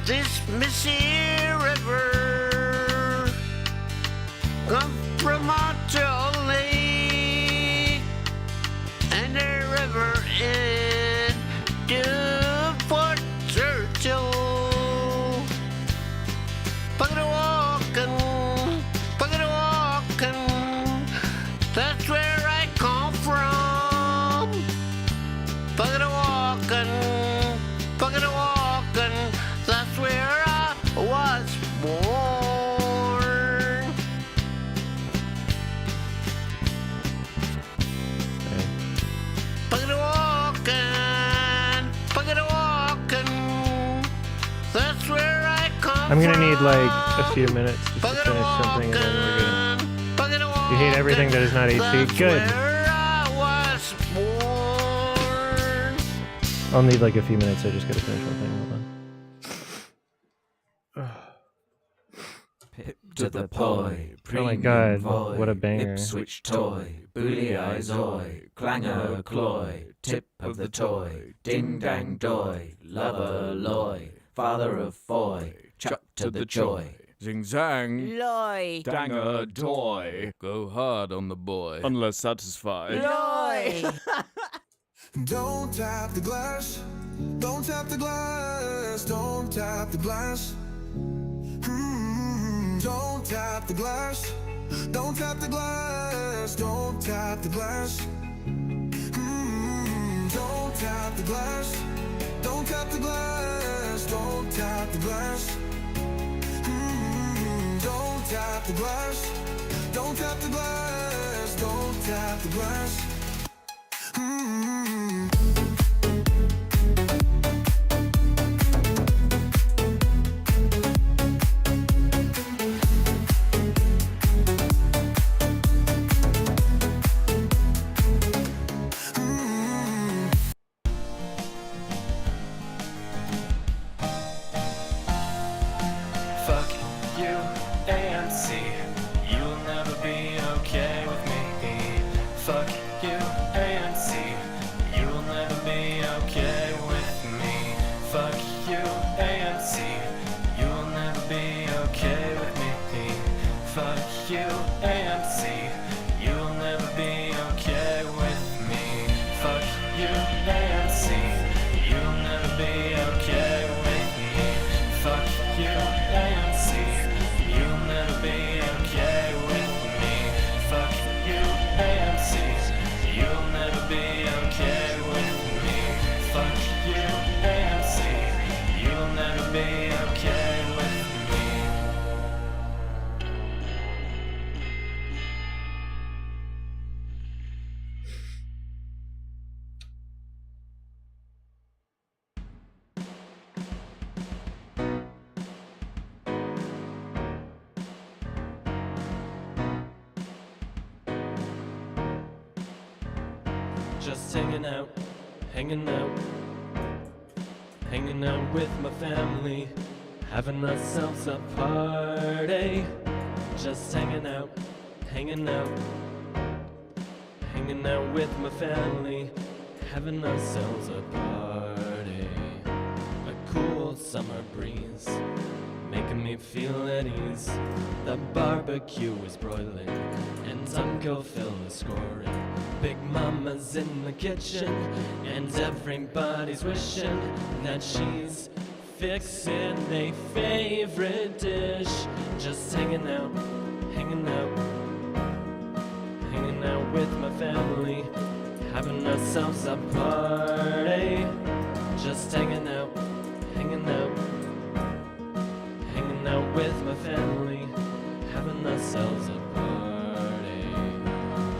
this Mississippi River comes from Montreal Lake and the river into Fort Churchill. Puggadawalkin, that's where I come from. Puggadawalkin, that's where I was born. Puggadawalkin, that's where I come from. I'm gonna need like a few minutes just to finish something and then we're good. You hate everything that is not 8 feet? Good. I'll need like a few minutes. I just gotta finish one thing. Hold on. Pip to the poi, Oh my god, what a banger. Ipswich toy, booly eyes oi, clangor cloy, tip of the toy, ding dang doy, lover loy, father of foy, chuck to the joy. Zing zang, Loy. danger doy. Go hard on the boy, unless satisfied. Loy. Don't tap the glass, don't tap the glass, don't tap the glass. Don't tap the glass, don't tap the glass, don't tap the glass. Don't tap the glass, don't tap the glass, don't tap the glass. Don't tap the glass, don't tap the glass, don't tap the glass. Fuck you, ANC. You'll never be okay with me. Fuck you, ANC. You'll never be okay with me. Fuck you, ANC. You'll never be okay with me. Fuck you, ANC. You'll never be okay with me. Fuck you, ANC. You'll never be okay with me. Fuck you, ANC. You'll never be okay with me. Fuck you, ANC. You'll never be okay with me. Fuck you, ANC. You'll never be okay with me. Just hanging out, hanging out, hanging out with my family, having ourselves a party. Just hanging out, hanging out, hanging out with my family, having ourselves a party. A cool summer breeze, making me feel at ease. The barbecue is broiling, and Uncle Phil is scoring. Big Mama's in the kitchen, and everybody's wishing that she's fixing a favorite dish. Just hanging out, hanging out, hanging out with my family, having ourselves a party. Just hanging out, hanging out, hanging out with my family, having ourselves a party.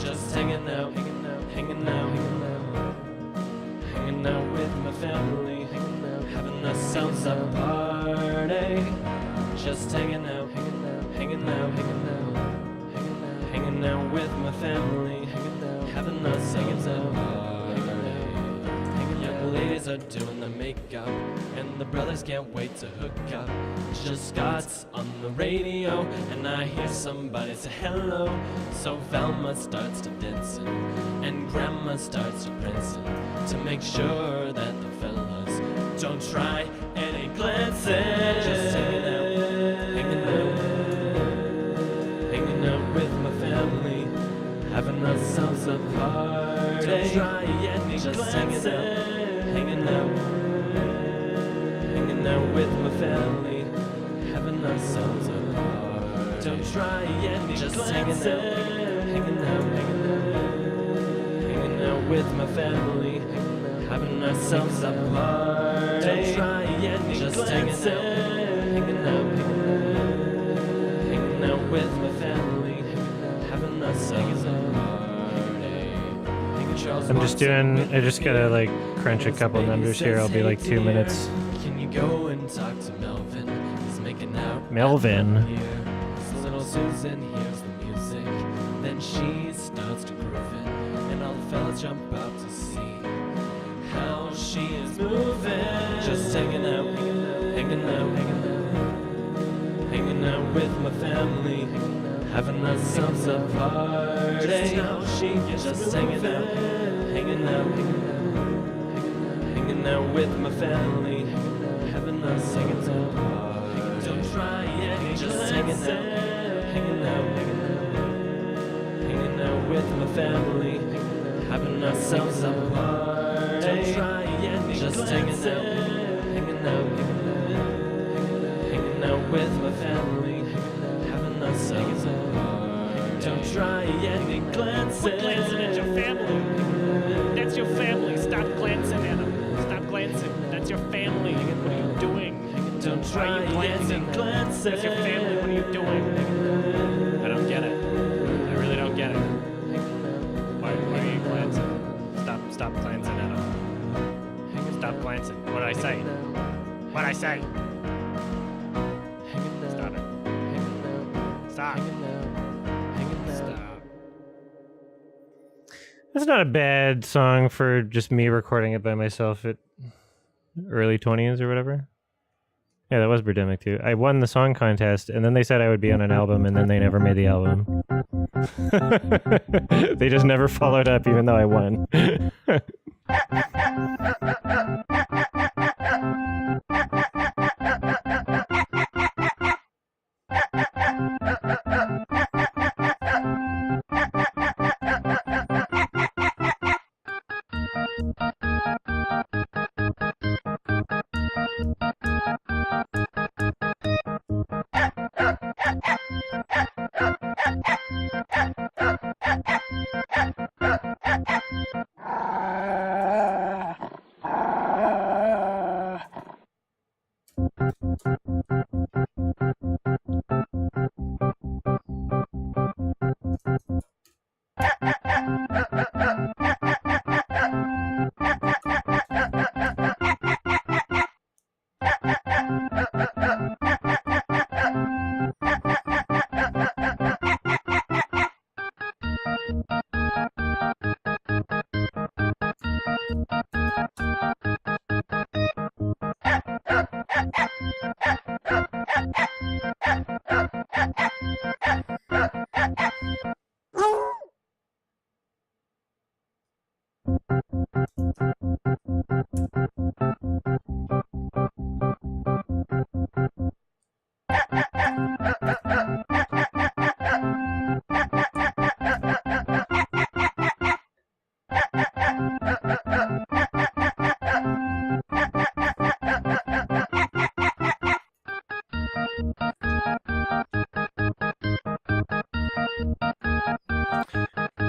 Just hanging out, hanging out, hanging out, hanging out, hanging out with my family, hanging out, having ourselves a party. Just hanging out, hanging out, hanging out, hanging out, hanging out, hanging out with my family, hanging out, having ourselves a party. Young ladies are doing the makeup, and the brothers can't wait to hook up. Just Scott's on the radio, and I hear somebody say hello. So Velma starts to dancing, and Grandma starts to prancing, to make sure that the fellas don't try any glancing. hanging out with my family, having ourselves a party. Don't try any just hanging out with my family, having ourselves a party. Don't try any just hanging out with my family, having ourselves a party. I'm just doing, I just gotta like crunch a couple numbers here. I'll be like 2 minutes. Can you go and talk to Melvin? He's making out. Melvin. Here. So little Susan hears the music, then she starts to groove it, and all the fellas jump out to see how she is moving. Just hanging out with my family, having ourselves a party. Just hanging out with my family, having ourselves a party. Don't try any, just hanging out with my family, having ourselves a party. Don't try any, just hanging out with my family, having ourselves a party. Don't try any glancing. Quit glancing at your family. That's your family. Stop glancing at them. Stop glancing. That's your family. What are you doing? Don't try any glancing. That's your family. What are you doing? I don't get it. I really don't get it. Why are you glancing? Stop glancing at them. Stop glancing. What'd I say? What'd I say? Stop it. Stop. Stop. That's not a bad song for just me recording it by myself at early 20s or whatever. Yeah, that was Birdemic too. I won the song contest, and then they said I would be on an album, and then they never made the album. They just never followed up, even though I won.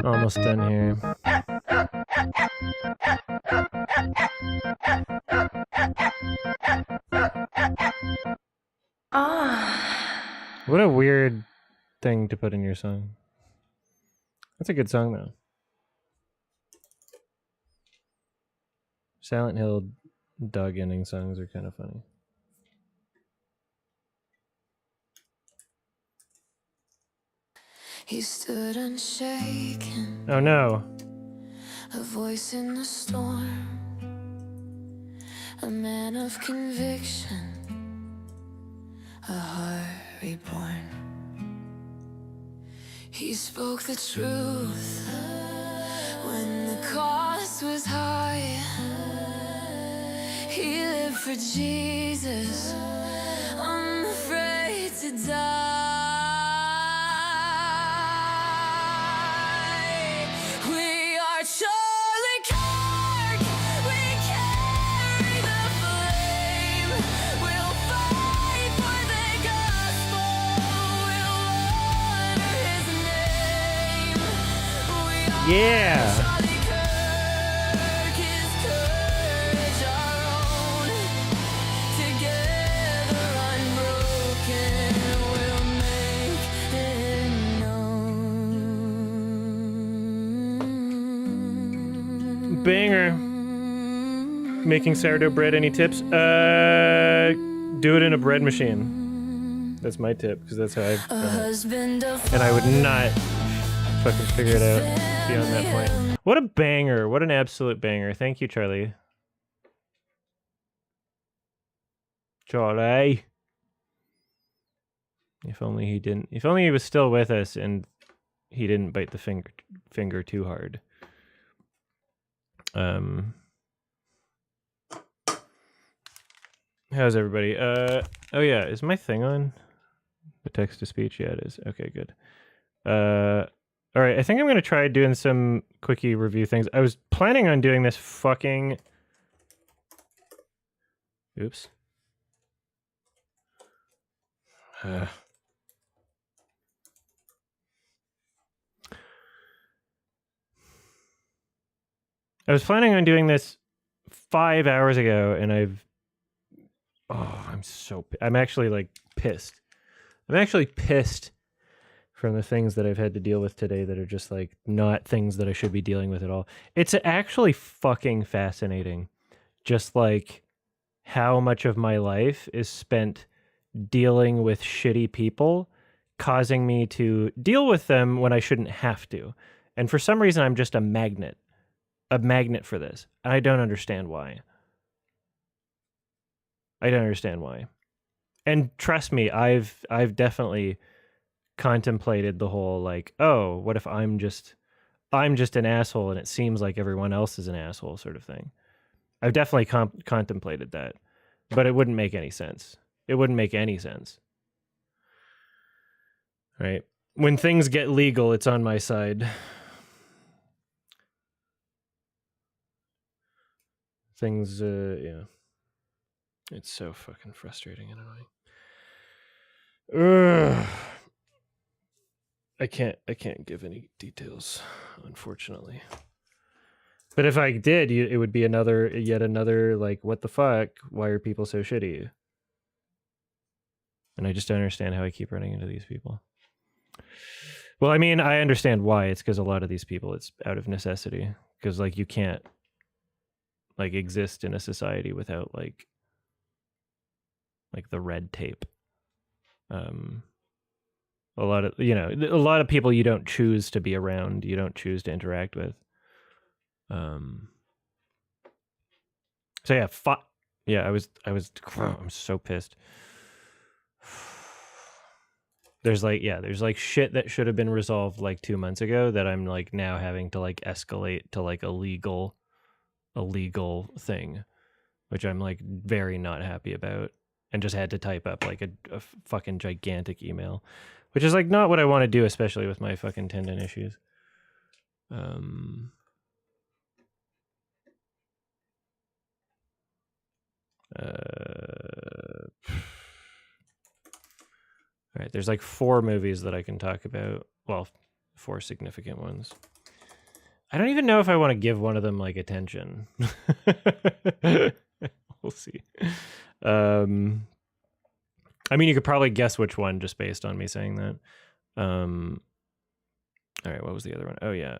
Almost done here. What a weird thing to put in your song. That's a good song though. Silent Hill dog ending songs are kind of funny. He stood unshaken. Oh no. A voice in the storm. A man of conviction. A heart reborn. He spoke the truth when the cost was high. He lived for Jesus, unafraid to die. We are Charlie Kirk. Yeah. Charlie Kirk, his courage our own. Together unbroken, we'll make it known. Banger. Making sourdough bread. Any tips? Do it in a bread machine. That's my tip because that's how I've A done it. husband, a And I would not fucking figure it out beyond that point. What a banger. What an absolute banger. Thank you, Charlie. Charlie. If only he didn't. If only he was still with us and he didn't bite the finger too hard. How's everybody? Oh yeah, is my thing on? The text to speech? Yeah, it is. Okay, good. All right, I think I'm gonna try doing some quickie review things. I was planning on doing this fucking. Oops. I was planning on doing this 5 hours ago, and I'm actually like pissed. I'm actually pissed from the things that I've had to deal with today that are just like not things that I should be dealing with at all. It's actually fucking fascinating, just like how much of my life is spent dealing with shitty people, causing me to deal with them when I shouldn't have to. And for some reason, I'm just a magnet for this. And I don't understand why. And trust me, I've definitely contemplated the whole like, oh, what if I'm just an asshole and it seems like everyone else is an asshole sort of thing. I've definitely contemplated that, but it wouldn't make any sense. Right? When things get legal, it's on my side. Things, yeah. It's so fucking frustrating and annoying. Ugh. I can't give any details, unfortunately. But if I did, it would be yet another like, what the fuck? Why are people so shitty? And I just don't understand how I keep running into these people. Well, I mean, I understand why. It's because a lot of these people, it's out of necessity. Because like you can't like exist in a society without like the red tape. A lot of people you don't choose to be around, you don't choose to interact with. So yeah, I was I'm so pissed. There's like shit that should have been resolved like 2 months ago that I'm like now having to like escalate to like a legal thing, which I'm like very not happy about, and just had to type up like a fucking gigantic email, which is like not what I want to do, especially with my fucking tendon issues. All right, there's like 4 movies that I can talk about. Well, 4 significant ones. I don't even know if I want to give one of them like attention. We'll see. I mean, you could probably guess which one just based on me saying that. All right, what was the other one? Oh yeah.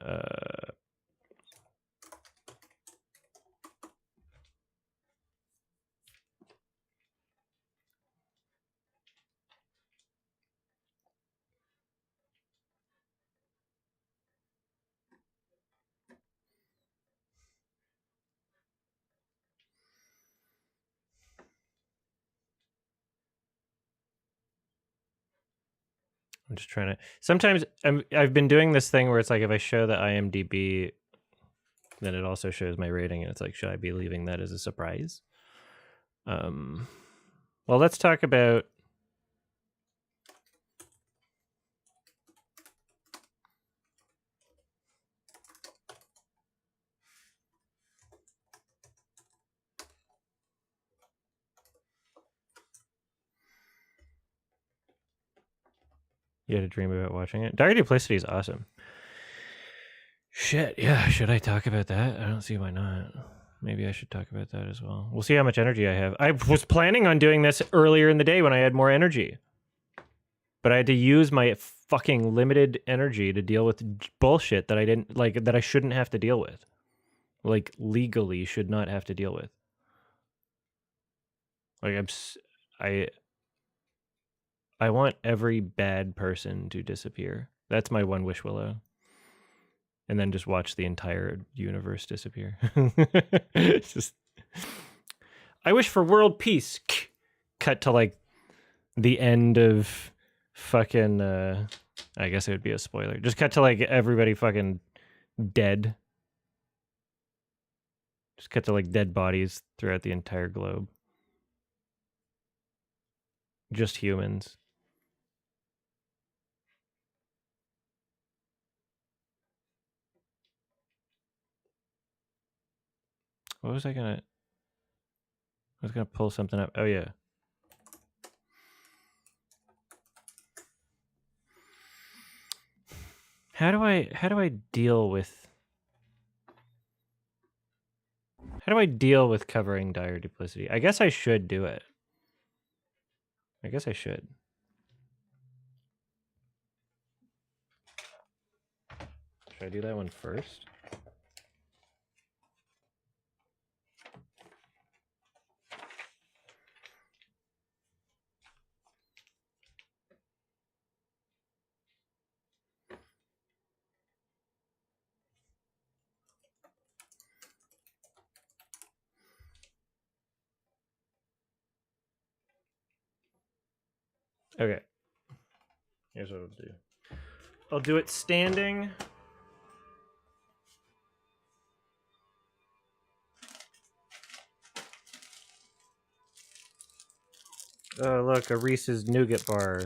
I'm just trying to. Sometimes I've been doing this thing where it's like if I show the IMDb, then it also shows my rating, and it's like, should I be leaving that as a surprise? Well, let's talk about. You had a dream about watching it. Dire Duplicity is awesome. Shit, yeah, should I talk about that? I don't see why not. Maybe I should talk about that as well. We'll see how much energy I have. I was planning on doing this earlier in the day when I had more energy. But I had to use my fucking limited energy to deal with bullshit that I didn't like, that I shouldn't have to deal with. Like, legally should not have to deal with. Like, I want every bad person to disappear. That's my one wish, Willow. And then just watch the entire universe disappear. It's just, I wish for world peace. Cut to like the end of fucking. I guess it would be a spoiler. Just cut to like everybody fucking dead. Just cut to like dead bodies throughout the entire globe. Just humans. What was I gonna? I was gonna pull something up. Oh yeah. How do I deal with covering dire duplicity? I guess I should do it. I guess I should. Should I do that one first? Okay. Here's what I'll do. I'll do it standing. Oh, look, a Reese's Nougat bar.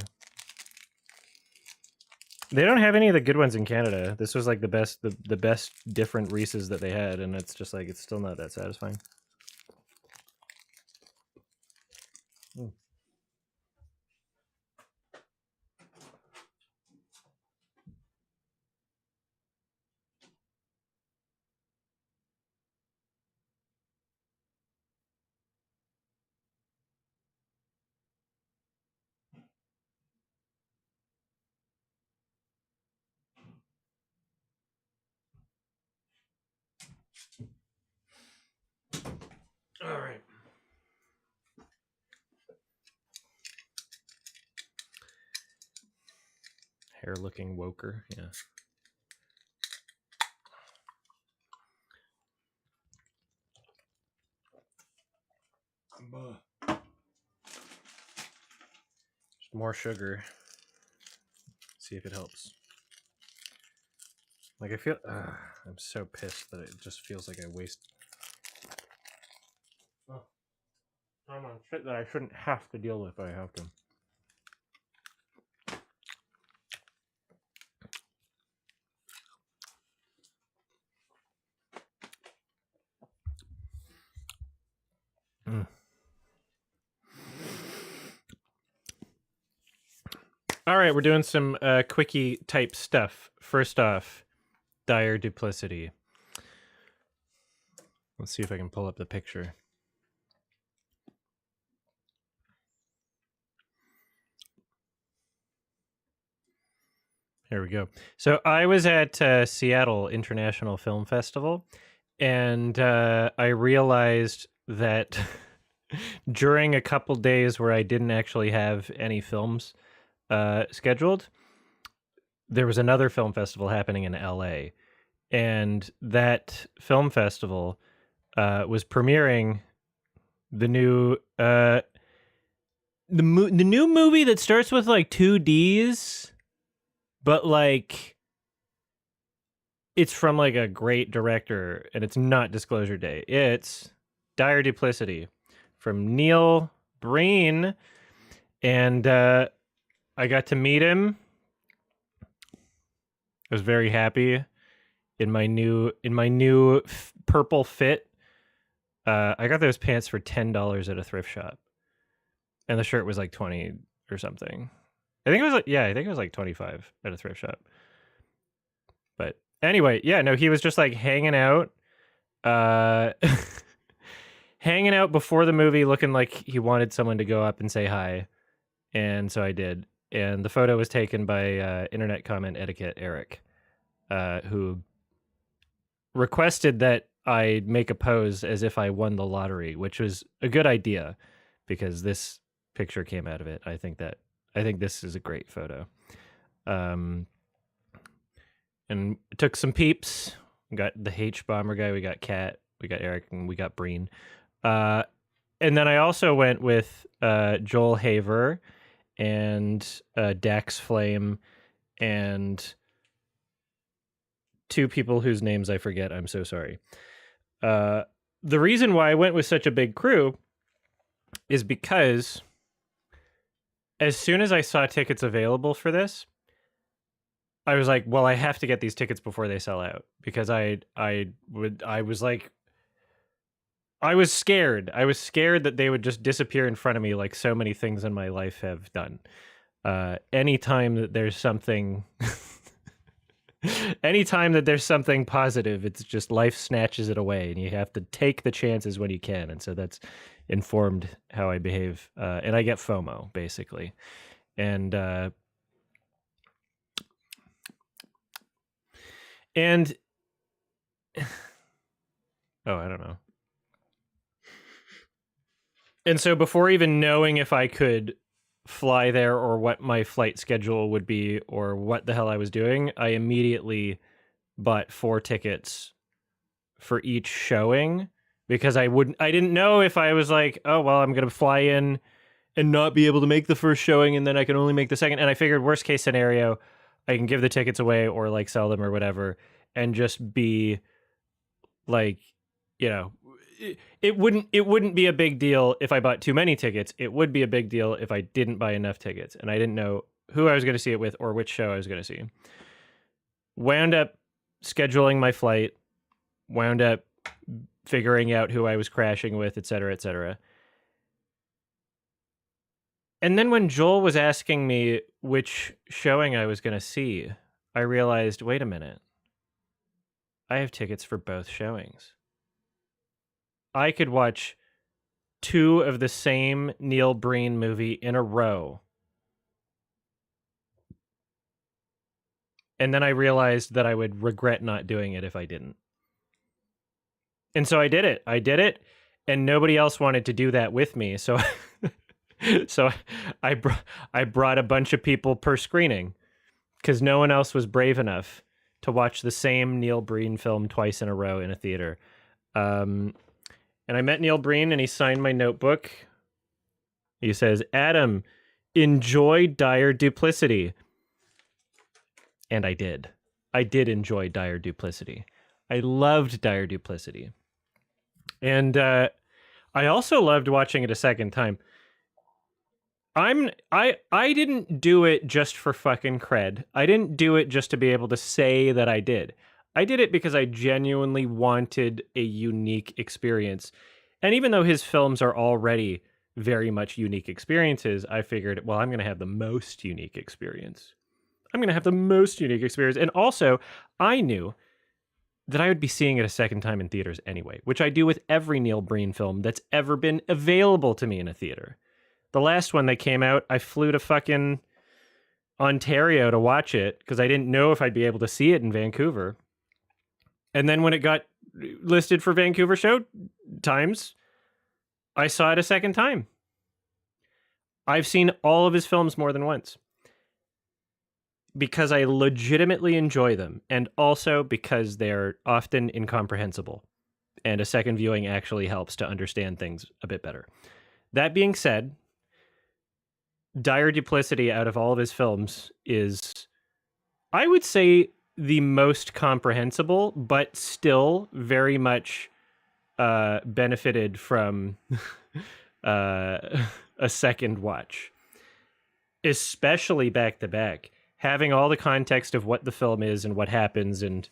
They don't have any of the good ones in Canada. This was like the best different Reese's that they had, and it's just like, it's still not that satisfying. Mm. All right. Hair looking woker, yeah. Just more sugar. See if it helps. Like I feel, I'm so pissed that it just feels like I waste. Oh, I'm on shit that I shouldn't have to deal with, but I have to. Mm. All right, we're doing some quickie type stuff. First off, dire duplicity. Let's see if I can pull up the picture. Here we go. So I was at Seattle International Film Festival, and I realized that during a couple days where I didn't actually have any films scheduled, there was another film festival happening in LA, and that film festival was premiering the new the new movie that starts with like 2 Ds, but like it's from like a great director, and it's not Disclosure Day. It's Dire Duplicity from Neil Breen, and I got to meet him. I was very happy in my new purple fit. I got those pants for $10 at a thrift shop, and the shirt was like 20 or something. I think it was like, yeah, I think it was like 25 at a thrift shop. But Anyway, yeah, no, he was just like hanging out, uh, hanging out before the movie, looking like he wanted someone to go up and say hi, and so I did. And the photo was taken by internet comment etiquette Eric, who requested that I make a pose as if I won the lottery, which was a good idea because this picture came out of it. I think this is a great photo. And took some peeps. We got the H bomber guy, we got Kat, we got Eric, and we got Breen. And then I also went with Joel Haver and Dax Flame and two people whose names I forget. I'm so sorry. The reason why I went with such a big crew is because as soon as I saw tickets available for this, I was like, well, I have to get these tickets before they sell out because I was scared. I was scared that they would just disappear in front of me like so many things in my life have done. Anytime that there's something positive, it's just life snatches it away and you have to take the chances when you can. And so that's informed how I behave. And I get FOMO basically. And I don't know. And so before even knowing if I could fly there or what my flight schedule would be or what the hell I was doing, I immediately bought 4 tickets for each showing because I didn't know if I was like, oh, well, I'm going to fly in and not be able to make the first showing and then I can only make the second. And I figured worst case scenario, I can give the tickets away or like sell them or whatever and just be like, you know, it wouldn't be a big deal if I bought too many tickets. It would be a big deal if I didn't buy enough tickets and I didn't know who I was going to see it with or which show I was going to see. Wound up scheduling my flight, wound up figuring out who I was crashing with, et cetera, et cetera. And then when Joel was asking me which showing I was going to see, I realized, wait a minute. I have tickets for both showings. I could watch 2 of the same Neil Breen movie in a row. And then I realized that I would regret not doing it if I didn't. And so I did it. And nobody else wanted to do that with me. So I brought a bunch of people per screening because no one else was brave enough to watch the same Neil Breen film twice in a row in a theater. And I met Neil Breen and he signed my notebook. He says, Adam, enjoy Dire Duplicity. And I did. I did enjoy Dire Duplicity. I loved Dire Duplicity. And I also loved watching it a second time. I didn't do it just for fucking cred. I didn't do it just to be able to say that I did. I did it because I genuinely wanted a unique experience. And even though his films are already very much unique experiences, I figured, well, I'm going to have the most unique experience. And also, I knew that I would be seeing it a second time in theaters anyway, which I do with every Neil Breen film that's ever been available to me in a theater. The last one that came out, I flew to fucking Ontario to watch it because I didn't know if I'd be able to see it in Vancouver. And then when it got listed for Vancouver show times, I saw it a second time. I've seen all of his films more than once because I legitimately enjoy them and also because they're often incomprehensible and a second viewing actually helps to understand things a bit better. That being said, Dire Duplicity out of all of his films is, I would say, the most comprehensible, but still very much benefited from a second watch, especially back to back, having all the context of what the film is and what happens, and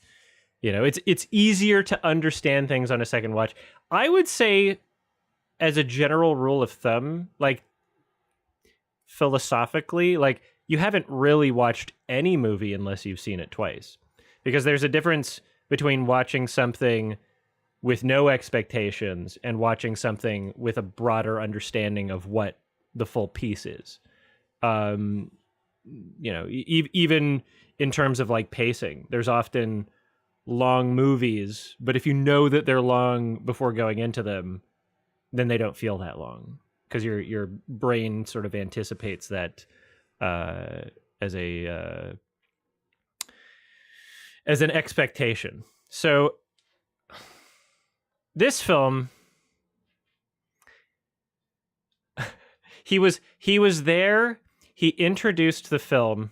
you know, it's easier to understand things on a second watch. I would say, as a general rule of thumb, like philosophically, like you haven't really watched any movie unless you've seen it twice. because there's a difference between watching something with no expectations and watching something with a broader understanding of what the full piece is. Even in terms of like pacing, there's often long movies, but if you know that they're long before going into them, then they don't feel that long because your brain sort of anticipates that as an expectation. So this film, he was there. He introduced the film,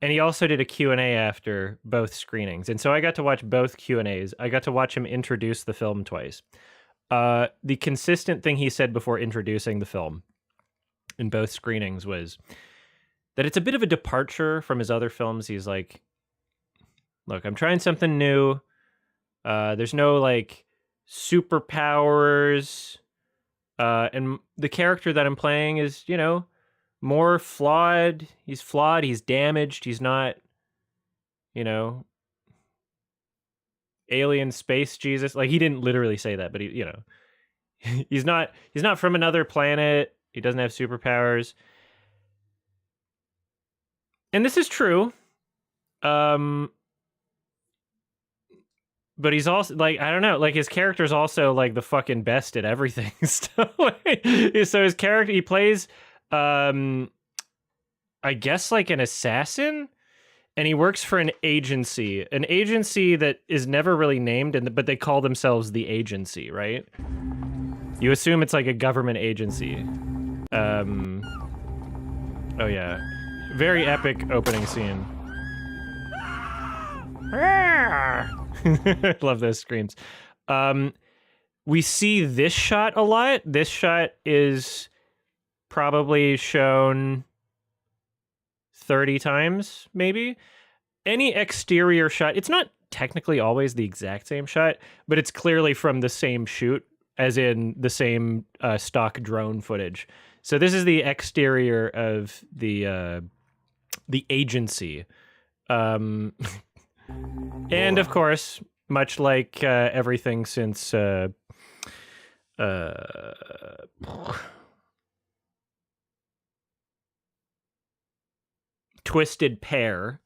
and he also did a Q&A after both screenings. And so I got to watch both Q&As. I got to watch him introduce the film twice. The consistent thing he said before introducing the film in both screenings was that it's a bit of a departure from his other films. He's like, look, I'm trying something new. There's no like superpowers. And the character that I'm playing is, more flawed. He's flawed. He's damaged. He's not, alien space Jesus. Like, he didn't literally say that, but he's not from another planet. He doesn't have superpowers. And this is true. But he's also like, I don't know, like his character's also like the fucking best at everything. So his character, he plays, I guess like an assassin, and he works for an agency that is never really named, but they call themselves the agency, right? You assume it's like a government agency. Oh yeah, very epic opening scene. I love those screams. We see this shot a lot. This shot is probably shown 30 times, maybe. Any exterior shot, it's not technically always the exact same shot, but it's clearly from the same shoot, as in the same stock drone footage. So this is the exterior of the agency. And of course, much like everything since Twisted Pair,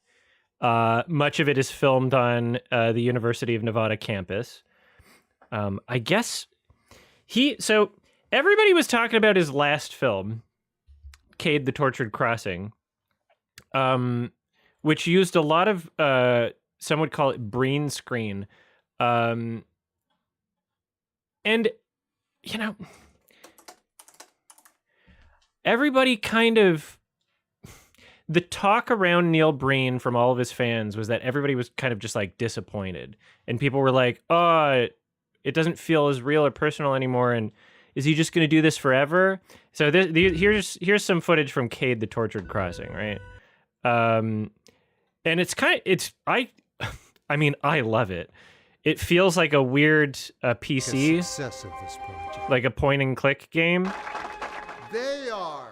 much of it is filmed on the University of Nevada campus. I guess so everybody was talking about his last film, Cade the Tortured Crossing, which used a lot of some would call it green screen. And, everybody kind of... The talk around Neil Breen from all of his fans was that everybody was kind of just, like, disappointed. And people were like, oh, it doesn't feel as real or personal anymore, and is he just going to do this forever? So here's some footage from Cade the Tortured Crossing, right? And it's I mean, I love it. It feels like a weird PC, like a point and click game. They are.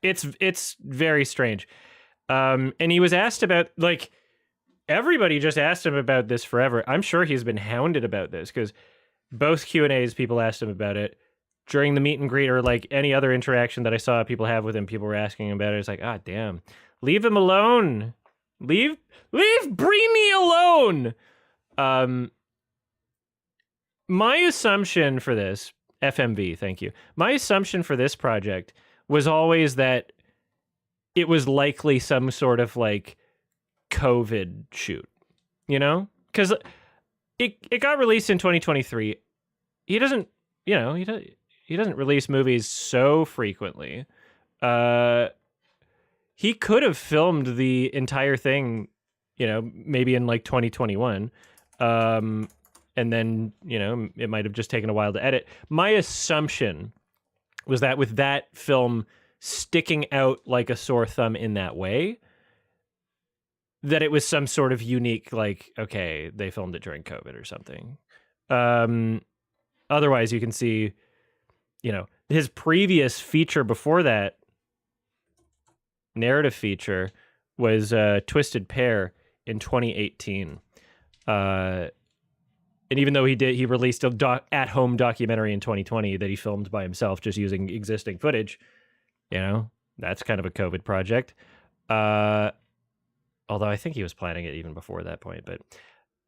It's very strange. And he was asked about, like, everybody just asked him about this forever. I'm sure he's been hounded about this because both Q&As, people asked him about it. During the meet and greet or like any other interaction that I saw people have with him, people were asking him about it. It's like, ah, damn, leave him alone. Leave Breeny alone. My assumption for this, FMV, thank you. My assumption for this project was always that it was likely some sort of like COVID shoot, because it got released in 2023. He doesn't, he doesn't release movies so frequently. He could have filmed the entire thing, maybe in like 2021. And then, it might have just taken a while to edit. My assumption was that with that film sticking out like a sore thumb in that way, that it was some sort of unique, like, okay, they filmed it during COVID or something. Otherwise, you can see, his previous feature before that, narrative feature, was Twisted Pair in 2018. And even though he released a at-home documentary in 2020 that he filmed by himself just using existing footage, that's kind of a COVID project. Although I think he was planning it even before that point. But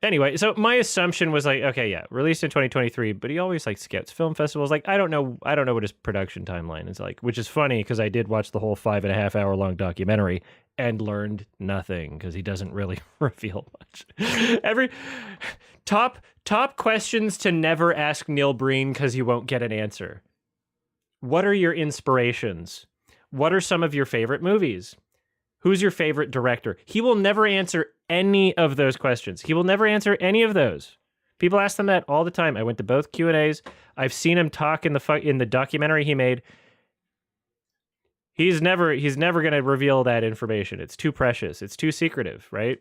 anyway, so my assumption was like, okay, yeah, released in 2023, but he always like scouts film festivals. Like, I don't know what his production timeline is like, which is funny because I did watch the whole 5.5 hour long documentary and learned nothing because he doesn't really reveal much. Every top questions to never ask Neil Breen because you won't get an answer. What are your inspirations? What are some of your favorite movies? Who's your favorite director? He will never answer any of those questions. He will never answer any of those. People ask them that all the time. I went to both Q&As. I've seen him talk in the documentary he made. He's never going to reveal that information. It's too precious. It's too secretive, right?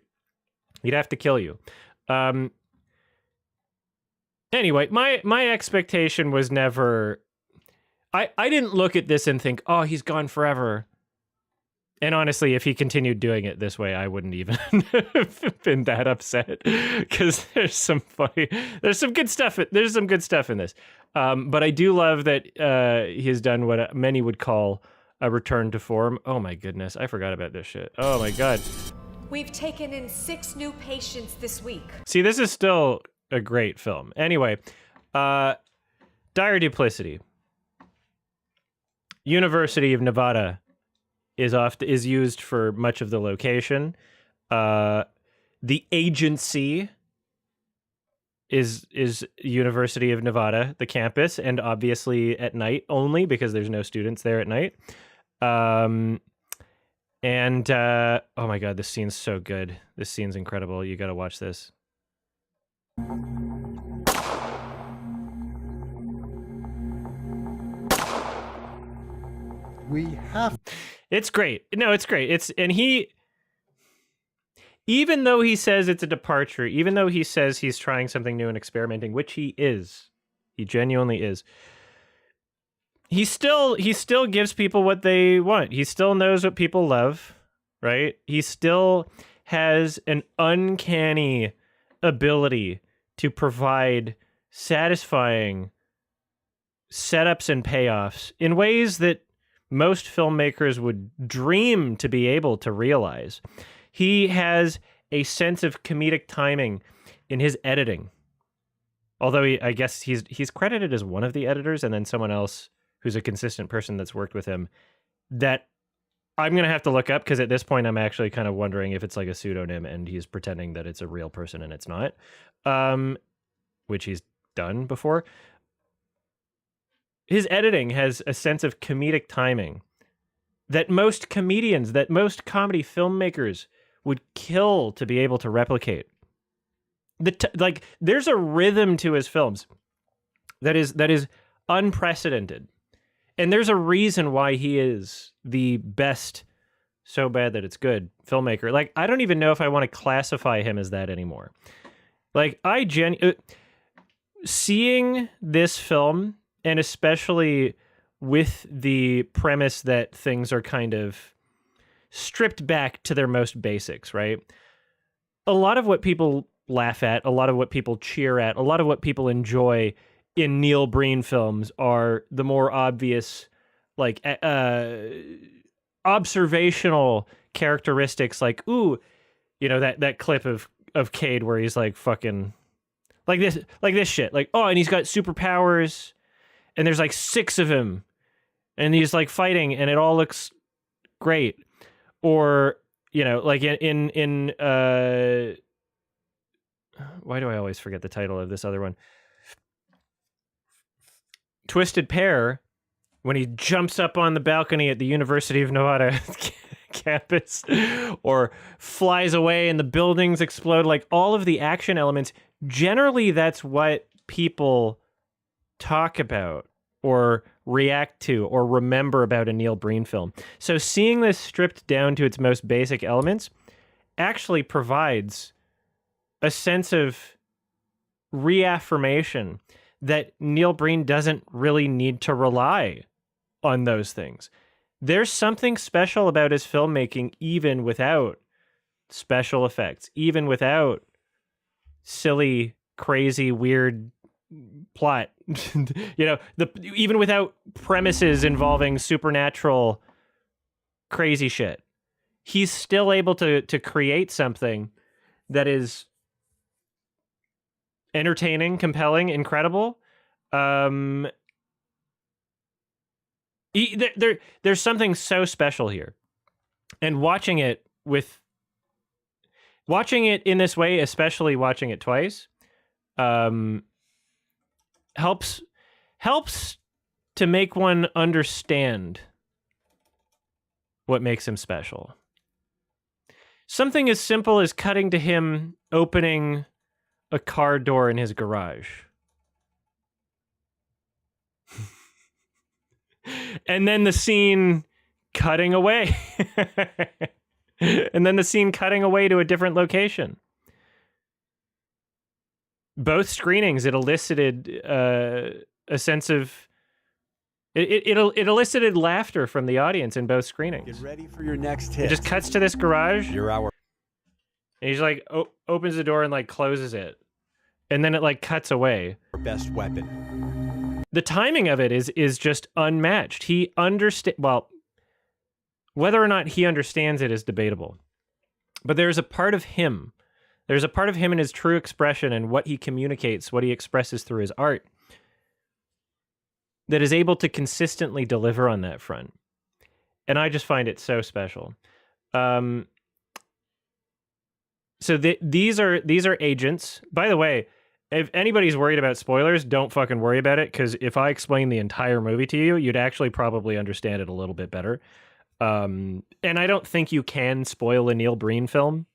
He'd have to kill you. Anyway, my expectation was never... I didn't look at this and think, oh, he's gone forever. And honestly, if he continued doing it this way, I wouldn't even have been that upset because there's some good stuff. There's some good stuff in this. But I do love that he has done what many would call a return to form. Oh my goodness, I forgot about this shit. Oh my God. We've taken in 6 new patients this week. See, this is still a great film. Anyway, Dire Duplicity. University of Nevada is used for much of the location. The agency is University of Nevada, the campus, and obviously at night only because there's no students there at night. Oh my God, this scene's so good. This scene's incredible. You got to watch this. It's great. No, it's great. Even though he says it's a departure, even though he says he's trying something new and experimenting, which he genuinely is. He still gives people what they want. He still knows what people love, right? He still has an uncanny ability to provide satisfying setups and payoffs in ways that most filmmakers would dream to be able to realize. He has a sense of comedic timing in his editing. Although I guess he's credited as one of the editors, and then someone else who's a consistent person that's worked with him that I'm going to have to look up because at this point I'm actually kind of wondering if it's like a pseudonym and he's pretending that it's a real person and it's not, which he's done before. His editing has a sense of comedic timing that most comedians, that most comedy filmmakers would kill to be able to replicate. There's a rhythm to his films that is unprecedented. And there's a reason why he is the best, so bad that it's good filmmaker. Like, I don't even know if I want to classify him as that anymore. Like, seeing this film, and especially with the premise that things are kind of stripped back to their most basics, right? A lot of what people laugh at, a lot of what people cheer at, a lot of what people enjoy in Neil Breen films are the more obvious, like, observational characteristics, like, ooh, that clip of Cade where he's like fucking like this shit, like, oh, and he's got superpowers, and there's like 6 of him, and he's like fighting, and it all looks great. Or, like in why do I always forget the title of this other one? Twisted Pair, when he jumps up on the balcony at the University of Nevada campus, or flies away and the buildings explode, like all of the action elements, generally that's what people talk about or react to or remember about a Neil Breen film. So seeing this stripped down to its most basic elements actually provides a sense of reaffirmation that Neil Breen doesn't really need to rely on those things. there's something special about his filmmaking, even without special effects, even without silly, crazy, weird plot. Even without premises involving supernatural crazy shit. He's still able to create something that is entertaining, compelling, incredible. There's something so special here. And watching it in this way, especially watching it twice, helps to make one understand what makes him special. Something as simple as cutting to him opening a car door in his garage. And then the scene cutting away. And then the scene cutting away to a different location. Both screenings, it elicited a sense of... It elicited laughter from the audience in both screenings. Get ready for your next hit. It just cuts to this garage. Your hour. And he's like, opens the door and like closes it. And then it like cuts away. Best weapon. The timing of it is just unmatched. He well, whether or not he understands it is debatable. But there's a part of him. There's a part of him in his true expression and what he communicates, what he expresses through his art, that is able to consistently deliver on that front. And I just find it so special. So these are agents. By the way, if anybody's worried about spoilers, don't fucking worry about it, because if I explain the entire movie to you, you'd actually probably understand it a little bit better. And I don't think you can spoil a Neil Breen film.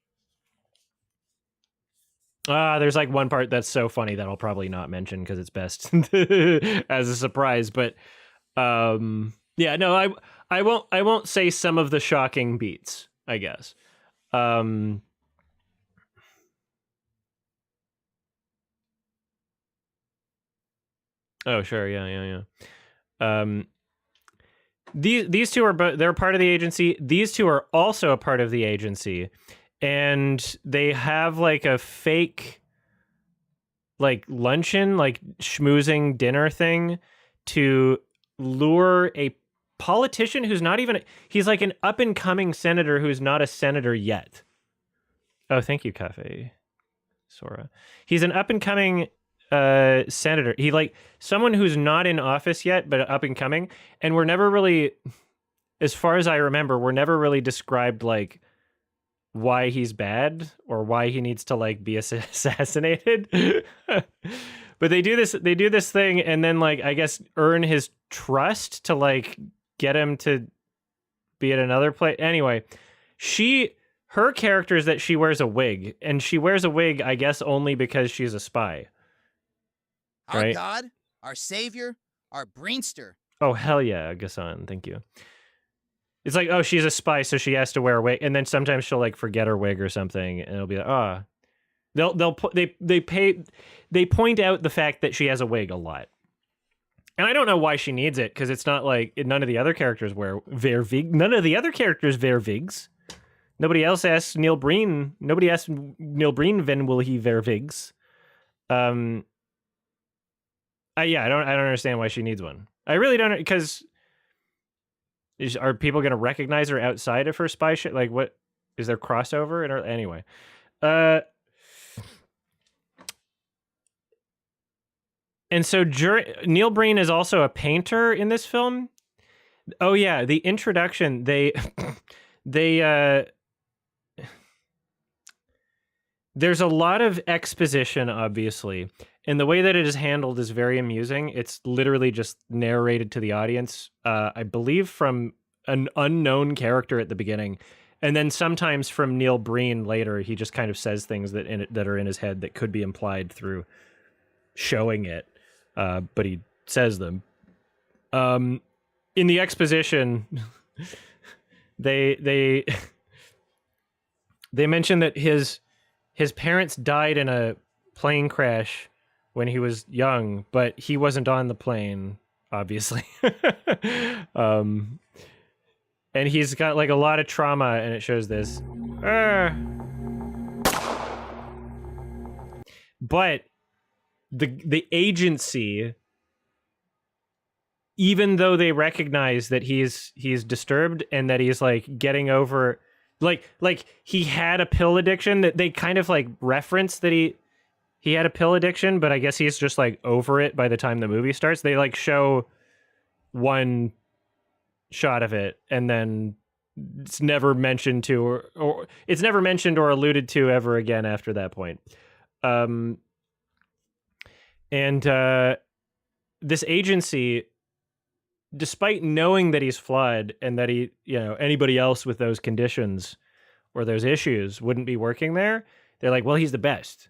There's like one part that's so funny that I'll probably not mention because it's best as a surprise. But yeah, no, I won't say some of the shocking beats, I guess. Oh, sure. Yeah. These two are they're part of the agency. These two are also a part of the agency, and they have like a fake like luncheon, like schmoozing dinner thing to lure a politician who's not even he's like an up and coming senator who's not a senator yet. Oh, thank you, Cafe Sora. He's an up and coming senator. He like someone who's not in office yet, but up and coming. And we're never really, as far as I remember, we're never really described like why he's bad or why he needs to like be assassinated. But they do this thing and then like I guess earn his trust to like get him to be at another place. Anyway, her character is that she wears a wig, and she wears a wig I guess only because she's a spy. Our right? God, our Savior, our Breenster. Oh, hell yeah, Gassan. Thank you. It's like, oh, she's a spy, so she has to wear a wig. And then sometimes she'll like forget her wig or something. And it'll be like, they point out the fact that she has a wig a lot. And I don't know why she needs it, because it's not like none of the other characters wear wig. None of the other characters wear wigs. Nobody else asks Neil Breen. Nobody asks Neil Breen when will he wear wigs. Yeah, I don't understand why she needs one. I really don't, because are people going to recognize her outside of her spy shit? Like, what is there crossover? Anyway, and so Neil Breen is also a painter in this film. Oh yeah, the introduction there's a lot of exposition, obviously. And the way that it is handled is very amusing. It's literally just narrated to the audience, I believe from an unknown character at the beginning. And then sometimes from Neil Breen later, he just kind of says things that are in his head that could be implied through showing it. But he says them. In the exposition, they mention that his parents died in a plane crash when he was young, but he wasn't on the plane, obviously. And he's got like a lot of trauma, and it shows this. But the agency, even though they recognize that he's disturbed and that he's like getting over, like he had a pill addiction, that they kind of like reference that he had a pill addiction, but I guess he's just like over it by the time the movie starts. They like show one shot of it, and then it's never mentioned to or it's never mentioned or alluded to ever again after that point. This agency, despite knowing that he's flawed and that he, anybody else with those conditions or those issues wouldn't be working there, they're like, well, he's the best.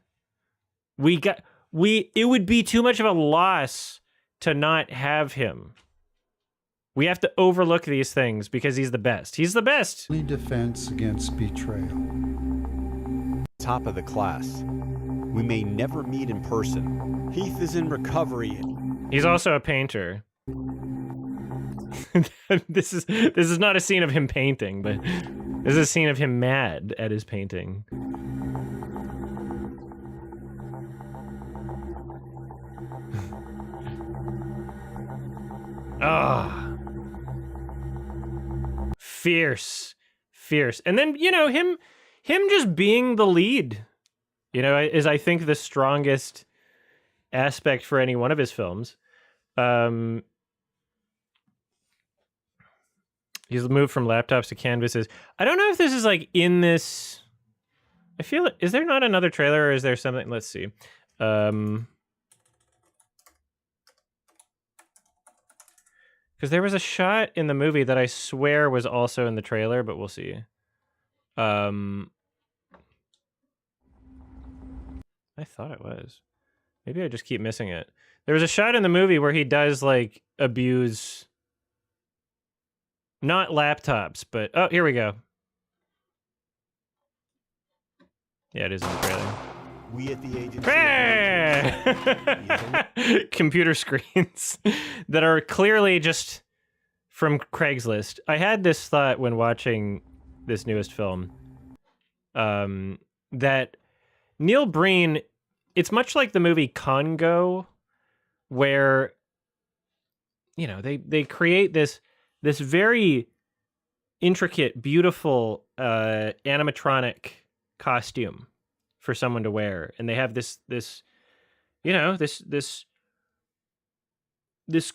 It would be too much of a loss to not have him. We have to overlook these things because he's the best. He's the best. Defense against betrayal. Top of the class. We may never meet in person. Heath is in recovery. He's also a painter. This is not a scene of him painting, but this is a scene of him mad at his painting. Ah. Fierce. And then, him just being the lead, is I think the strongest aspect for any one of his films. He's moved from laptops to canvases. I don't know if this is like in this. I feel, is there not another trailer, or is there something? Let's see. Because there was a shot in the movie that I swear was also in the trailer, but we'll see. I thought it was. Maybe I just keep missing it. There was a shot in the movie where he does like abuse, not laptops, but oh, here we go. Yeah, it is in the trailer. We at the agency. Computer screens that are clearly just from Craigslist. I had this thought when watching this newest film, that Neil Breen, it's much like the movie Congo, where they create this very intricate, beautiful animatronic costume for someone to wear, and they have this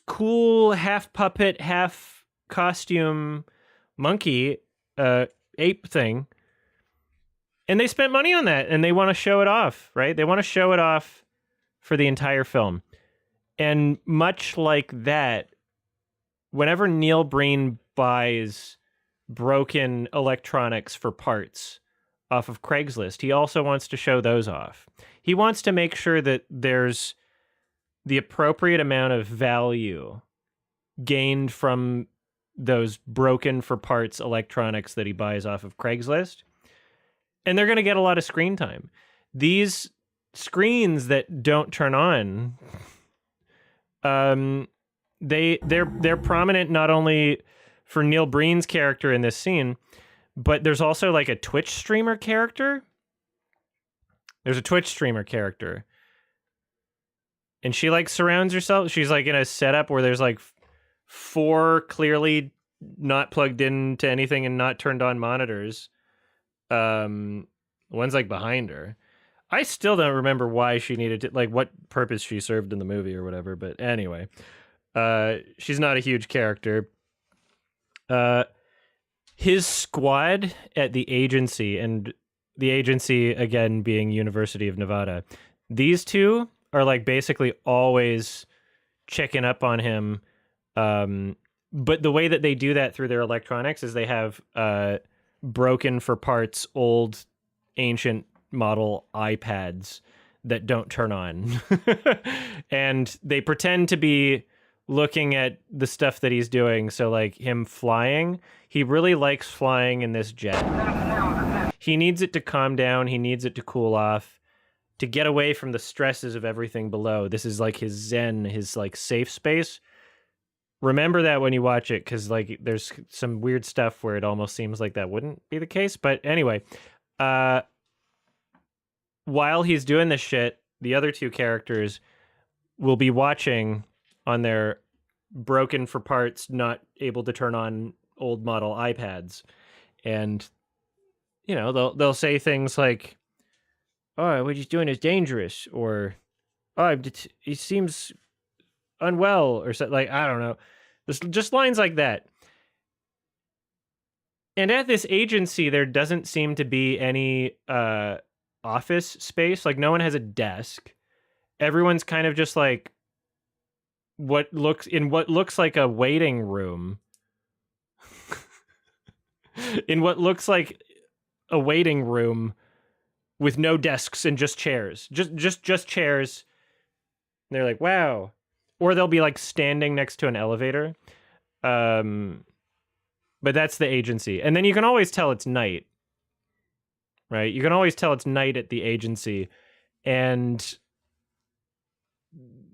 cool half puppet, half costume monkey ape thing, and they spent money on that, and they want to show it off, right? They want to show it off for the entire film. And much like that, whenever Neil Breen buys broken electronics for parts off of Craigslist, he also wants to show those off. He wants to make sure that there's the appropriate amount of value gained from those broken for parts electronics that he buys off of Craigslist. And they're going to get a lot of screen time. These screens that don't turn on, they're prominent not only for Neil Breen's character in this scene, but there's also like a Twitch streamer character. There's a Twitch streamer character. And she like surrounds herself. She's like in a setup where there's like 4 clearly not plugged into anything and not turned on monitors. One's like behind her. I still don't remember why she needed to, like what purpose she served in the movie or whatever. But anyway, she's not a huge character. His squad at the agency, and the agency again being University of Nevada, these two are like basically always checking up on him. But the way that they do that through their electronics is they have broken for parts old ancient model iPads that don't turn on. And they pretend to be looking at the stuff that he's doing. So like him flying, he really likes flying in this jet. He needs it to calm down. He needs it to cool off, to get away from the stresses of everything below. This is like his zen, his like safe space. remember that when you watch it, because like there's some weird stuff where it almost seems like that wouldn't be the case. But anyway, while he's doing this shit, the other two characters will be watching on their broken for parts, not able to turn on old model iPads, and they'll say things like, "Oh, what he's doing is dangerous," or "Oh, he seems unwell," or something. Like, I don't know, just lines like that. And at this agency, there doesn't seem to be any office space. Like, no one has a desk. Everyone's kind of just like what looks like a waiting room. In what looks like a waiting room with no desks and just chairs. Just chairs. And they're like, wow. Or they'll be like standing next to an elevator. But that's the agency. And then you can always tell it's night. Right? You can always tell it's night at the agency. And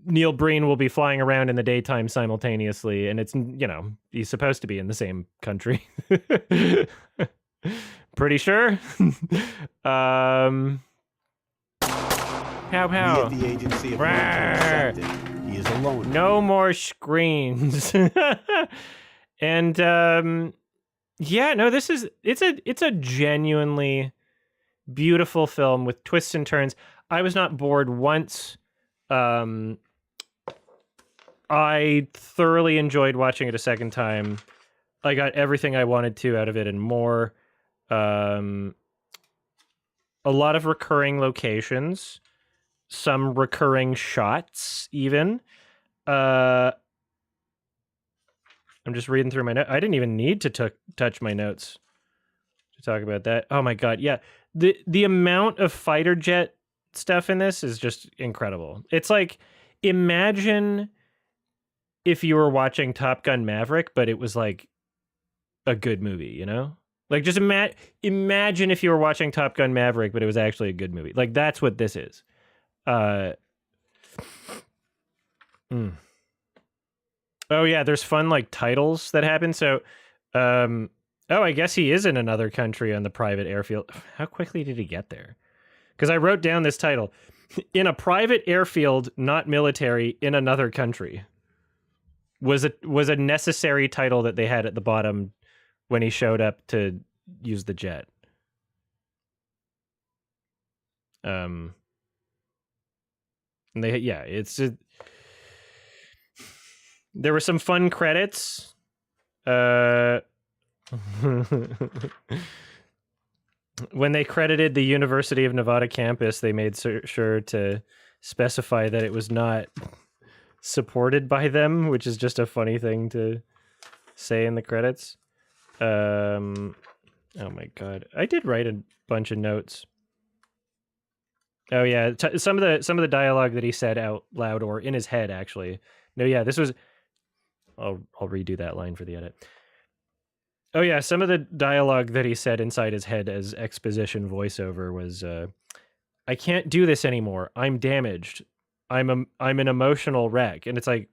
Neil Breen will be flying around in the daytime simultaneously, and it's, he's supposed to be in the same country. Pretty sure. Pow pow. We at the agency have learned to accept it. He is alone. No more screens. And yeah, no, it's a genuinely beautiful film with twists and turns. I was not bored once. I thoroughly enjoyed watching it a second time. I got everything I wanted to out of it and more. A lot of recurring locations, some recurring shots even. I'm just reading through my notes. I didn't even need to touch my notes to talk about that. Oh my God. Yeah. The amount of fighter jet stuff in this is just incredible. It's like, imagine if you were watching Top Gun Maverick, but it was like a good movie, Like, just imagine if you were watching Top Gun Maverick, but it was actually a good movie. Like, that's what this is. Oh yeah, there's fun like titles that happen. So, I guess he is in another country on the private airfield. How quickly did he get there? Because I wrote down this title: "In a private airfield, not military, in another country." Was a necessary title that they had at the bottom when he showed up to use the jet. And there were some fun credits. When they credited the University of Nevada campus, they made sure to specify that it was not supported by them, which is just a funny thing to say in the credits. Oh my God, I did write a bunch of notes. Oh yeah, some of the dialogue that he said out loud or in his head, actually. No, yeah, this was. I'll redo that line for the edit. Oh yeah, some of the dialogue that he said inside his head as exposition voiceover was, "I can't do this anymore. I'm damaged. I'm an emotional wreck." And it's like,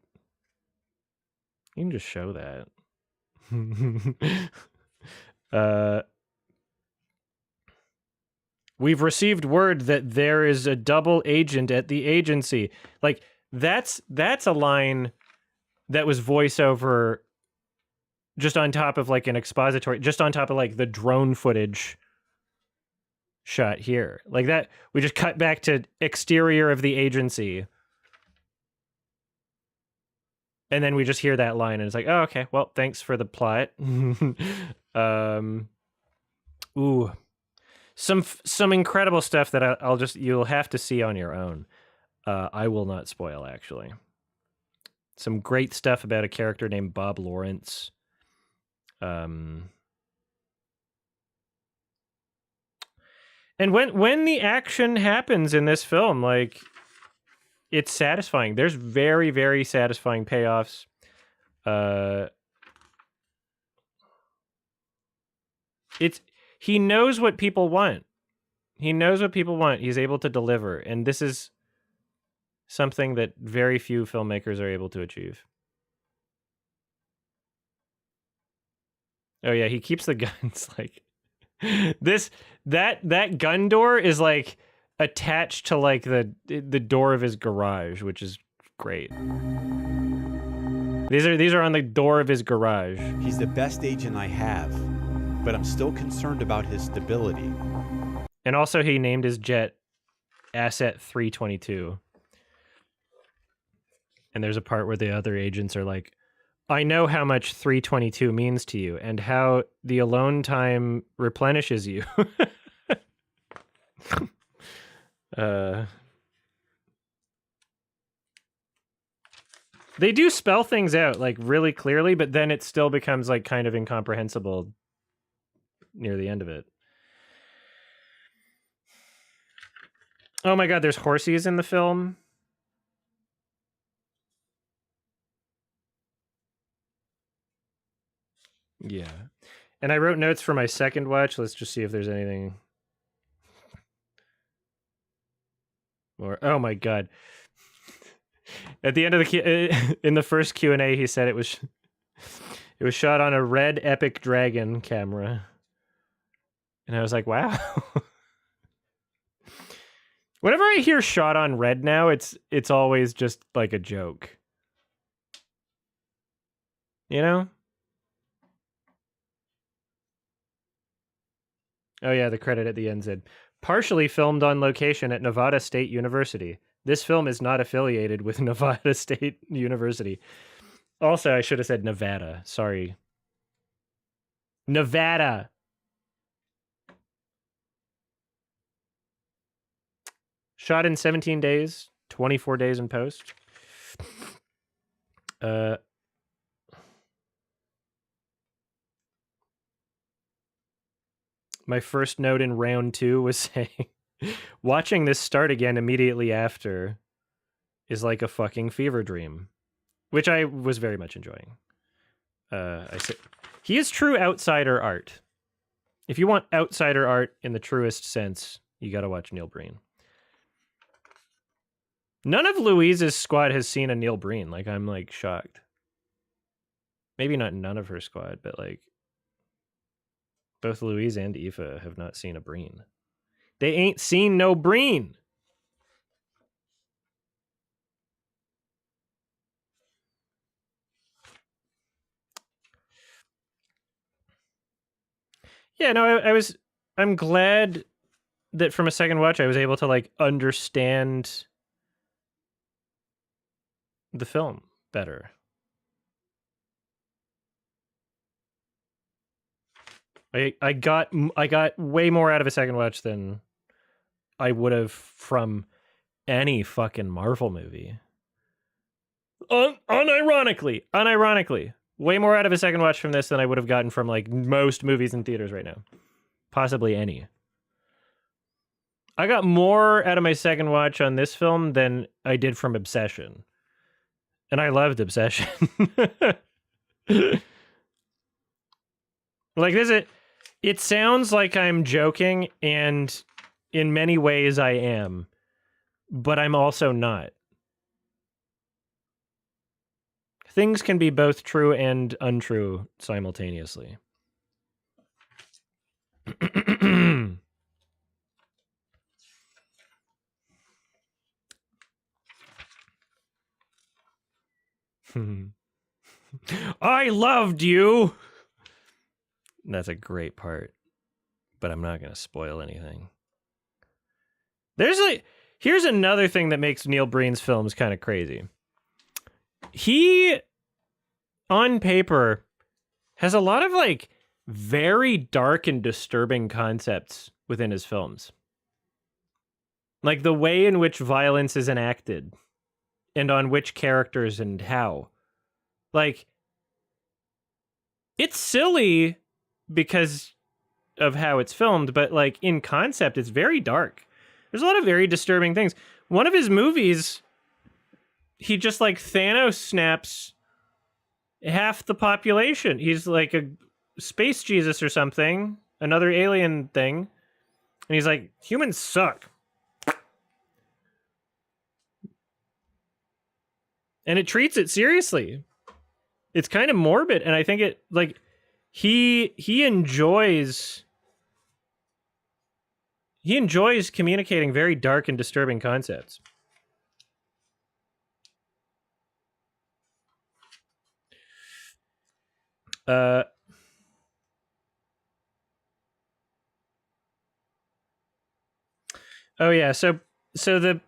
you can just show that. We've received word that there is a double agent at the agency. Like, that's a line that was voiceover just on top of like an expository, just on top of like the drone footage shot here. Like that, we just cut back to exterior of the agency. And then we just hear that line and it's like, oh, okay, well, thanks for the plot. Ooh. Some incredible stuff that you'll have to see on your own. I will not spoil, actually. Some great stuff about a character named Bob Lawrence. And when the action happens in this film, like, it's satisfying. There's very, very satisfying payoffs. He knows what people want. He knows what people want. He's able to deliver. And this is something that very few filmmakers are able to achieve. Oh yeah, he keeps the guns like that gun door is like attached to like the door of his garage, which is great. These are on the door of his garage. He's the best agent I have, but I'm still concerned about his stability. And also he named his jet Asset 322. And there's a part where the other agents are like, I know how much 322 means to you and how the alone time replenishes you. They do spell things out like really clearly, but then it still becomes like kind of incomprehensible near the end of it. Oh my god, there's horsies in the film. Yeah. And I wrote notes for my second watch. Let's just see if there's anything more. Oh my god. At the end of the in the first Q&A, he said it was shot on a red Epic Dragon camera. And I was like, wow. Whenever I hear shot on red now, it's always just like a joke. You know? Oh yeah, the credit at the end said, partially filmed on location at Nevada State University. This film is not affiliated with Nevada State University. Also, I should have said Nevada. Sorry. Nevada. Shot in 17 days, 24 days in post. My first note in round 2 was saying, watching this start again immediately after is like a fucking fever dream, which I was very much enjoying. I said, he is true outsider art. If you want outsider art in the truest sense, you got to watch Neil Breen. None of Louise's squad has seen a Neil Breen. Like, I'm like shocked. Maybe not none of her squad, but like both Louise and Aoife have not seen a Breen. They ain't seen no Breen. Yeah, no, I'm glad that from a second watch I was able to like understand the film better. I got way more out of a second watch than I would have from any fucking Marvel movie. Unironically, way more out of a second watch from this than I would have gotten from like most movies in theaters right now. Possibly any. I got more out of my second watch on this film than I did from Obsession. And I loved Obsession. Like it sounds like I'm joking, and in many ways I am, but I'm also not. Things can be both true and untrue simultaneously. I loved you. That's a great part, but I'm not going to spoil anything. Here's another thing that makes Neil Breen's films kind of crazy. He, on paper, has a lot of like very dark and disturbing concepts within his films. Like the way in which violence is enacted and on which characters and how. Like, it's silly because of how it's filmed, but like in concept, it's very dark. There's a lot of very disturbing things. One of his movies, he just like Thanos snaps half the population. He's like a space Jesus or something, another alien thing. And he's like, humans suck. And it treats it seriously. It's kind of morbid. And I think it like he enjoys communicating very dark and disturbing concepts. Oh yeah, so the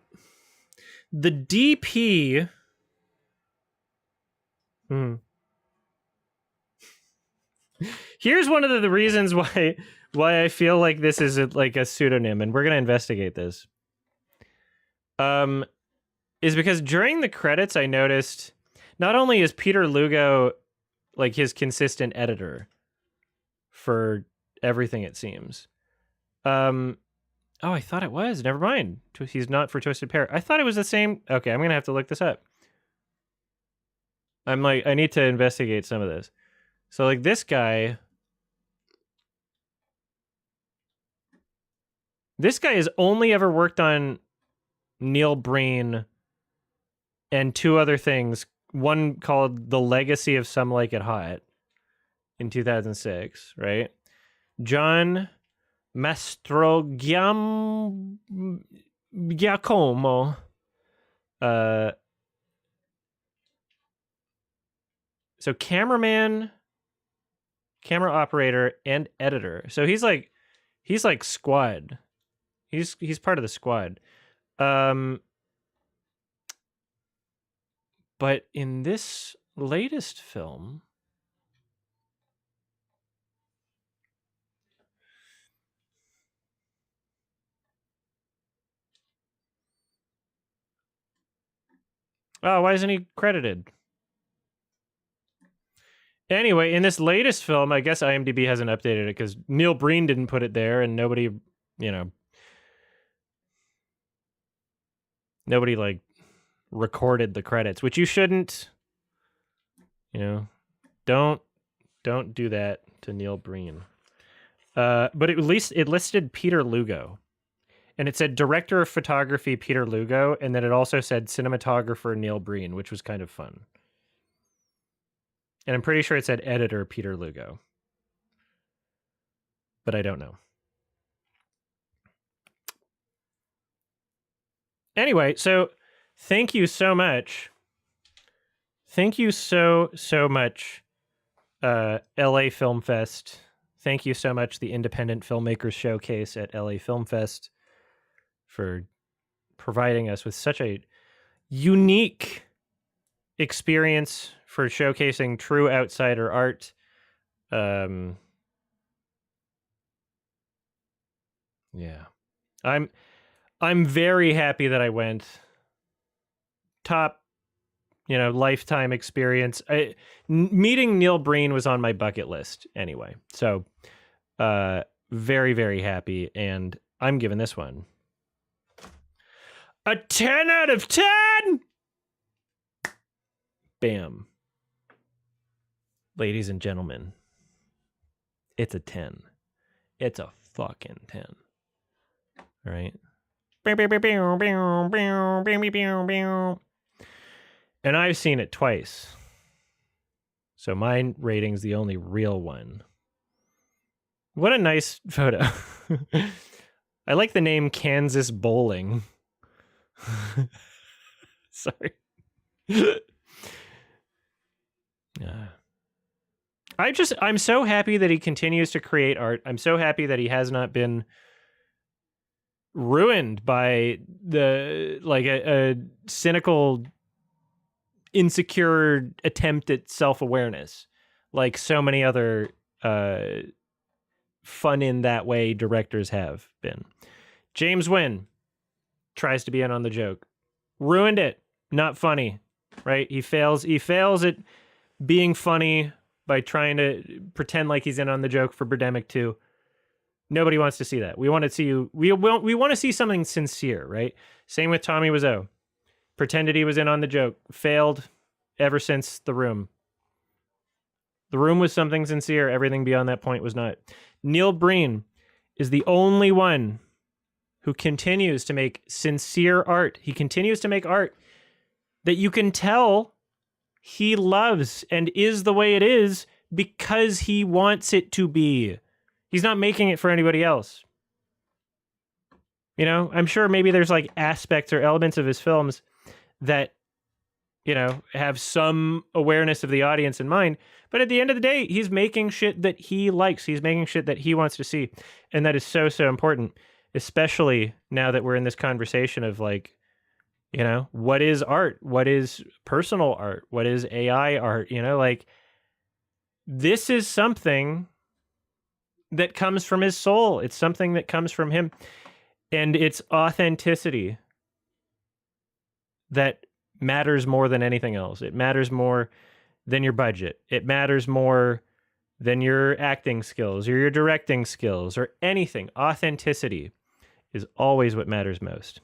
DP. Here's one of the reasons why I feel like this is like a pseudonym, and we're gonna investigate this. Is because during the credits I noticed not only is Peter Lugo like his consistent editor for everything, it seems. Oh, I thought it was. Never mind. He's not for Twisted Pair. I thought it was the same. Okay, I'm gonna have to look this up. I'm like, I need to investigate some of this. So like this guy has only ever worked on Neil Breen and two other things. One called The Legacy of Some Like It Hot in 2006, right? John Mastrogiacomo. So cameraman, camera operator, and editor. So he's like squad. He's part of the squad. But in this latest film, oh, why isn't he credited? Anyway, in this latest film, I guess IMDb hasn't updated it because Neil Breen didn't put it there, and nobody like recorded the credits, which you shouldn't. Don't do that to Neil Breen. But at least it listed Peter Lugo, and it said director of photography Peter Lugo, and then it also said cinematographer Neil Breen, which was kind of fun. And I'm pretty sure it said editor Peter Lugo, but I don't know. Anyway, so thank you so much. Thank you so much, LA Film Fest. Thank you so much, the Independent Filmmakers Showcase at LA Film Fest, for providing us with such a unique experience for showcasing true outsider art. Yeah. I'm very happy that I went. Top, lifetime experience. Meeting Neil Breen was on my bucket list anyway. So, very, very happy. And I'm giving this one a 10 out of 10. Bam. Ladies and gentlemen, it's a 10. It's a fucking 10. All right. And I've seen it twice. So my rating's the only real one. What a nice photo. I like the name Kansas Bowling. Sorry. I'm so happy that he continues to create art. I'm so happy that he has not been ruined by a cynical, insecure attempt at self-awareness, like so many other fun in that way directors have been. James Wynn tries to be in on the joke. Ruined it. Not funny, right? He fails at being funny by trying to pretend like he's in on the joke for Birdemic 2. Nobody wants to see that. We want to see you. We want to see something sincere, right? Same with Tommy Wiseau. Pretended he was in on the joke. Failed ever since The Room. The Room was something sincere. Everything beyond that point was not. Neil Breen is the only one who continues to make sincere art. He continues to make art that you can tell he loves and is the way it is because he wants it to be. He's not making it for anybody else. You know, I'm sure maybe there's like aspects or elements of his films that, you know, have some awareness of the audience in mind. But at the end of the day, he's making shit that he likes. He's making shit that he wants to see. And that is so, so important, especially now that we're in this conversation of like, you know, what is art? What is personal art? What is AI art? You know, like this is something that comes from his soul. It's something that comes from him. And it's authenticity that matters more than anything else. It matters more than your budget. It matters more than your acting skills or your directing skills or anything. Authenticity is always what matters most.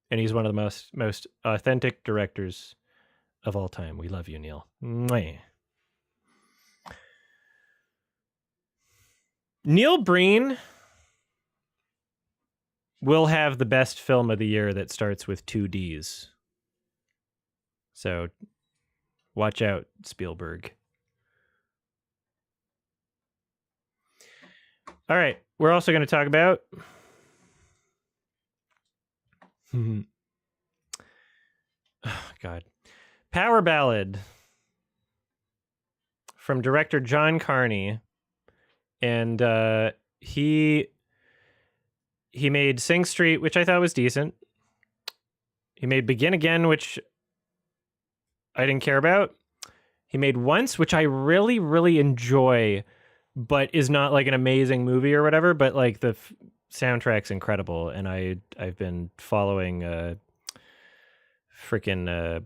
And he's one of the most authentic directors of all time. We love you, Neil. Mwah. Neil Breen will have the best film of the year that starts with 2 Ds. So watch out, Spielberg. All right. We're also going to talk about oh, God. Power Ballad from director John Carney. And he made Sing Street, which I thought was decent. He made Begin Again, which I didn't care about. He made Once, which I really, really enjoy, but is not like an amazing movie or whatever. But like the soundtrack's incredible, and I've been following freaking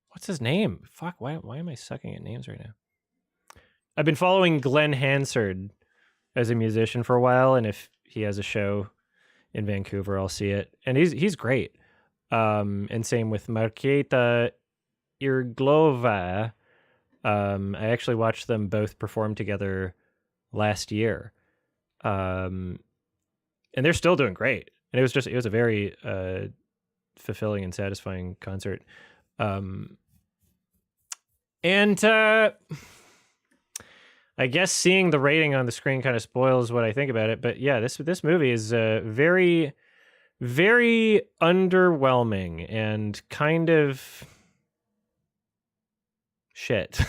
what's his name? Fuck, why am I sucking at names right now? I've been following Glenn Hansard as a musician for a while, and if he has a show in Vancouver, I'll see it. And he's great. And same with Markéta Irglova. I actually watched them both perform together last year. And they're still doing great. And it was a very fulfilling and satisfying concert. And I guess seeing the rating on the screen kind of spoils what I think about it. But yeah, this movie is very, very underwhelming and kind of shit.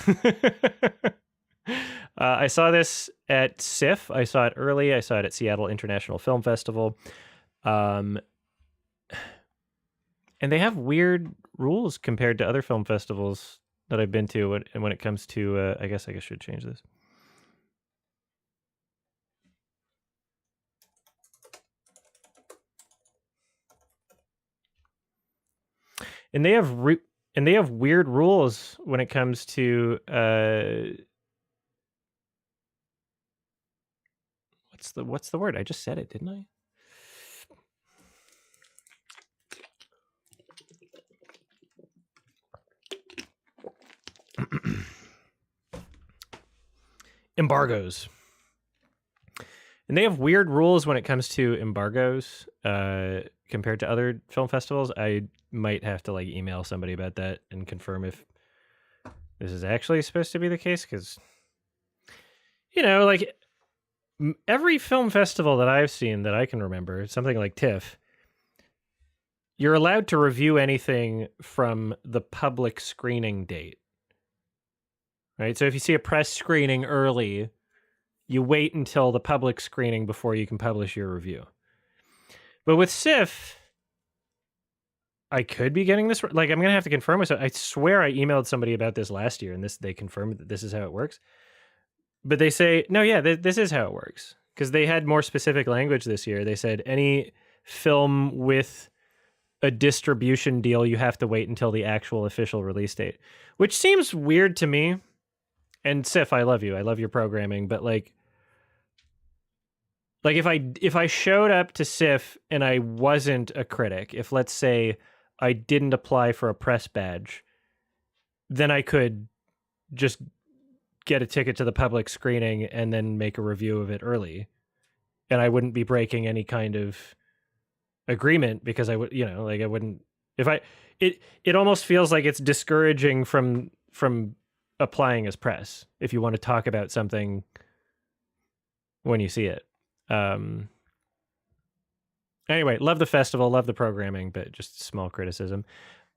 I saw this at SIFF. I saw it early. I saw it at Seattle International Film Festival. And they have weird rules compared to other film festivals that I've been to. And when it comes to, I guess I should change this. And they have weird rules when it comes to what's the word? I just said it, didn't I? Embargoes. And they have weird rules when it comes to embargoes compared to other film festivals. I might have to like email somebody about that and confirm if this is actually supposed to be the case, because you know, like every film festival that I've seen that I can remember, something like TIFF, you're allowed to review anything from the public screening date. Right? So if you see a press screening early, you wait until the public screening before you can publish your review. But with SIFF, I could be getting this like I'm gonna have to confirm myself. I swear I emailed somebody about this last year, and they confirmed that this is how it works. But they say no, yeah, this is how it works, because they had more specific language this year. They said any film with a distribution deal, you have to wait until the actual official release date, which seems weird to me. And SIFF, I love you. I love your programming, but like if I showed up to SIFF and I wasn't a critic, if let's say I didn't apply for a press badge, then I could just get a ticket to the public screening and then make a review of it early. And I wouldn't be breaking any kind of agreement, because I would, you know, like I wouldn't It almost feels like it's discouraging from applying as press if you want to talk about something when you see it. Anyway, love the festival, love the programming, but just small criticism.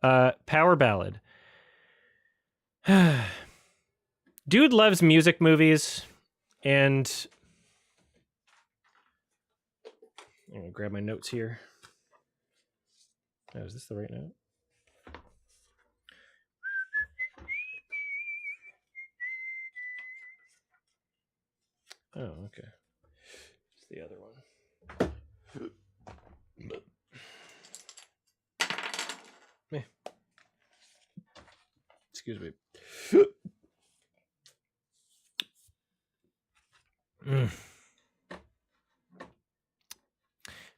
Power ballad. Dude loves music movies, and I'm gonna grab my notes here. Oh, is this the right note? Oh, okay. It's the other one. Meh. Excuse me.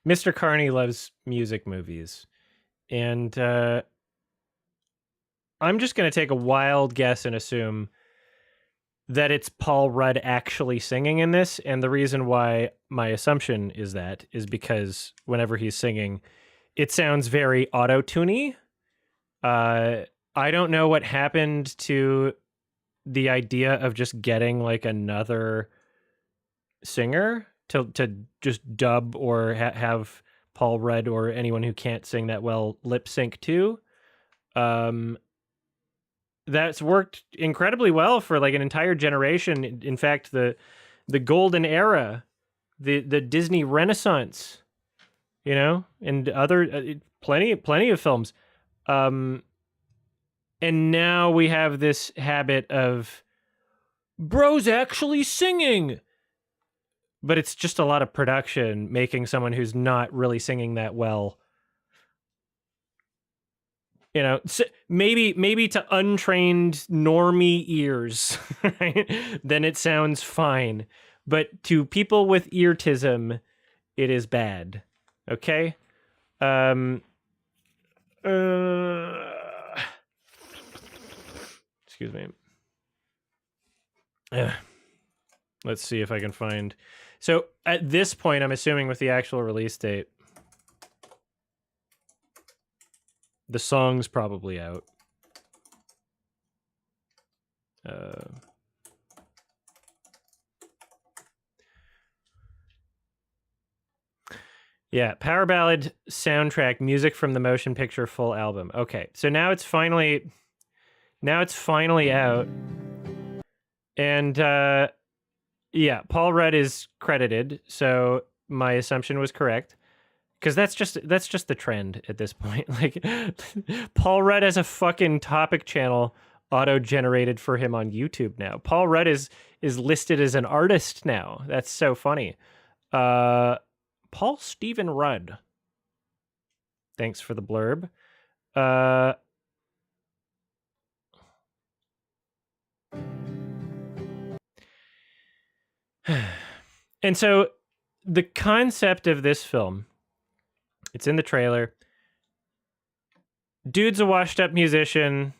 Mr. Carney loves music movies, and I'm just going to take a wild guess and assume that it's Paul Rudd actually singing in this, and the reason why my assumption is that is because whenever he's singing, it sounds very auto-tuney. I don't know what happened to the idea of just getting like another singer to just dub or have Paul Rudd or anyone who can't sing that well lip sync to. That's worked incredibly well for like an entire generation. In fact, the golden era, the Disney Renaissance, you know, and other plenty of films. And now we have this habit of bro's actually singing. But it's just a lot of production making someone who's not really singing that well. You know, maybe to untrained normie ears, right? Then it sounds fine. But to people with eartism, it is bad. Okay? Excuse me. Let's see if I can find... So at this point, I'm assuming with the actual release date, the song's probably out. Yeah, Power Ballad soundtrack, music from the motion picture full album. Okay, so now it's finally out. And yeah, Paul Rudd is credited, so my assumption was correct. Because that's just the trend at this point. Like, Paul Rudd has a fucking topic channel auto-generated for him on YouTube now. Paul Rudd is listed as an artist now. That's so funny. Paul Stephen Rudd. Thanks for the blurb. And so the concept of this film, it's in the trailer. Dude's a washed-up musician.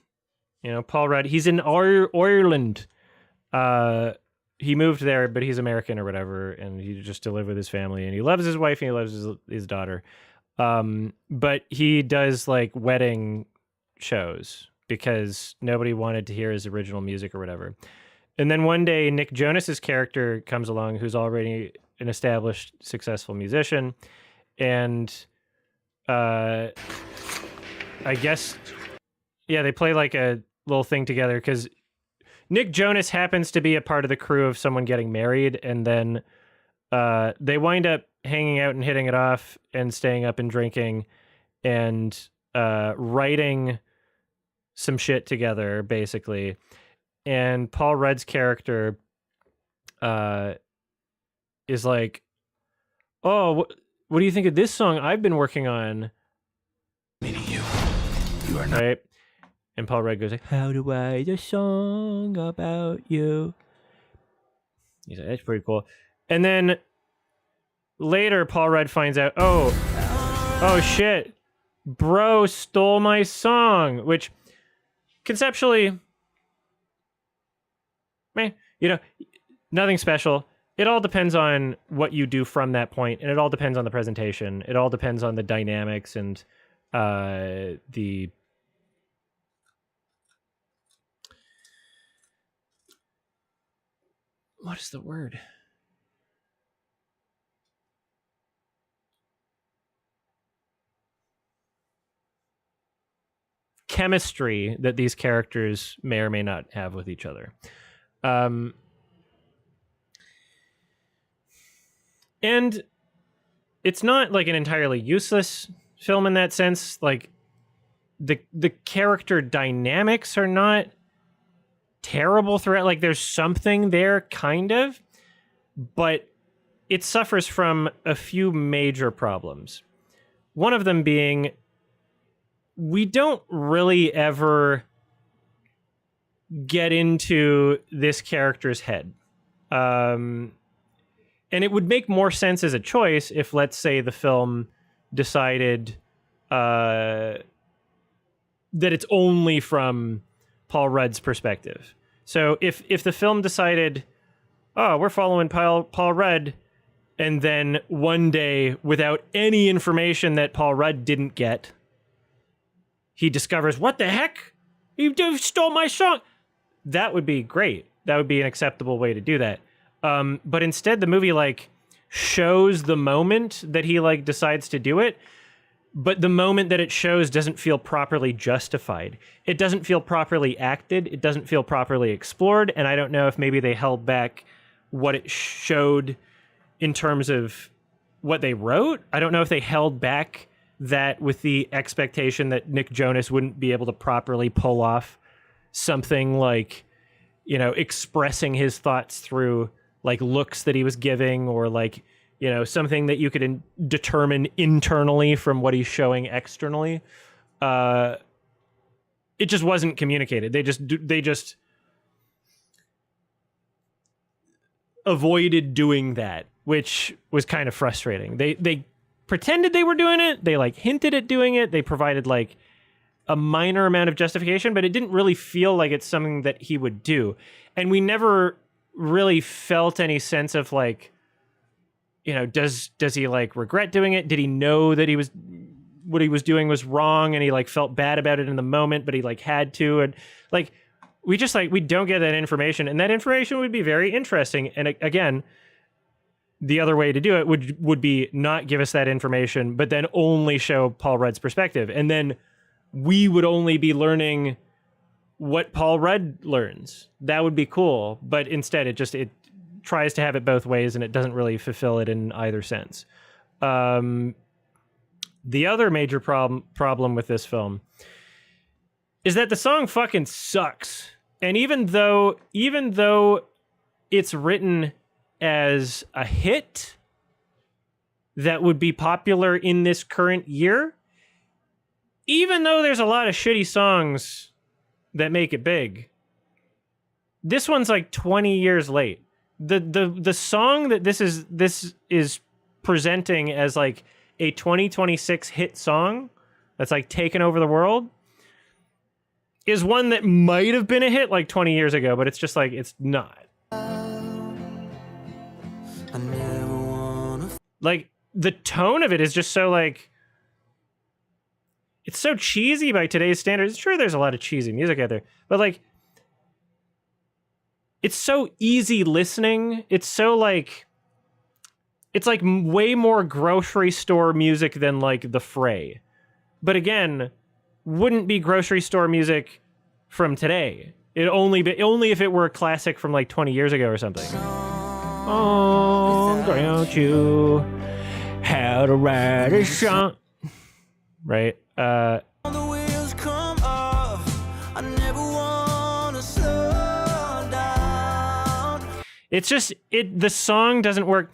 You know, Paul Rudd. He's in Ireland. He moved there, but he's American or whatever, and he just to live with his family. And he loves his wife and he loves his daughter. But he does like wedding shows because nobody wanted to hear his original music or whatever. And then one day, Nick Jonas's character comes along, who's already an established, successful musician, and I guess, yeah, they play like a little thing together because Nick Jonas happens to be a part of the crew of someone getting married, and then they wind up hanging out and hitting it off and staying up and drinking and writing some shit together, basically. And Paul Rudd's character is like, oh, what do you think of this song I've been working on? Meaning you are not. Right? And Paul Rudd goes like, how do I write a song about you? He's like, that's pretty cool. And then later, Paul Rudd finds out, oh shit, bro stole my song, which conceptually, you know, nothing special. It all depends on what you do from that point, and it all depends on the presentation. It all depends on the dynamics and the what is the word? Chemistry that these characters may or may not have with each other. And it's not like an entirely useless film in that sense. Like the character dynamics are not terrible throughout. Like there's something there kind of, but it suffers from a few major problems. One of them being we don't really ever get into this character's head. And it would make more sense as a choice if, let's say, the film decided that it's only from Paul Rudd's perspective. So if the film decided, oh, we're following Paul Rudd, and then one day, without any information that Paul Rudd didn't get, he discovers, what the heck? You stole my song. That would be great. That would be an acceptable way to do that. But instead, the movie like shows the moment that he like decides to do it, but the moment that it shows doesn't feel properly justified. It doesn't feel properly acted. It doesn't feel properly explored. And I don't know if maybe they held back what it showed in terms of what they wrote. I don't know if they held back that with the expectation that Nick Jonas wouldn't be able to properly pull off something like, you know, expressing his thoughts through like looks that he was giving, or like, you know, something that you could determine internally from what he's showing externally. It just wasn't communicated. They just avoided doing that, which was kind of frustrating. They pretended they were doing it. They like hinted at doing it. They provided like a minor amount of justification, but it didn't really feel like it's something that he would do. And we never really felt any sense of like, you know, does he like regret doing it? Did he know that what he was doing was wrong and he like felt bad about it in the moment, but he like had to? And like, we don't get that information, and that information would be very interesting. And again, the other way to do it would be not give us that information, but then only show Paul Rudd's perspective. And then we would only be learning what Paul Rudd learns. That would be cool. But instead it tries to have it both ways, and it doesn't really fulfill it in either sense. The other major problem with this film is that the song fucking sucks. And even though it's written as a hit that would be popular in this current year, even though there's a lot of shitty songs that make it big, this one's like 20 years late. The song that this is presenting as like a 2026 hit song that's like taken over the world is one that might have been a hit like 20 years ago, but it's just like, it's not. Like, the tone of it is just so like, it's so cheesy by today's standards. Sure, there's a lot of cheesy music out there, but like, it's so easy listening. It's so like, it's like way more grocery store music than like The Fray. But again, wouldn't be grocery store music from today. It only if it were a classic from like 20 years ago or something. Oh, don't you how to write a song, right? It's just the song doesn't work.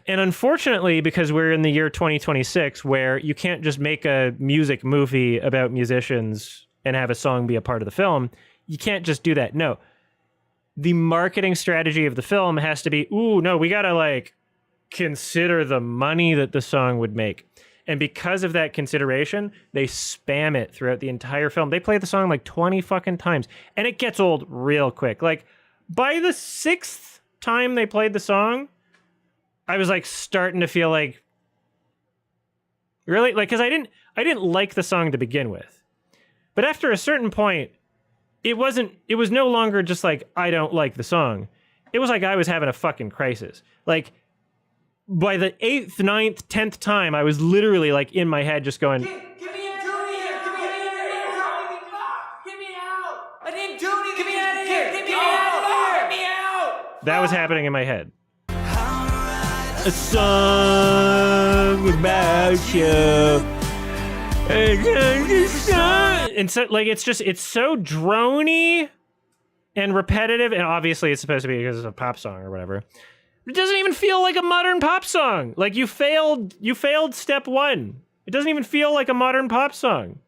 And unfortunately, because we're in the year 2026, where you can't just make a music movie about musicians and have a song be a part of the film, you can't just do that. No. The marketing strategy of the film has to be, we gotta like consider the money that the song would make. And because of that consideration, they spam it throughout the entire film. They play the song like 20 fucking times, and it gets old real quick. Like, by the 6th time they played the song, I was like starting to feel like Really? Like, because I didn't like the song to begin with. But after a certain point, it was no longer just like, I don't like the song. It was like I was having a fucking crisis. Like, by the 8th, 9th, 10th time, I was literally like in my head just going, Get me in, Judy! Get me out! I need Judy! Get me out of here! Get me out of here! Get me out! that was happening in my head. A song about you. And so, like, it's so drony and repetitive, and obviously it's supposed to be because it's a pop song or whatever. It doesn't even feel like a modern pop song. Like, you failed step one. It doesn't even feel like a modern pop song.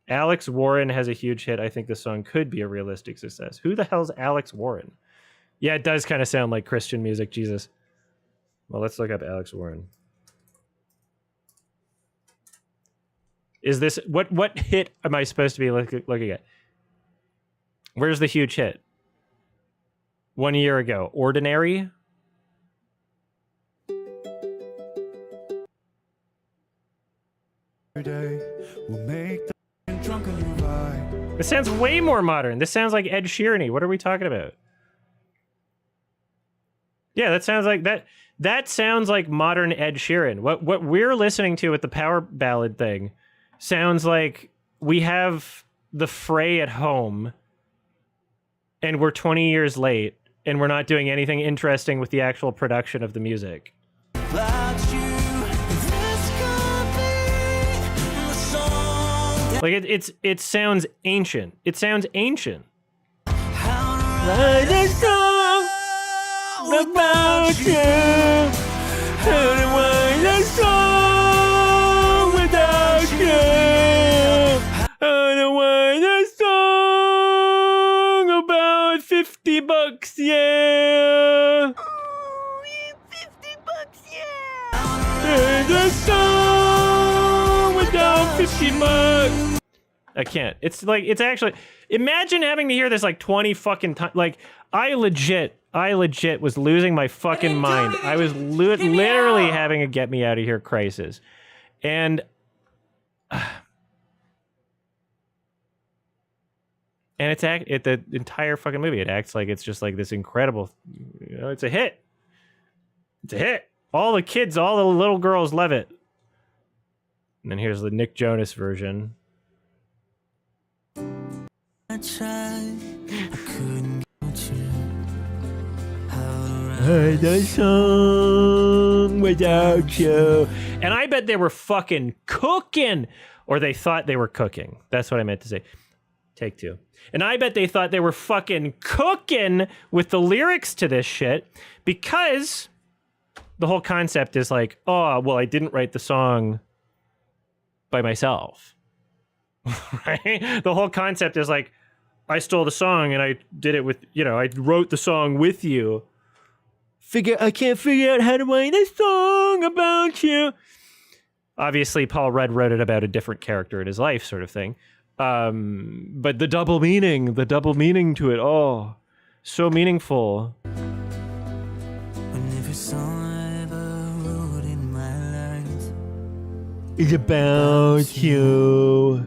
Alex Warren has a huge hit. I think the song could be a realistic success. Who the hell's Alex Warren? Yeah, it does kind of sound like Christian music, Jesus. Well, let's look up Alex Warren. Is this what hit am I supposed to be looking at? Where's the huge hit? 1 year ago, Ordinary. This sounds way more modern. This sounds like Ed Sheeran-y. What are we talking about? Yeah, that sounds like that. That sounds like modern Ed Sheeran. What we're listening to with the power ballad thing sounds like we have the Fray at home and we're 20 years late and we're not doing anything interesting with the actual production of the music. Like it sounds ancient. It sounds ancient. Write a song about you. Write a song without you. Write a song about $50, yeah. $50, yeah. Write a song without $50. I can't. It's like, it's actually, imagine having to hear this like 20 fucking times. Like, I legit was losing my fucking mind. I was literally having a get me out of here crisis. And the entire fucking movie, it acts like it's just like this incredible, you know, it's a hit. It's a hit. All the kids, all the little girls love it. And then here's the Nick Jonas version. I tried, I couldn't get you. Heard a song without you. And I bet they were fucking cooking, or they thought they were cooking. That's what I meant to say. Take two. And I bet they thought they were fucking cooking with the lyrics to this shit, because the whole concept is like, oh, well, I didn't write the song by myself. Right? The whole concept is like, I stole the song and I did it with, you know, I wrote the song with you. I can't figure out how to write a song about you. Obviously, Paul Rudd wrote it about a different character in his life, sort of thing. But the double meaning to it, oh, so meaningful. Every song I ever wrote in my life is about you.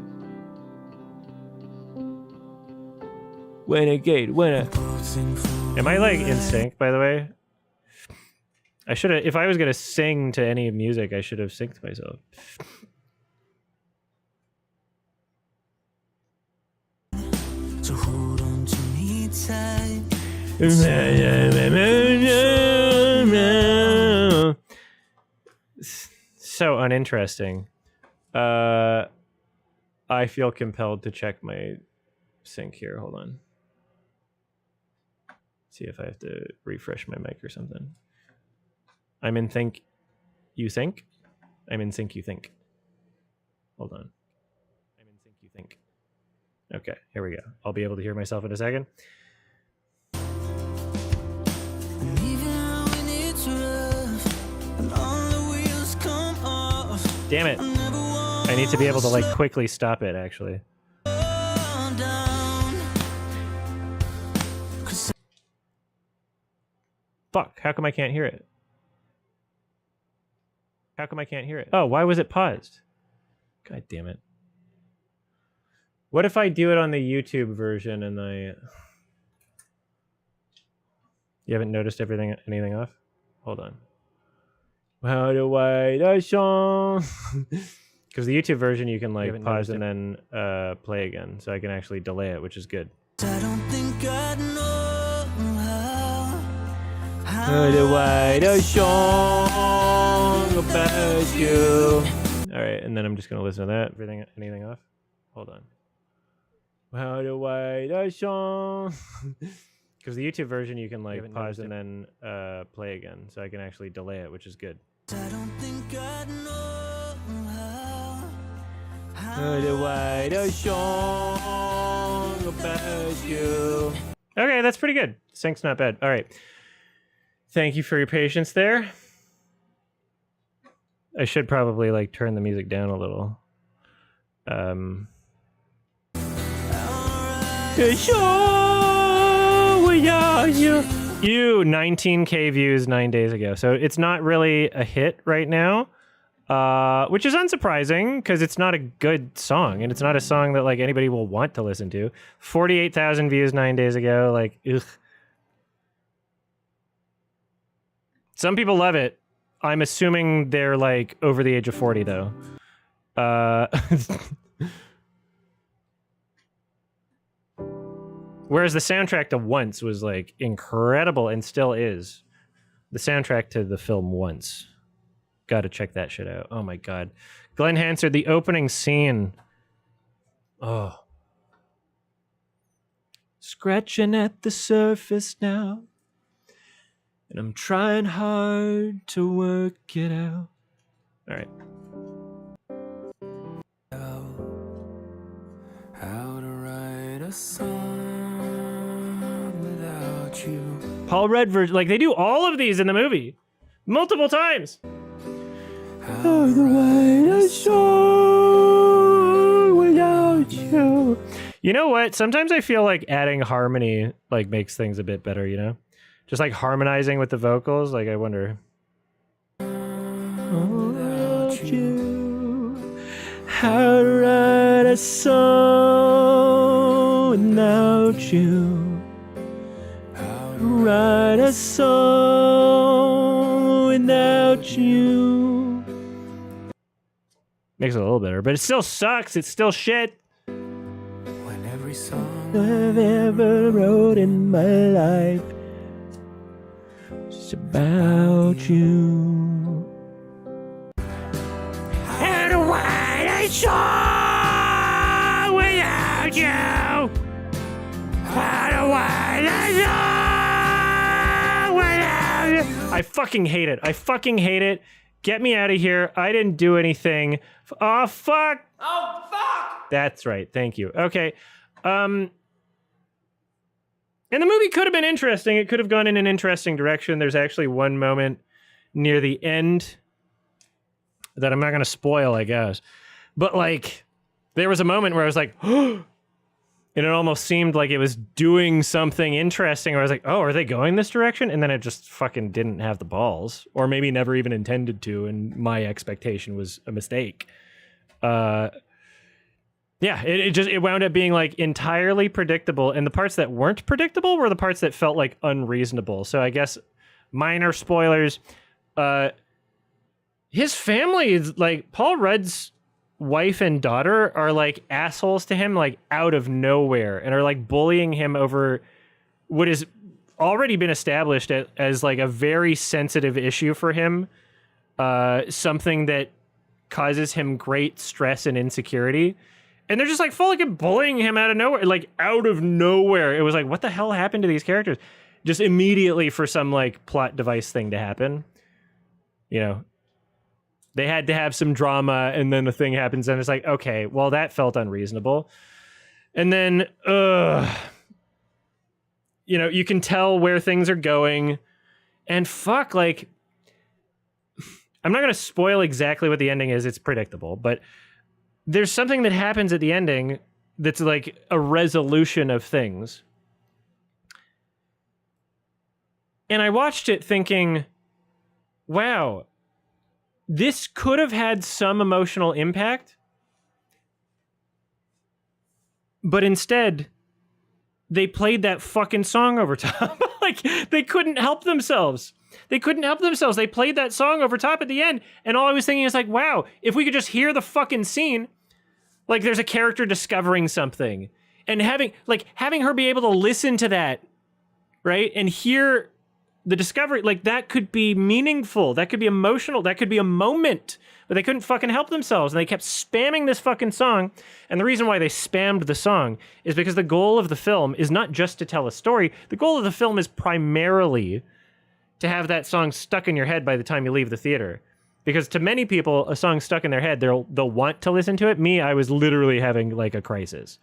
Am I like in sync, by the way? I should have, if I was gonna sing to any music, I should have synced myself. So hold on to me tight. So uninteresting. I feel compelled to check my sync here. Hold on. See if I have to refresh my mic or something. I'm in think, you think? I'm in sync, you think. Hold on. I'm in sync, you think. Okay, here we go. I'll be able to hear myself in a second. Damn it. I need to be able to like quickly stop it, actually. Fuck, how come I can't hear it? How come I can't hear it? Oh, why was it paused? God damn it. What if I do it on the YouTube version and I... You haven't noticed anything off? Hold on. How do I the song? Because the YouTube version you can like pause and then play again, so I can actually delay it, which is good. I don't think I know How do I the song about you? All right, and then I'm just gonna listen to that. Anything off? Hold on. How do I the song? Because the YouTube version you can like pause and then play again, so I can actually delay it, which is good. I don't think I know how do I the song about you? Okay, that's pretty good. Sync's not bad. All right. Thank you for your patience there. I should probably like turn the music down a little. The show without you. 19K views 9 days ago. So it's not really a hit right now, which is unsurprising because it's not a good song and it's not a song that like anybody will want to listen to. 48,000 views 9 days ago. Like, ugh. Some people love it. I'm assuming they're like over the age of 40 though. Whereas the soundtrack to Once was like incredible and still is. The soundtrack to the film Once. Gotta check that shit out. Oh my god. Glenn Hansard, the opening scene. Oh. Scratching at the surface now. And I'm trying hard to work it out. All right. how to write a song without you. Paul Rudd version, like they do all of these in the movie, multiple times. How to write a song without you. You know what? Sometimes I feel like adding harmony like makes things a bit better. You know, just like harmonizing with the vocals. Like I wonder. Without you, how to write a song without you. Write a song without you. Makes it a little better, but it still sucks. It's still shit. When every song I've ever wrote in my life is about you. How to write a song without you. How to write a song. I fucking hate it. I fucking hate it. Get me out of here. I didn't do anything. Oh, fuck. Oh, fuck! That's right. Thank you. Okay. And the movie could have been interesting. It could have gone in an interesting direction. There's actually one moment near the end that I'm not going to spoil, I guess. But, like, there was a moment where I was like, and it almost seemed like it was doing something interesting. Where I was like, oh, are they going this direction? And then it just fucking didn't have the balls. Or maybe never even intended to, and my expectation was a mistake. Yeah, it wound up being like entirely predictable. And the parts that weren't predictable were the parts that felt like unreasonable. So I guess minor spoilers. His family is like Paul Rudd's wife and daughter are like assholes to him, like out of nowhere, and are like bullying him over what has already been established as like a very sensitive issue for him, something that causes him great stress and insecurity. And they're just like fucking bullying him out of nowhere, like out of nowhere. It was like, what the hell happened to these characters? Just immediately for some like plot device thing to happen, you know. They had to have some drama, and then the thing happens, and it's like, okay, well, that felt unreasonable. And then, you know, you can tell where things are going, and fuck, like, I'm not going to spoil exactly what the ending is. It's predictable, but there's something that happens at the ending that's like a resolution of things. And I watched it thinking, wow, this could have had some emotional impact, but instead they played that fucking song over top. Like, they couldn't help themselves. They couldn't help themselves. They played that song over top at the end, and all I was thinking is like, wow, if we could just hear the fucking scene, like there's a character discovering something, and having her be able to listen to that, right, and hear the discovery, like that could be meaningful, that could be emotional, that could be a moment, but they couldn't fucking help themselves, and they kept spamming this fucking song. And the reason why they spammed the song is because the goal of the film is not just to tell a story. The goal of the film is primarily to have that song stuck in your head by the time you leave the theater. Because to many people, a song stuck in their head, they'll want to listen to it. Me, I was literally having like a crisis.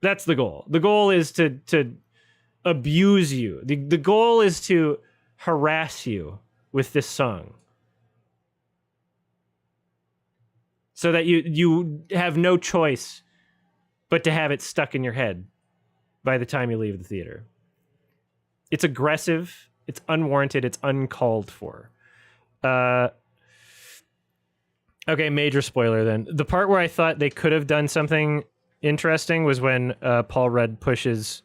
That's the goal. The goal is to abuse you. The goal is to harass you with this song, so that you have no choice but to have it stuck in your head by the time you leave the theater. It's aggressive, it's unwarranted, it's uncalled for. Okay, major spoiler then. The part where I thought they could have done something interesting was when Paul Rudd pushes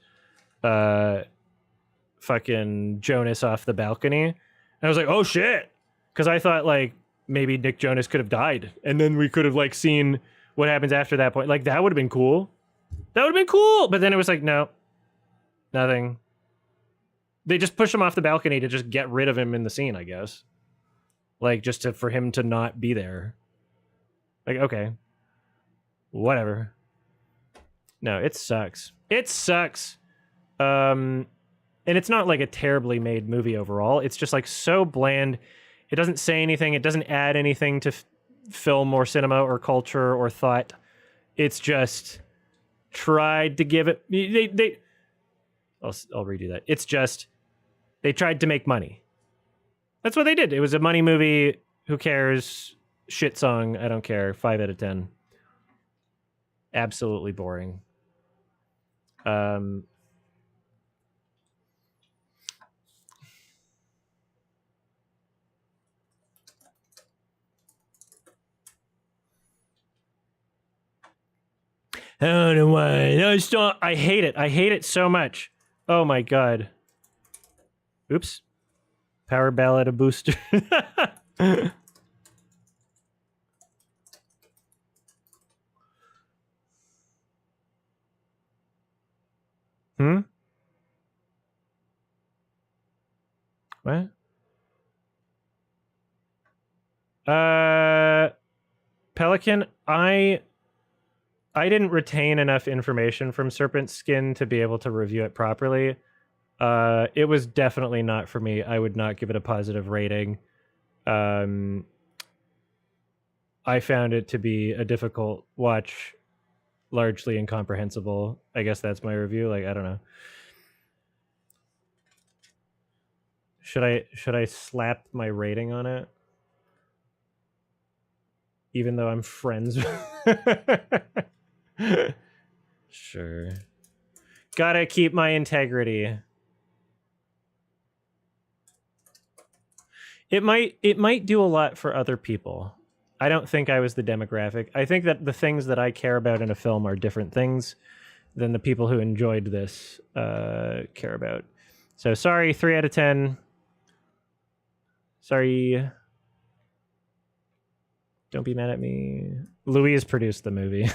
fucking Jonas off the balcony. And I was like, oh shit. Because I thought like maybe Nick Jonas could have died, and then we could have like seen what happens after that point. Like that would have been cool. That would have been cool. But then it was like, no, nothing. They just push him off the balcony to just get rid of him in the scene, I guess. Like just for him to not be there. Like, okay, whatever. No, it sucks. It sucks. And it's not like a terribly made movie overall. It's just like so bland. It doesn't say anything. It doesn't add anything to film or cinema or culture or thought. It's just tried to give it. I'll redo that. It's just they tried to make money. That's what they did. It was a money movie. Who cares? Shit song. I don't care. 5 out of 10. Absolutely boring. I don't know why. I hate it. I hate it so much. Oh my god. Oops. Power ballad a booster. What? Pelican, I didn't retain enough information from Serpent Skin to be able to review it properly. It was definitely not for me. I would not give it a positive rating. I found it to be a difficult watch, largely incomprehensible. I guess that's my review. Like, I don't know. Should I slap my rating on it? Even though I'm friends with... Sure. Gotta keep my integrity. It might do a lot for other people. I don't think I was the demographic. I think that the things that I care about in a film are different things than the people who enjoyed this care about. So sorry, 3 out of 10. Sorry. Don't be mad at me. Louise produced the movie.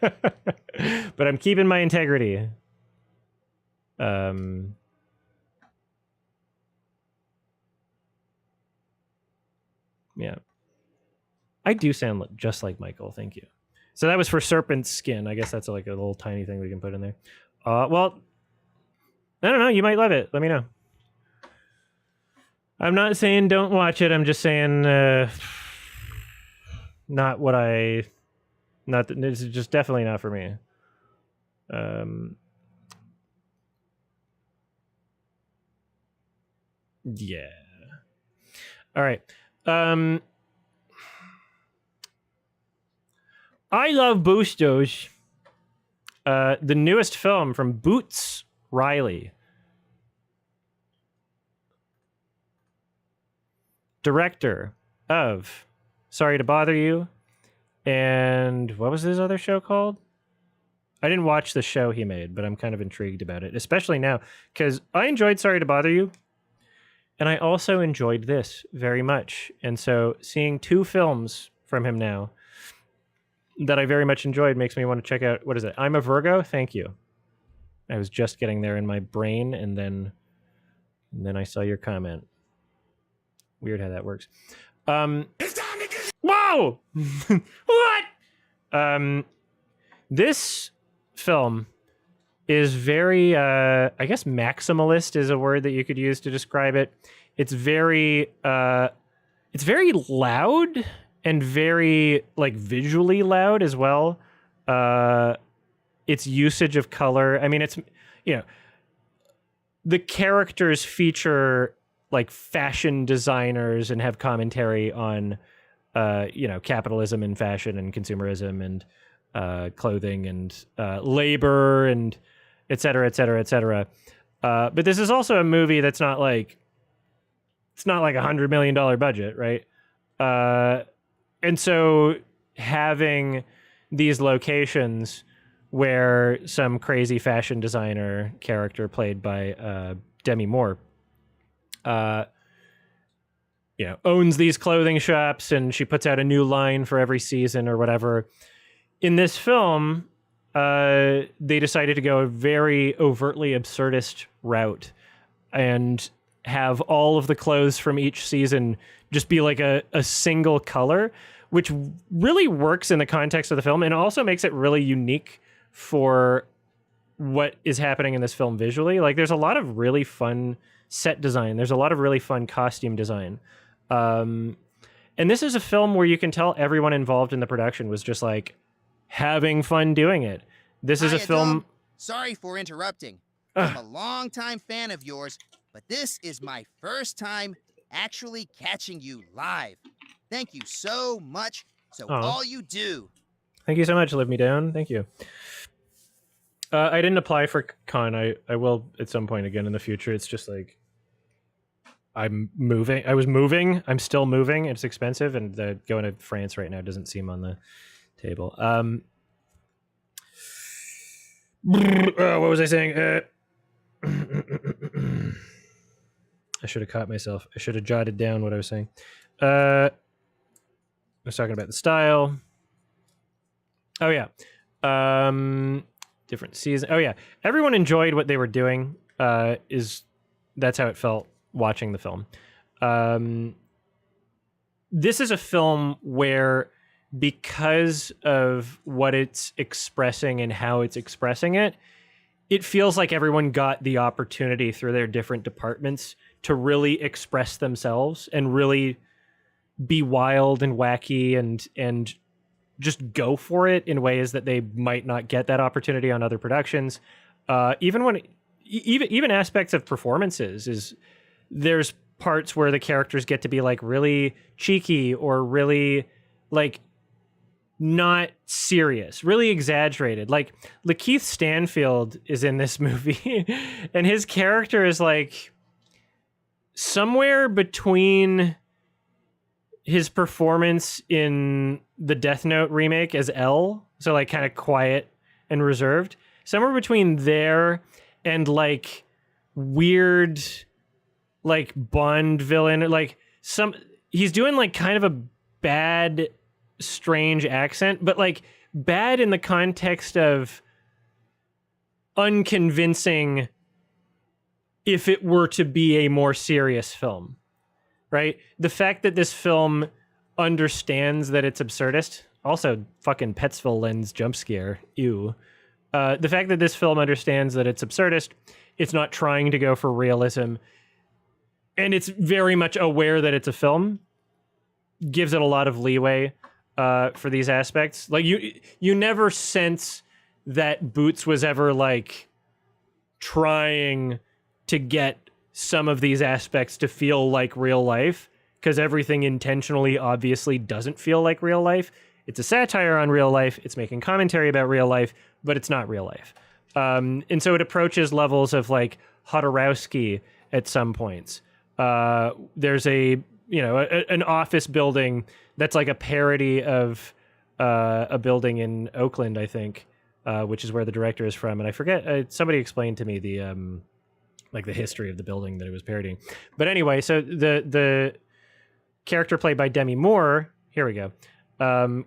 But I'm keeping my integrity. Yeah. I do sound just like Michael, thank you. So that was for Serpent Skin. I guess that's like a little tiny thing we can put in there. Well, I don't know. You might love it. Let me know. I'm not saying don't watch it. I'm just saying not what I... Not that this is just definitely not for me. Yeah. All right. I Love Boostos. The newest film from Boots Riley. Director of Sorry to Bother You, and what was his other show called? I didn't watch the show he made, but I'm kind of intrigued about it, especially now, because I enjoyed Sorry to Bother You, and I also enjoyed this very much. And so seeing two films from him now that I very much enjoyed makes me want to check out, what is it? I'm a Virgo? Thank you. I was just getting there in my brain, and then I saw your comment. Weird how that works. Whoa! What? This film is very, I guess maximalist is a word that you could use to describe it. It's very loud and very like visually loud as well. Its usage of color. I mean, it's, you know, the characters feature like fashion designers and have commentary on, you know, capitalism and fashion and consumerism and clothing and labor and et cetera, et cetera, et cetera. But this is also a movie that's not like, it's not like $100 million budget, right? And so having these locations where some crazy fashion designer character played by Demi Moore, you know, owns these clothing shops and she puts out a new line for every season or whatever. In this film, they decided to go a very overtly absurdist route and have all of the clothes from each season just be like a single color, which really works in the context of the film and also makes it really unique for what is happening in this film visually. Like there's a lot of really fun set design. There's a lot of really fun costume design. And this is a film where you can tell everyone involved in the production was just like having fun doing it. This is a film. Sorry for interrupting. I'm a longtime fan of yours, but this is my first time actually catching you live. Thank you so much. So all you do. Thank you so much, Live Me Down. Thank you. I didn't apply for con. I will at some point again in the future. It's just like I'm moving. I was moving. I'm still moving. It's expensive, and going to France right now doesn't seem on the table. What was I saying? I should have caught myself. I should have jotted down what I was saying. I was talking about the style. Oh yeah. Different season. Oh yeah. Everyone enjoyed what they were doing. That's how it felt watching the film. This is a film where, because of what it's expressing and how it's expressing it, it feels like everyone got the opportunity through their different departments to really express themselves and really be wild and wacky and just go for it in ways that they might not get that opportunity on other productions. Even aspects of performances is there's parts where the characters get to be like really cheeky or really like not serious, really exaggerated. Like Lakeith Stanfield is in this movie and his character is like somewhere between his performance in the Death Note remake as L, so like kind of quiet and reserved, somewhere between there and like weird like Bond villain, like he's doing like kind of a bad strange accent, but like bad in the context of unconvincing if it were to be a more serious film, right? The fact that this film understands that it's absurdist, also fucking Petsville lens jump scare, ew. The fact that this film understands that it's absurdist, it's not trying to go for realism, and it's very much aware that it's a film, gives it a lot of leeway for these aspects. Like you never sense that Boots was ever like trying to get some of these aspects to feel like real life, because everything intentionally obviously doesn't feel like real life. It's a satire on real life. It's making commentary about real life, but it's not real life. And so it approaches levels of like Hodorowski at some points. There's an office building that's like a parody of a building in Oakland, I think, which is where the director is from. And I forget, somebody explained to me the history of the building that it was parodying. But anyway, so the character played by Demi Moore, here we go,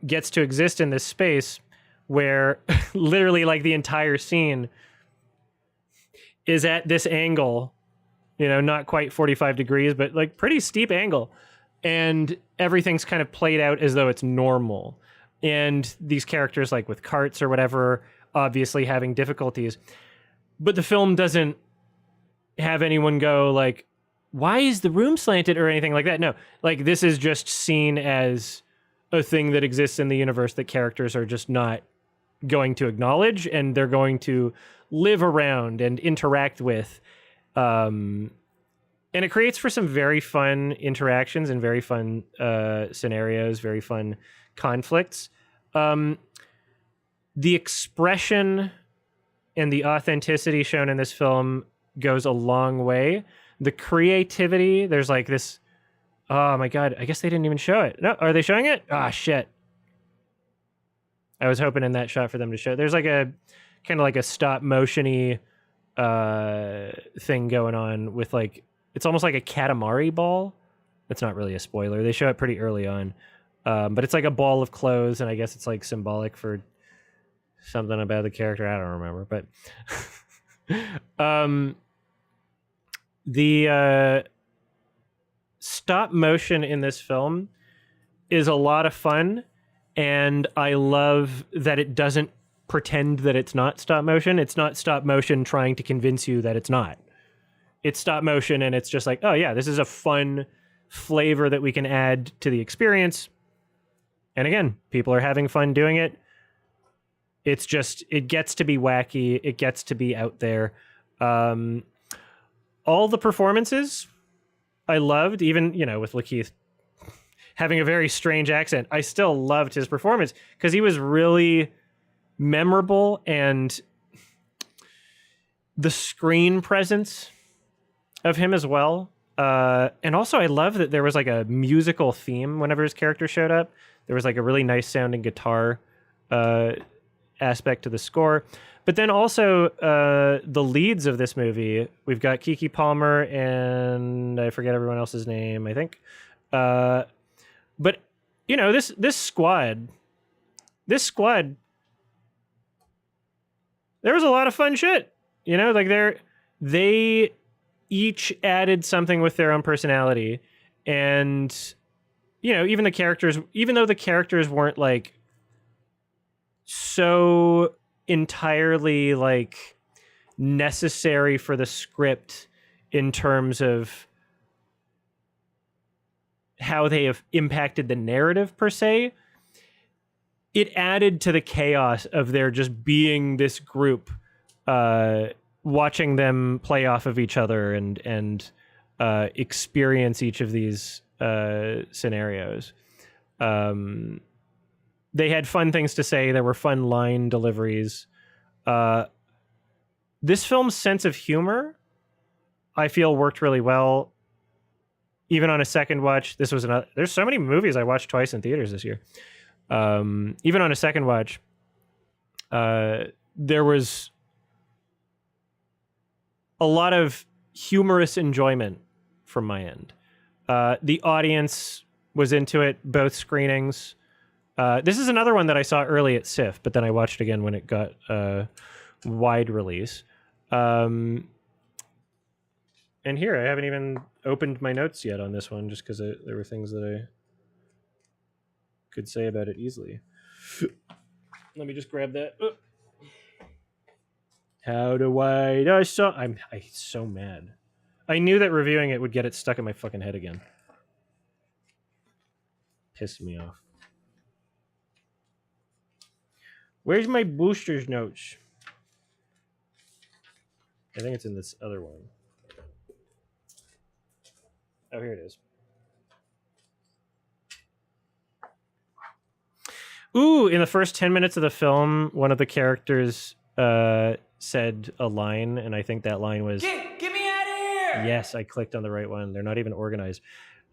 gets to exist in this space where literally like the entire scene is at this angle, not quite 45 degrees, but like pretty steep angle. And everything's kind of played out as though it's normal. And these characters, like with carts or whatever, obviously having difficulties. But the film doesn't have anyone go like, why is the room slanted or anything like that? No, like this is just seen as a thing that exists in the universe that characters are just not going to acknowledge, and they're going to live around and interact with. And it creates for some very fun interactions and very fun scenarios, very fun conflicts. The expression and the authenticity shown in this film goes a long way. The creativity, there's like this, oh my God, I guess they didn't even show it. No, are they showing it? Ah, shit. I was hoping in that shot for them to show. There's like a kind of like a stop motion-y thing going on with like, it's almost like a Katamari ball. That's not really a spoiler. They show it pretty early on. But it's like a ball of clothes, and I guess it's like symbolic for something about the character. I don't remember, but the stop motion in this film is a lot of fun, and I love that it doesn't pretend that it's not stop motion. It's not stop motion trying to convince you that it's not. It's stop motion, and it's just like, oh yeah, this is a fun flavor that we can add to the experience. And again, people are having fun doing it. It's just, it gets to be wacky. It gets to be out there. All the performances I loved, even, with Lakeith having a very strange accent. I still loved his performance because he was really memorable, and the screen presence of him as well. And also I love that there was like a musical theme whenever his character showed up. There was like a really nice sounding guitar aspect to the score. But then also the leads of this movie, we've got Keke Palmer and I forget everyone else's name, I think. But this squad, there was a lot of fun shit. Like they each added something with their own personality, and even though the characters weren't like so entirely like necessary for the script in terms of how they have impacted the narrative per se, it added to the chaos of there just being this group, watching them play off of each other and experience each of these scenarios. They had fun things to say. There were fun line deliveries. This film's sense of humor, I feel, worked really well. Even on a second watch, there's so many movies I watched twice in theaters this year. Even on a second watch, there was a lot of humorous enjoyment from my end. The audience was into it, both screenings. This is another one that I saw early at SIFF, but then I watched again when it got wide release. And here, I haven't even opened my notes yet on this one, just because there were things that I could say about it easily. Let me just grab that. How do I I'm so mad. I knew that reviewing it would get it stuck in my fucking head again. Pissed me off. Where's my boosters notes? I think it's in this other one. Oh, here it is. Ooh, in the first 10 minutes of the film, one of the characters said a line, and I think that line was, Get me out of here! yes, I clicked on the right one. They're not even organized.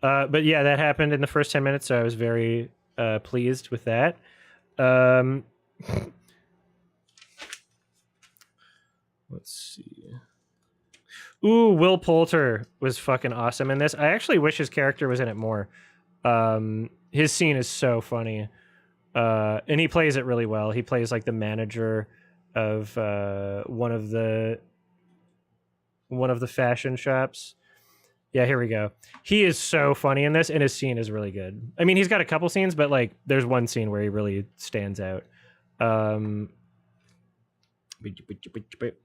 But yeah, that happened in the first 10 minutes, so I was very pleased with that. Let's see. Ooh, Will Poulter was fucking awesome in this. I actually wish his character was in it more. His scene is so funny. And he plays it really well. He plays like the manager of one of the fashion shops. Yeah, here we go. He is so funny in this, and his scene is really good. I mean, he's got a couple scenes, but like there's one scene where he really stands out.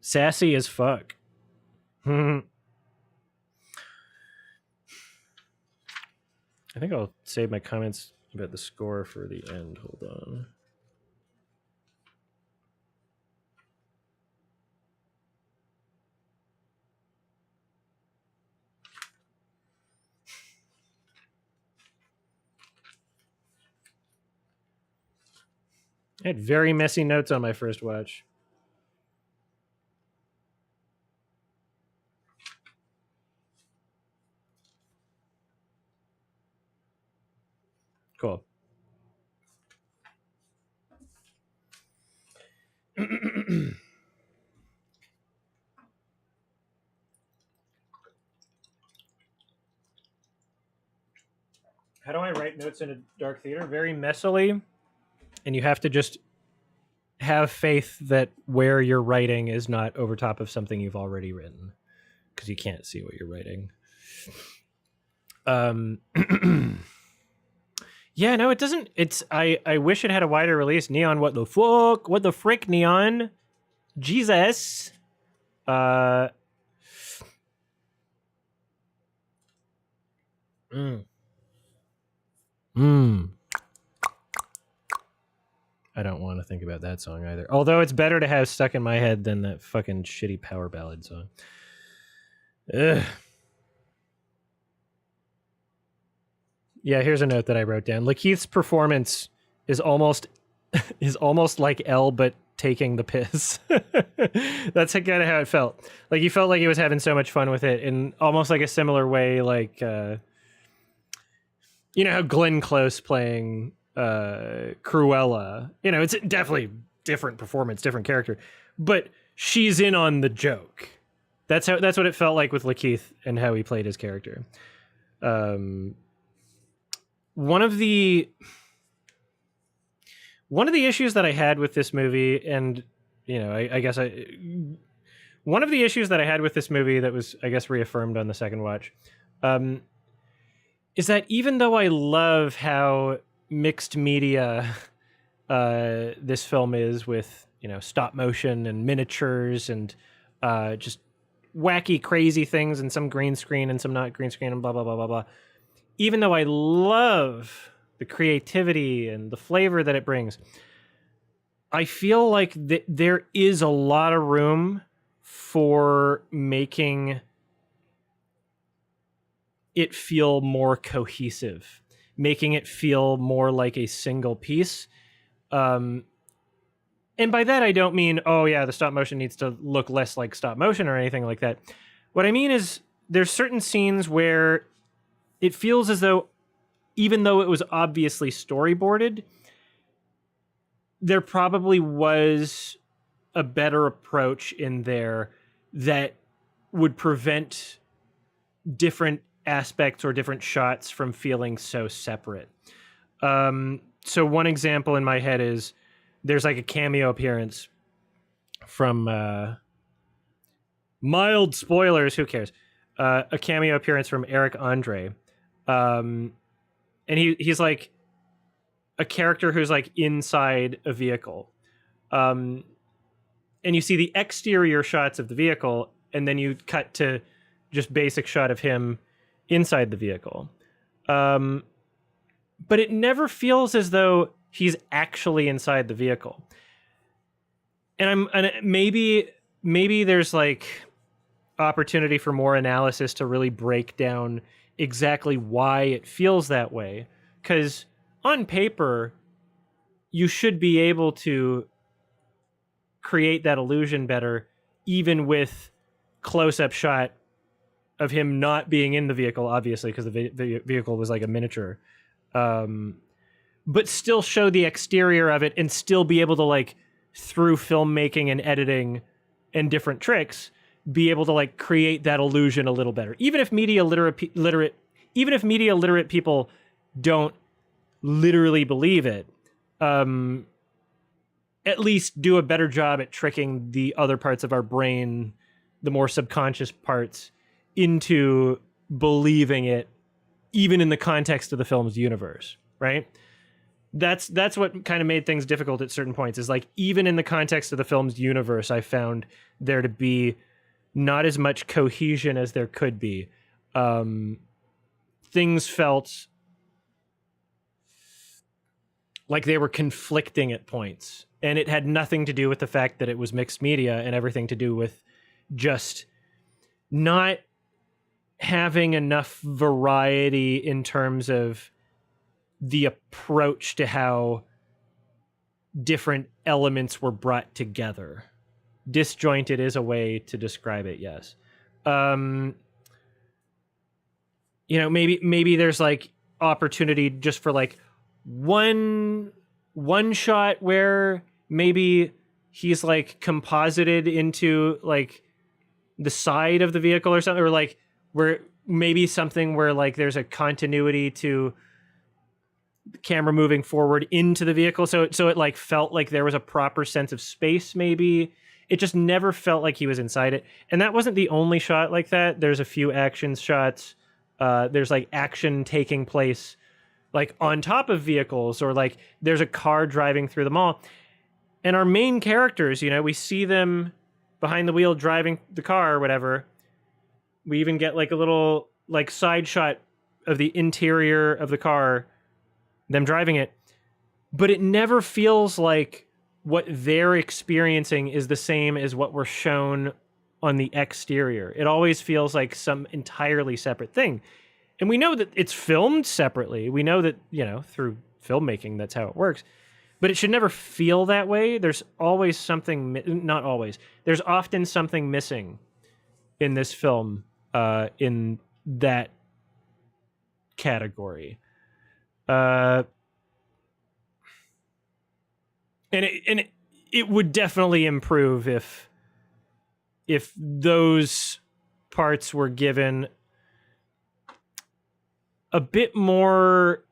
Sassy as fuck. I think I'll save my comments about the score for the end. Hold on. I had very messy notes on my first watch. Cool. How do I write notes in a dark theater? Very messily, and you have to just have faith that where you're writing is not over top of something you've already written, because you can't see what you're writing. Yeah, no, it doesn't. It's I wish it had a wider release. Neon, what the fuck? What the frick, Neon? Jesus. I don't want to think about that song either. Although it's better to have stuck in my head than that fucking shitty power ballad song. Ugh. Yeah, here's a note that I wrote down. Lakeith's performance is almost like Elle, but taking the piss. That's kind of how it felt. Like, he felt like he was having so much fun with it in almost like a similar way, like, you know how Glenn Close playing Cruella, you know, it's definitely different performance, different character, but she's in on the joke. That's what it felt like with Lakeith and how he played his character. One of the issues that I had with this movie, and you know, one of the issues that I had with this movie that was, I guess, reaffirmed on the second watch, is that even though I love how mixed media this film is, with, you know, stop motion and miniatures and just wacky, crazy things, and some green screen and some not green screen and blah, blah, blah, blah, blah. Even though I love the creativity and the flavor that it brings, I feel like there is a lot of room for making it feel more cohesive, making it feel more like a single piece. And by that, I don't mean, oh yeah, the stop motion needs to look less like stop motion or anything like that. What I mean is there's certain scenes where it feels as though, even though it was obviously storyboarded, there probably was a better approach in there that would prevent different aspects or different shots from feeling so separate. So one example in my head is there's like a cameo appearance from mild spoilers, who cares? A cameo appearance from Eric Andre. And he's like a character who's like inside a vehicle. And you see the exterior shots of the vehicle, and then you cut to just basic shot of him inside the vehicle. But it never feels as though he's actually inside the vehicle. And maybe there's like opportunity for more analysis to really break down exactly why it feels that way. Because on paper, you should be able to create that illusion better even with close-up shot of him not being in the vehicle, obviously, because the vehicle was like a miniature, but still show the exterior of it and still be able to, like, through filmmaking and editing and different tricks, be able to, like, create that illusion a little better. Even if media literate people don't literally believe it, at least do a better job at tricking the other parts of our brain, the more subconscious parts, into believing it, even in the context of the film's universe, right? That's what kind of made things difficult at certain points, is like, even in the context of the film's universe, I found there to be not as much cohesion as there could be. Things felt like they were conflicting at points, and it had nothing to do with the fact that it was mixed media and everything to do with just not having enough variety in terms of the approach to how different elements were brought together. Disjointed is a way to describe it, yes. Maybe there's like opportunity just for like one shot where maybe he's like composited into like the side of the vehicle or something, or like where maybe something where like there's a continuity to the camera moving forward into the vehicle, so it like felt like there was a proper sense of space. Maybe it just never felt like he was inside it. And that wasn't the only shot like that. There's a few action shots. There's like action taking place like on top of vehicles, or like there's a car driving through the mall, and our main characters, we see them behind the wheel driving the car or whatever. We even get like a little like side shot of the interior of the car, them driving it, but it never feels like what they're experiencing is the same as what we're shown on the exterior. It always feels like some entirely separate thing. And we know that it's filmed separately. We know that, through filmmaking, that's how it works. But it should never feel that way. There's always something, not always, there's often something missing in this film, in that category. And it would definitely improve if those parts were given a bit more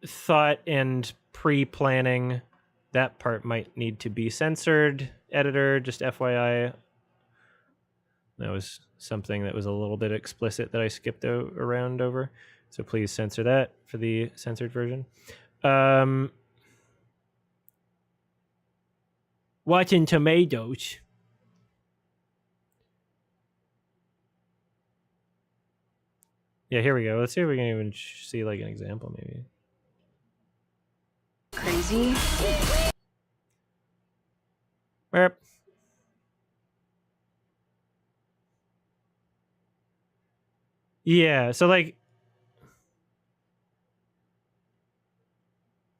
thought and pre-planning. That part might need to be censored, editor, just FYI. That was something that was a little bit explicit that I skipped around over. So please censor that for the censored version. Rotten Tomatoes. Yeah, here we go. Let's see if we can even see like an example, maybe. Crazy. Where? Yeah, so like,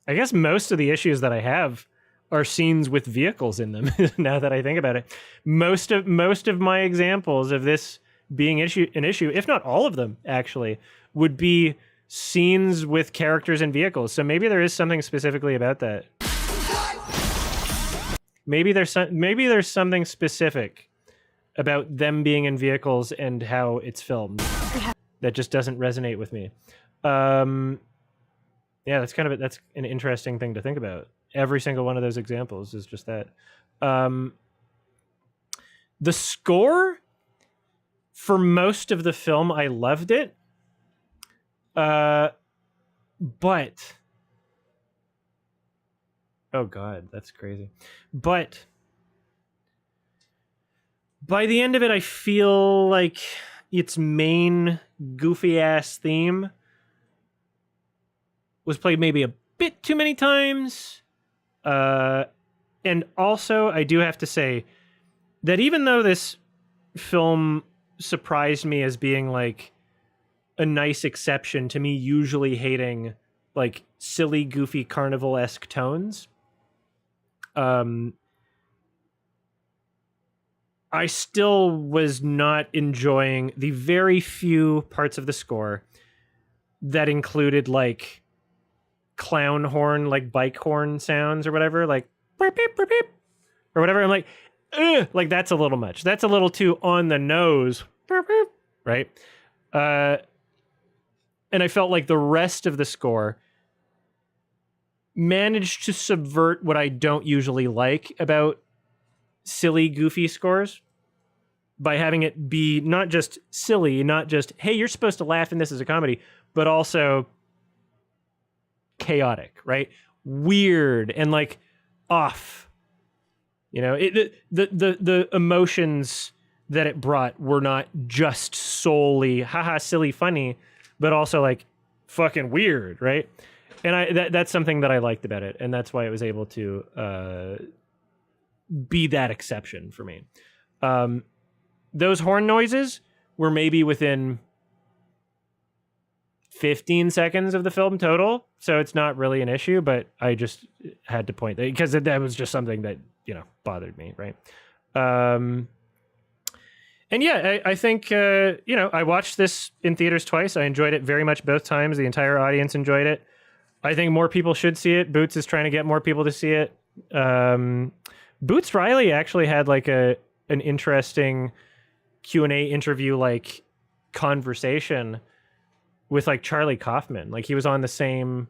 I guess most of the issues that I have are scenes with vehicles in them. Now that I think about it, most of my examples of this being an issue, if not all of them, actually, would be scenes with characters and vehicles. So maybe there is something specifically about that. Maybe there's something specific about them being in vehicles and how it's filmed that just doesn't resonate with me. Yeah, that's an interesting thing to think about. Every single one of those examples is just that. The score for most of the film, I loved it. But oh god, that's crazy. But by the end of it, I feel like its main goofy ass theme was played maybe a bit too many times. And also, I do have to say that even though this film surprised me as being like a nice exception to me usually hating like silly, goofy, carnival-esque tones, I I still was not enjoying the very few parts of the score that included like clown horn, like bike horn sounds or whatever, like beep, beep, beep, beep, or whatever. I'm like, ugh, like that's a little much. That's a little too on the nose, beep, beep, right? And I felt like the rest of the score managed to subvert what I don't usually like about silly, goofy scores by having it be not just silly, not just, hey, you're supposed to laugh and this is a comedy, but also chaotic, right? Weird and like off. You know, the emotions that it brought were not just solely haha silly funny, but also like fucking weird, right? And that's something that I liked about it, and that's why it was able to be that exception for me. Those horn noises were maybe within 15 seconds of the film total, so it's not really an issue, but I just had to point that because that was just something that, you know, bothered me, right? And yeah, I think, you know, I watched this in theaters twice. I enjoyed it very much both times. The entire audience enjoyed it. I think more people should see it. Boots is trying to get more people to see it. Boots Riley actually had like an interesting Q&A interview, like conversation with like Charlie Kaufman. Like he was on the same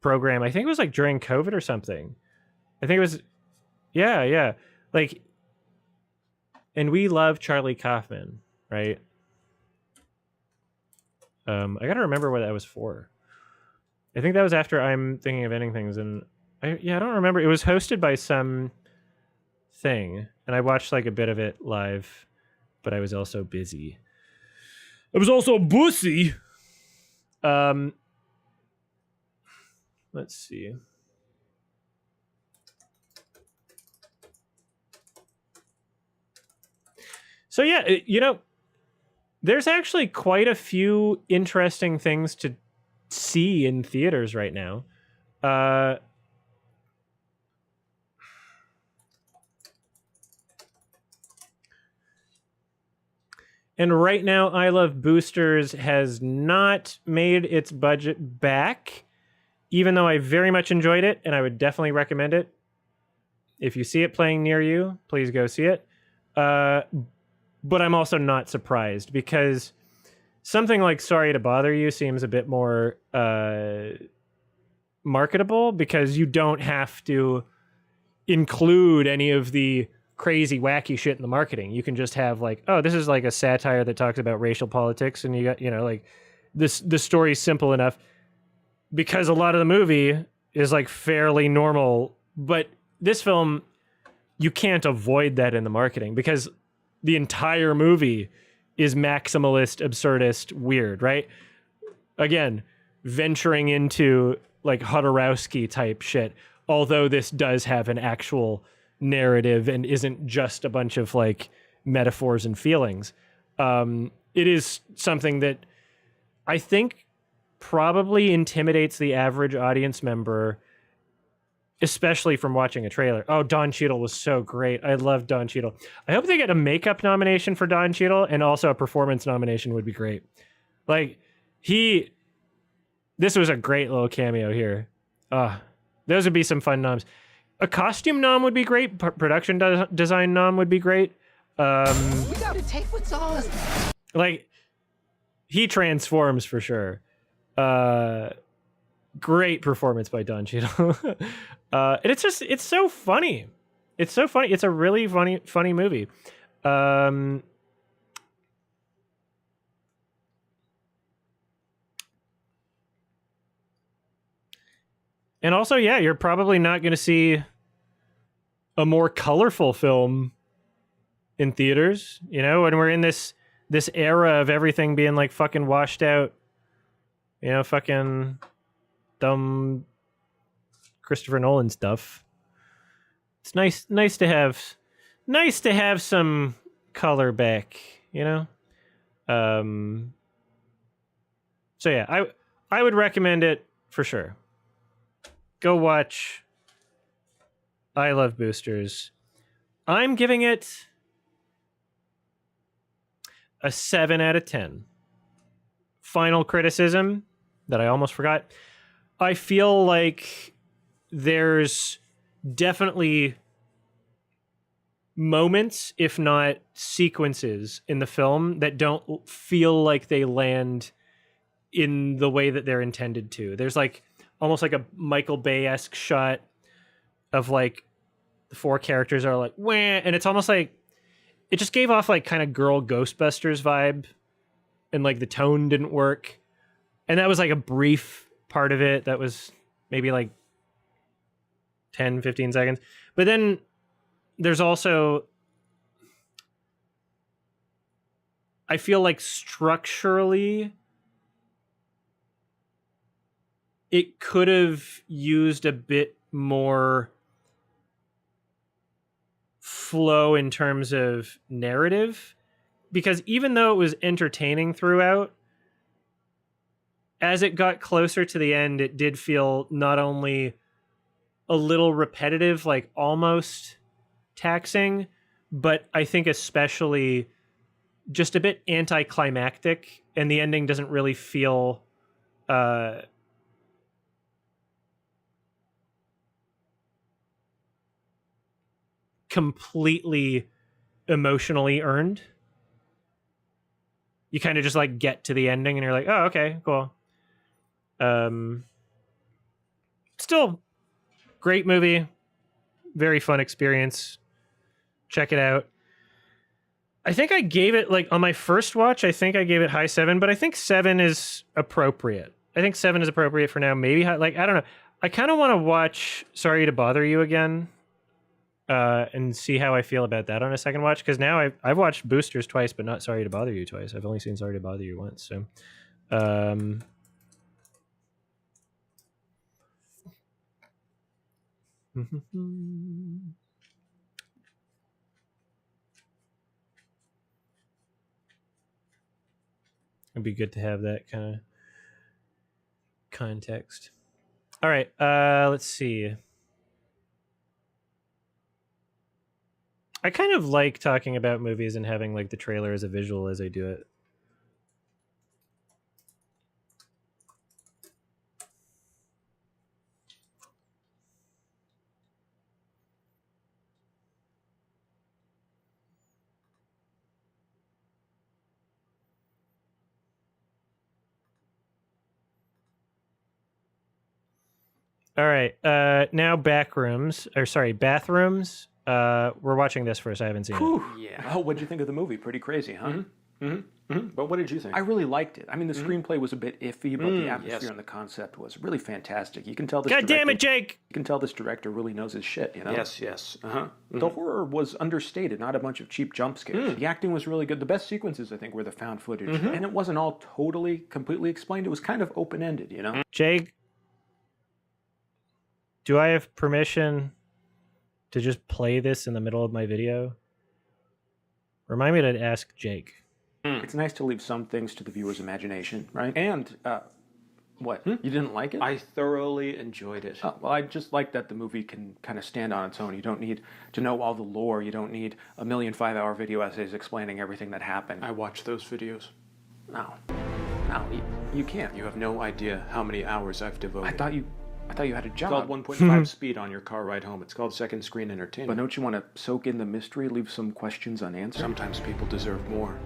program. I think it was like during COVID or something. I think it was, yeah. Like, and we love Charlie Kaufman, right? I gotta remember what that was for. I think that was after I'm Thinking of Ending Things, and I don't remember. It was hosted by some thing, and I watched like a bit of it live, but I was also busy. I was also bussy. Let's see. So yeah, you know, there's actually quite a few interesting things to see in theaters right now. And right now, I Love Boosters has not made its budget back, even though I very much enjoyed it, and I would definitely recommend it. If you see it playing near you, please go see it. But I'm also not surprised, because something like Sorry to Bother You seems a bit more marketable, because you don't have to include any of the crazy wacky shit in the marketing. You can just have like, oh, this is like a satire that talks about racial politics, and you got, you know, like the story's simple enough, because a lot of the movie is like fairly normal. But this film, you can't avoid that in the marketing, because the entire movie is maximalist, absurdist, weird, right? Again, venturing into like Hodorowski type shit, although this does have an actual narrative and isn't just a bunch of like metaphors and feelings. It is something that I think probably intimidates the average audience member, especially from watching a trailer. Oh, Don Cheadle was so great. I love Don Cheadle. I hope they get a makeup nomination for Don Cheadle, and also a performance nomination would be great. Like, this was a great little cameo here. Those would be some fun noms. A costume nom would be great. Production design nom would be great. We gotta take what's ours. Like, he transforms for sure. Great performance by Don Cheadle. And it's so funny. It's so funny. It's a really funny movie. And also, yeah, you're probably not going to see a more colorful film in theaters, you know, when we're in this era of everything being like fucking washed out, you know, fucking dumb Christopher Nolan stuff. It's nice to have some color back, you know. So yeah, I would recommend it for sure. Go watch I Love Boosters. I'm giving it a 7 out of 10. Final criticism that I almost forgot. I feel like there's definitely moments, if not sequences, in the film that don't feel like they land in the way that they're intended to. There's like almost like a Michael Bay-esque shot of like the four characters are like, wah, and it's almost like it just gave off like kind of girl Ghostbusters vibe, and like the tone didn't work. And that was like a brief part of it that was maybe like 10, 15 seconds. But then there's also, I feel like structurally, it could have used a bit more flow in terms of narrative, because even though it was entertaining throughout, as it got closer to the end, it did feel not only a little repetitive, like almost taxing, but I think especially just a bit anticlimactic, and the ending doesn't really feel completely emotionally earned. You kind of just like get to the ending and you're like, oh, okay, cool. Still great movie, very fun experience. Check it out. I think I gave it, like, on my first watch, I think I gave it high 7, but I think 7 is appropriate. I think 7 is appropriate for now. Maybe like, I don't know. I kind of want to watch Sorry to Bother You again, and see how I feel about that on a second watch, because now I've watched Boosters twice, but not Sorry to Bother You twice. I've only seen Sorry to Bother You once. So, it'd be good to have that kind of context. All right, let's see. I kind of like talking about movies and having like the trailer as a visual as I do it. All right, now bathrooms. We're watching this first. I haven't seen it. Yeah. Oh, what'd you think of the movie? Pretty crazy, huh? But what did you think? I really liked it. I mean, the screenplay was a bit iffy, but the atmosphere and the concept was really fantastic. You can tell this. God damn it, Jake! You can tell this director really knows his shit. You know. Yes. The horror was understated, not a bunch of cheap jump scares. The acting was really good. The best sequences, I think, were the found footage, and it wasn't all totally, completely explained. It was kind of open ended. You know. Jake, do I have permission to just play this in the middle of my video? Remind me to ask Jake. It's nice to leave some things to the viewer's imagination, right? And, what? You didn't like it? I thoroughly enjoyed it. Oh, well, I just like that the movie can kind of stand on its own. You don't need to know all the lore. You don't need a million 5-hour video essays explaining everything that happened. I watched those videos. No, you can't. You have no idea how many hours I've devoted. I thought you had a job. It's called 1.5 speed on your car ride home. It's called second screen entertainment. But don't you want to soak in the mystery, leave some questions unanswered? Sometimes people deserve more.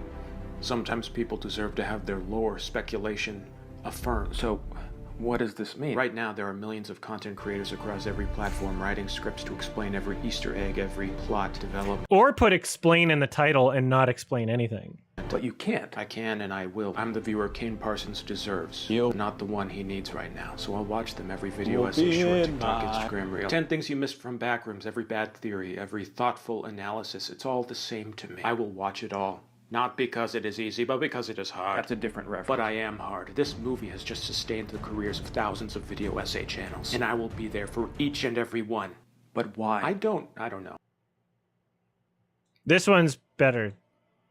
Sometimes people deserve to have their lore, speculation, affirmed. So, what does this mean? Right now, there are millions of content creators across every platform writing scripts to explain every Easter egg, every plot development. Or put explain in the title and not explain anything. But you can't. I can and I will. I'm the viewer Kane Parsons deserves. Not the one he needs right now. So I'll watch them every video essay, short TikTok, Instagram reel. 10 things you missed from Backrooms, every bad theory, every thoughtful analysis. It's all the same to me. I will watch it all. Not because it is easy, but because it is hard. That's a different reference. But I am hard. This movie has just sustained the careers of thousands of video essay channels. And I will be there for each and every one. But why? I don't know. This one's better.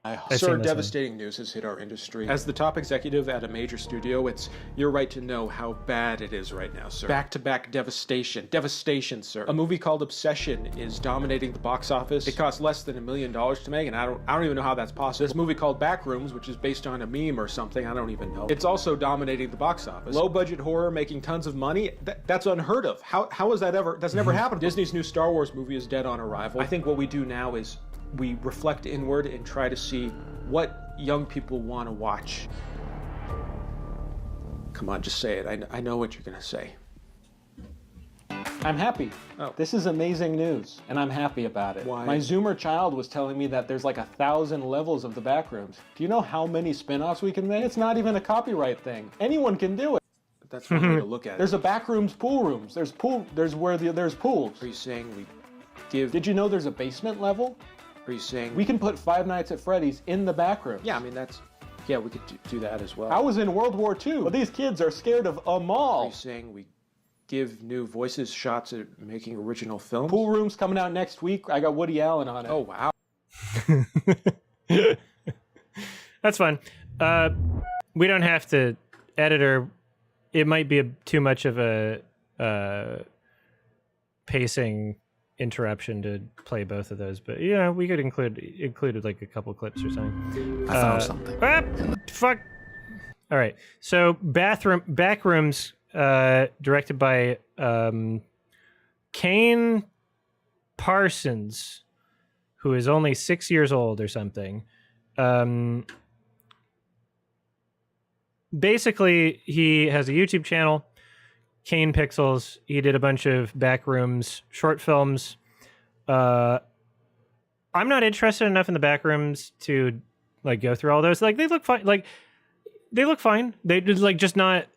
I've Sir, seen this one. devastating news has hit our industry. As the top executive at a major studio, it's your right to know how bad it is right now, sir. Back-to-back devastation. Devastation, sir. A movie called Obsession is dominating the box office. It cost less than $1 million to make, and I don't even know how that's possible. This movie called Backrooms, which is based on a meme or something, I don't even know. It's also dominating the box office. Low-budget horror making tons of money? That's unheard of. How is that ever? That's never happened. Disney's new Star Wars movie is dead on arrival. I think what we do now is we reflect inward and try to see what young people want to watch. Come on, just say it. I know what you're going to say. I'm happy. Oh. This is amazing news, and I'm happy about it. Why? My Zoomer child was telling me that there's like 1,000 levels of the Backrooms. Do you know how many spin-offs we can make? It's not even a copyright thing. Anyone can do it. But that's one way to look at it. There's a Backrooms pool rooms. There's there's pools. Are you saying we give... Did you know there's a basement level? Are you saying... We can put Five Nights at Freddy's in the Backrooms. Yeah, I mean, that's... Yeah, we could do that as well. I was in World War II, but these kids are scared of a mall. Are you saying we give new voices shots at making original films? Pool Room's coming out next week. I got Woody Allen on it. Oh, wow. That's fine. We don't have to edit or... It might be too much of a pacing interruption to play both of those, but yeah, we could include like a couple clips or something. I found something. Fuck. All right. So Backrooms, directed by Kane Parsons, who is only 6 years old or something. Basically, he has a YouTube channel, Kane Pixels. He did a bunch of Backrooms short films. I'm not interested enough in the Backrooms to like go through all those. Like they look fine. Like they look fine. They like just not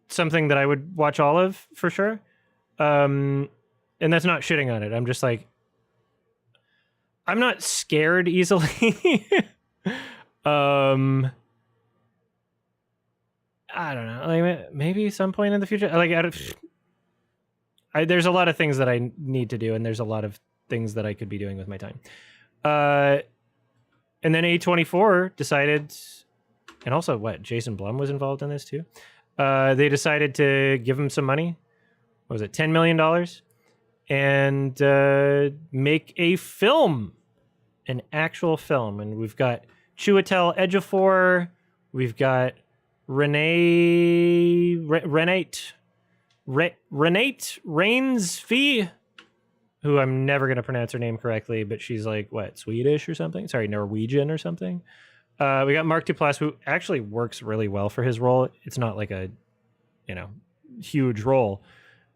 something that I would watch all of for sure. And that's not shitting on it. I'm just like, I'm not scared easily. I don't know. Like maybe some point in the future. Like there's a lot of things that I need to do, and there's a lot of things that I could be doing with my time. And then A24 decided, and also Jason Blum was involved in this too. They decided to give him some money. What was it, $10 million, and make a film, an actual film. And we've got Chiwetel Ejiofor, we've got Renate Rainsfee, who I'm never going to pronounce her name correctly, but she's like, Swedish or something? Sorry, Norwegian or something. We got Mark Duplass, who actually works really well for his role. It's not like a, huge role,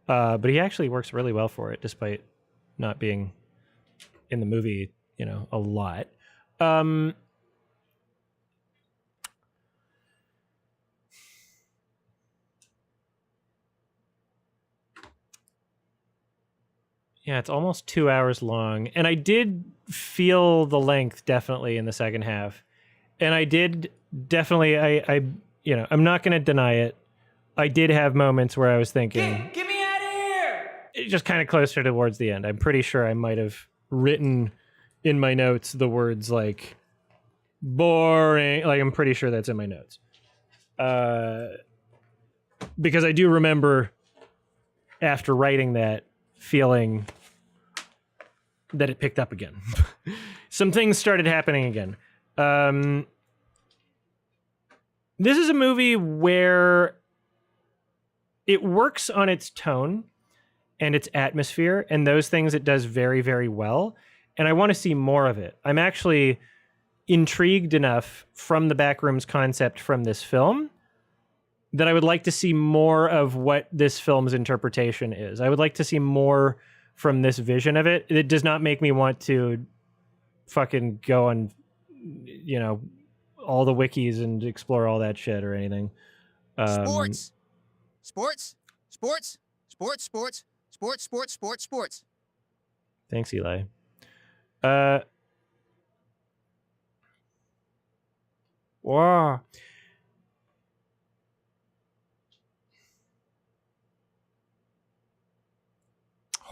but he actually works really well for it, despite not being in the movie, a lot. Yeah, it's almost 2 hours long. And I did feel the length definitely in the second half. And I did definitely, I'm not going to deny it. I did have moments where I was thinking, Get me out of here! Just kind of closer towards the end. I'm pretty sure I might have written in my notes the words like boring. Like, I'm pretty sure that's in my notes. Because I do remember after writing that, feeling that it picked up again. Some things started happening again. This is a movie where it works on its tone and its atmosphere, and those things it does very, very well. And I want to see more of it. I'm actually intrigued enough from the Backrooms concept from this film that I would like to see more of what this film's interpretation is. I would like to see more from this vision of it. It does not make me want to fucking go on, all the wikis and explore all that shit or anything. Sports. Thanks, Eli. Wow.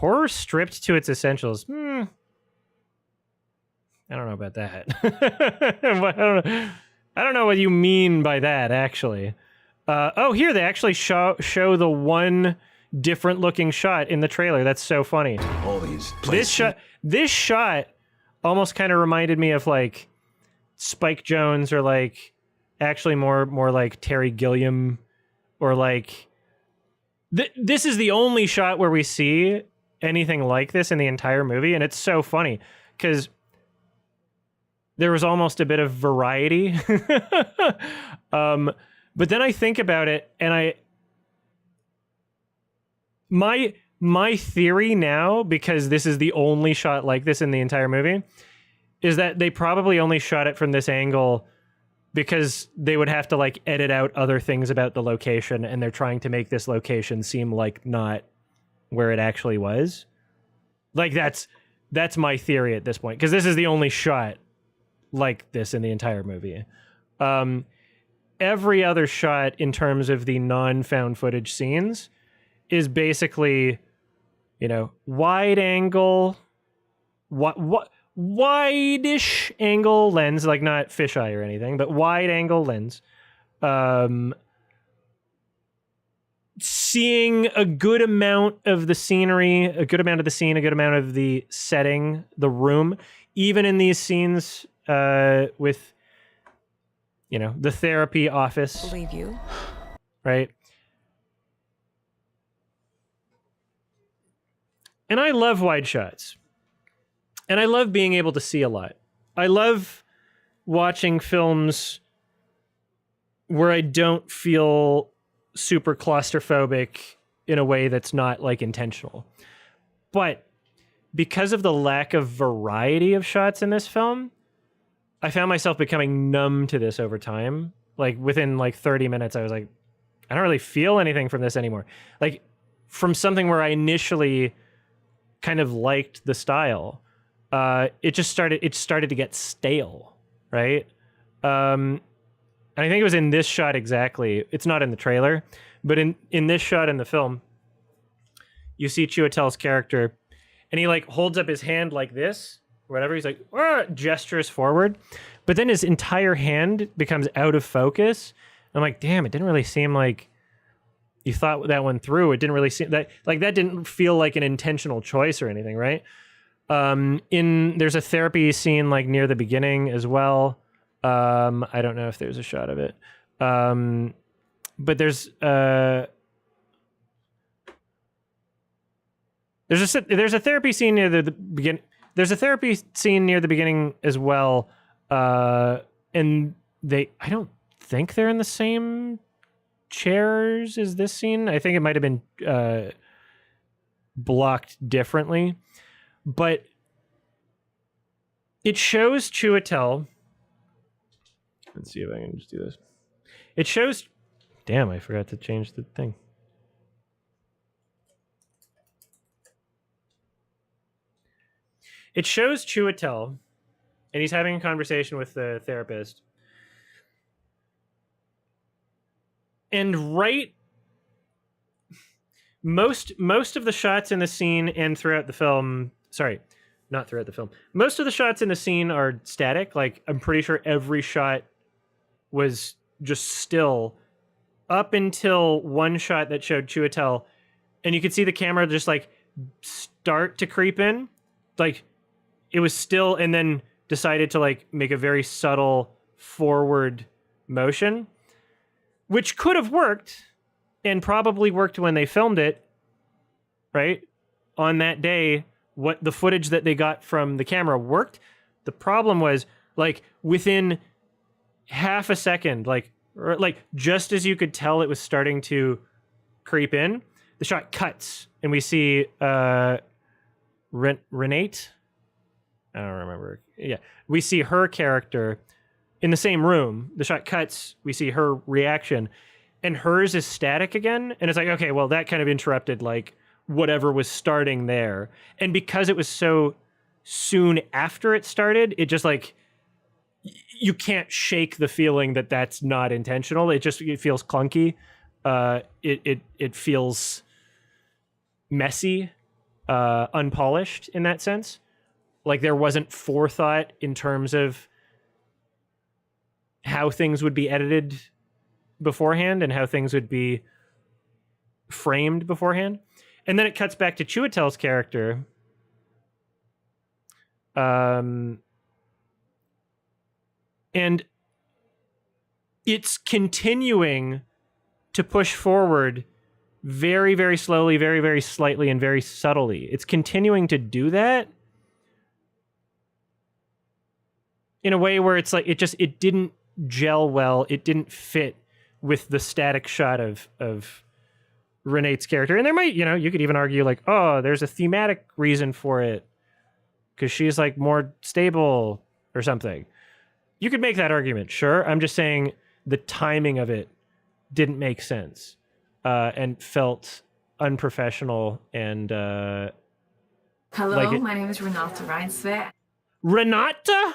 Horror stripped to its essentials. I I don't know about that. I don't know what you mean by that, actually. Oh, here they actually show the one different looking shot in the trailer. That's so funny. All these This shot almost kind of reminded me of like Spike Jonze, or like actually more like Terry Gilliam, or like this is the only shot where we see anything like this in the entire movie, and it's so funny because there was almost a bit of variety. But then I think about it, and my theory now, because this is the only shot like this in the entire movie, is that they probably only shot it from this angle because they would have to like edit out other things about the location, and they're trying to make this location seem like not where it actually was. Like that's my theory at this point, because this is the only shot like this in the entire movie. Every other shot in terms of the non-found footage scenes is basically, you know, wide angle, wide-ish angle lens, like not fisheye or anything, but wide angle lens. Seeing a good amount of the scenery, a good amount of the scene, a good amount of the setting, the room, even in these scenes with, you know, the therapy office. Believe you. Right? And I love wide shots. And I love being able to see a lot. I love watching films where I don't feel super claustrophobic in a way that's not like intentional. But because of the lack of variety of shots in this film, I found myself becoming numb to this over time. Like within like 30 minutes, I was like, I don't really feel anything from this anymore. Like from something where I initially kind of liked the style, it started to get stale, right? And I think it was in this shot exactly. It's not in the trailer, but in this shot in the film, you see Chiwetel's character, and he like holds up his hand like this, whatever. He's like, gestures forward, but then his entire hand becomes out of focus. I'm like, damn, it didn't really seem like you thought that one through. It didn't really seem that didn't feel like an intentional choice or anything, right? There's a therapy scene like near the beginning as well. I don't know if there's a shot of it. But there's a therapy scene near the beginning. There's a therapy scene near the beginning as well. And I don't think they're in the same chairs as this scene. I think it might have been blocked differently, but it shows Chiwetel. Let's see if I can just do this. It shows. Damn, I forgot to change the thing. It shows Chiwetel, and he's having a conversation with the therapist. And most of the shots in the scene and throughout the film, sorry, not throughout the film. Most of the shots in the scene are static. Like, I'm pretty sure every shot was just still up until one shot that showed Chiwetel, and you could see the camera just like start to creep in. Like, it was still, and then decided to like make a very subtle forward motion, which could have worked and probably worked when they filmed it, right? On that day, what the footage that they got from the camera worked. The problem was like within half a second, like just as you could tell it was starting to creep in, the shot cuts and we see Renate. I don't remember. Yeah, we see her character in the same room. The shot cuts. We see her reaction, and hers is static again. And it's like, okay, well, that kind of interrupted like whatever was starting there. And because it was so soon after it started, it just like you can't shake the feeling that that's not intentional. It feels clunky. It feels messy, unpolished in that sense. Like there wasn't forethought in terms of how things would be edited beforehand and how things would be framed beforehand. And then it cuts back to Chiwetel's character. And it's continuing to push forward very, very slowly, very, very slightly, and very subtly. It's continuing to do that in a way where it's like it didn't gel well. It didn't fit with the static shot of Renate's character. And there might, you could even argue like, oh, there's a thematic reason for it because she's like more stable or something. You could make that argument, sure. I'm just saying the timing of it didn't make sense and felt unprofessional and Hello, my name is Renata Reinsve. Renata?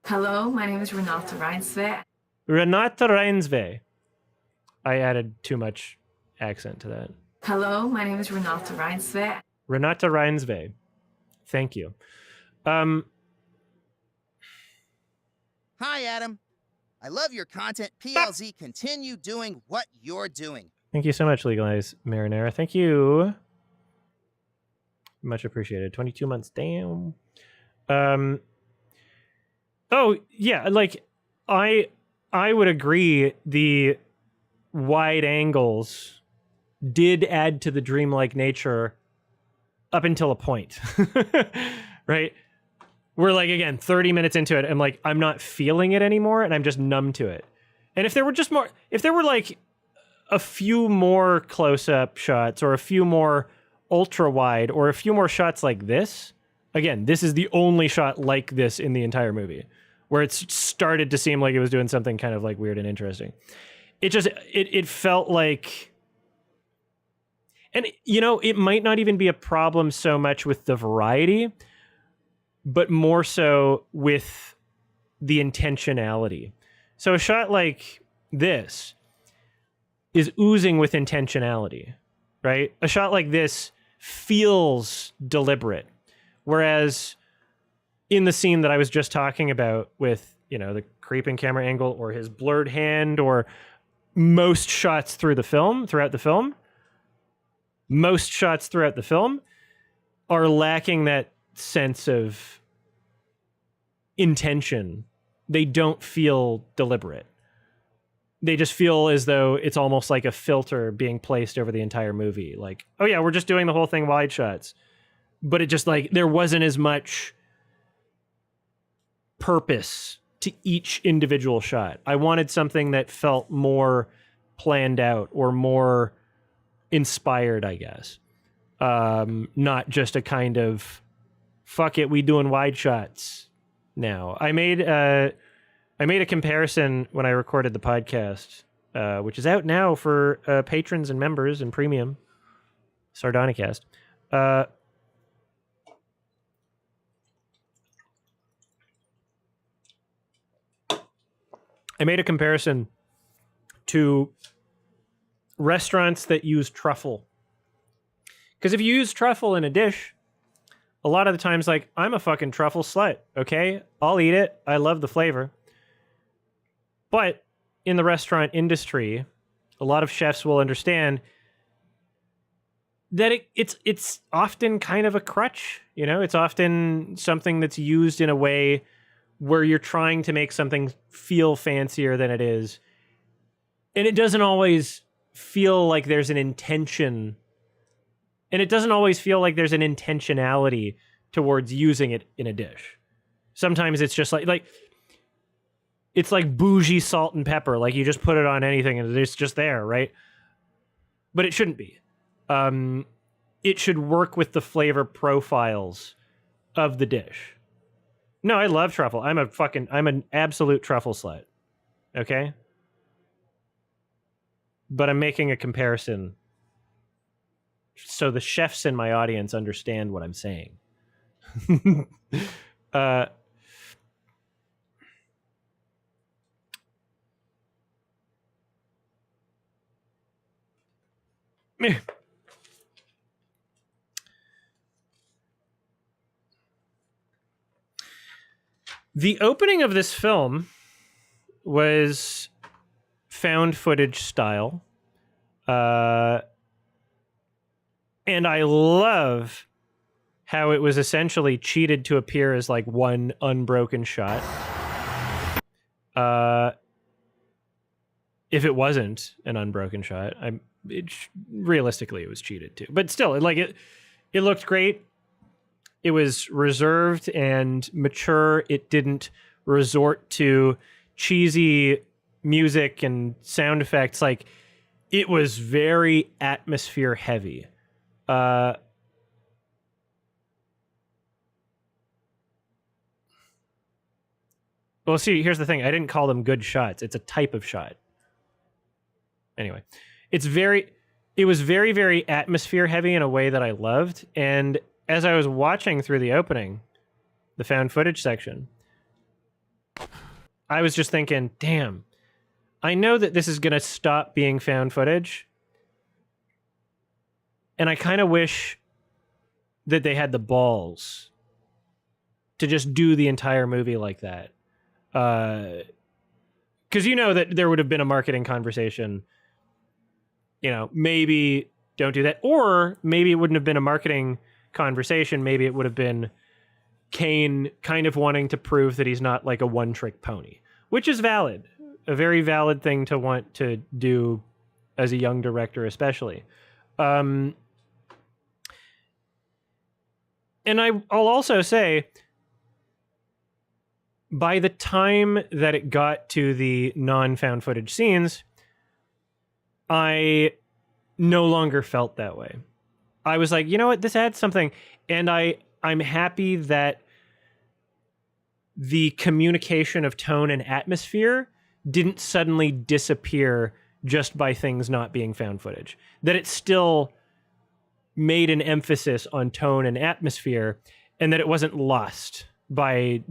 Hello, my name is Renata Reinsve. Renata Reinsve. I added too much accent to that. Hello, my name is Renata Reinsve. Renata Reinsve. Thank you. Hi, Adam. I love your content. PLZ, continue doing what you're doing. Thank you so much, Legalize Marinara. Thank you. Much appreciated. 22 months. Damn. Oh, yeah, like I would agree the wide angles did add to the dreamlike nature up until a point. Right? We're like, again, 30 minutes into it, I'm like, I'm not feeling it anymore, and I'm just numb to it. And if there were like a few more close-up shots, or a few more ultra-wide, or a few more shots like this, again, this is the only shot like this in the entire movie, where it's started to seem like it was doing something kind of like weird and interesting. It felt like, and it might not even be a problem so much with the variety, but more so with the intentionality. So a shot like this is oozing with intentionality, right? A shot like this feels deliberate. Whereas in the scene that I was just talking about with, the creeping camera angle or his blurred hand or most shots throughout the film, most shots throughout the film are lacking that sense of intention. They don't feel deliberate. They just feel as though it's almost like a filter being placed over the entire movie. Like, oh yeah, we're just doing the whole thing wide shots. But it just like, there wasn't as much purpose to each individual shot. I wanted something that felt more planned out or more inspired, I guess. Not just a kind of, fuck it, we doing wide shots now. I made a comparison when I recorded the podcast, which is out now for patrons and members and premium, Sardonicast. I made a comparison to restaurants that use truffle. Because if you use truffle in a dish, a lot of the times, like, I'm a fucking truffle slut, okay? I'll eat it. I love the flavor. But in the restaurant industry, a lot of chefs will understand that it's often kind of a crutch. It's often something that's used in a way where you're trying to make something feel fancier than it is. And it doesn't always feel like there's an intention. And it doesn't always feel like there's an intentionality towards using it in a dish. Sometimes it's just like it's like bougie salt and pepper. Like you just put it on anything and it's just there, right? But it shouldn't be. It should work with the flavor profiles of the dish. No, I love truffle. I'm an absolute truffle slut. Okay? But I'm making a comparison so the chefs in my audience understand what I'm saying. The opening of this film was found footage style. And I love how it was essentially cheated to appear as like one unbroken shot. If it wasn't an unbroken shot, realistically it was cheated too. But still, it looked great. It was reserved and mature. It didn't resort to cheesy music and sound effects. Like, it was very atmosphere heavy. Well, see, here's the thing. I didn't call them good shots. It's a type of shot. Anyway, it was very, very atmosphere heavy in a way that I loved. And as I was watching through the opening, the found footage section, I was just thinking, damn, I know that this is going to stop being found footage. And I kind of wish that they had the balls to just do the entire movie like that. Because you know that there would have been a marketing conversation, maybe don't do that. Or maybe it wouldn't have been a marketing conversation. Maybe it would have been Kane kind of wanting to prove that he's not like a one-trick pony, which is valid. A very valid thing to want to do as a young director, especially. And I'll also say, by the time that it got to the non-found footage scenes, I no longer felt that way. I was like, you know what, this adds something. And I'm happy that the communication of tone and atmosphere didn't suddenly disappear just by things not being found footage. That it still made an emphasis on tone and atmosphere, and that it wasn't lost by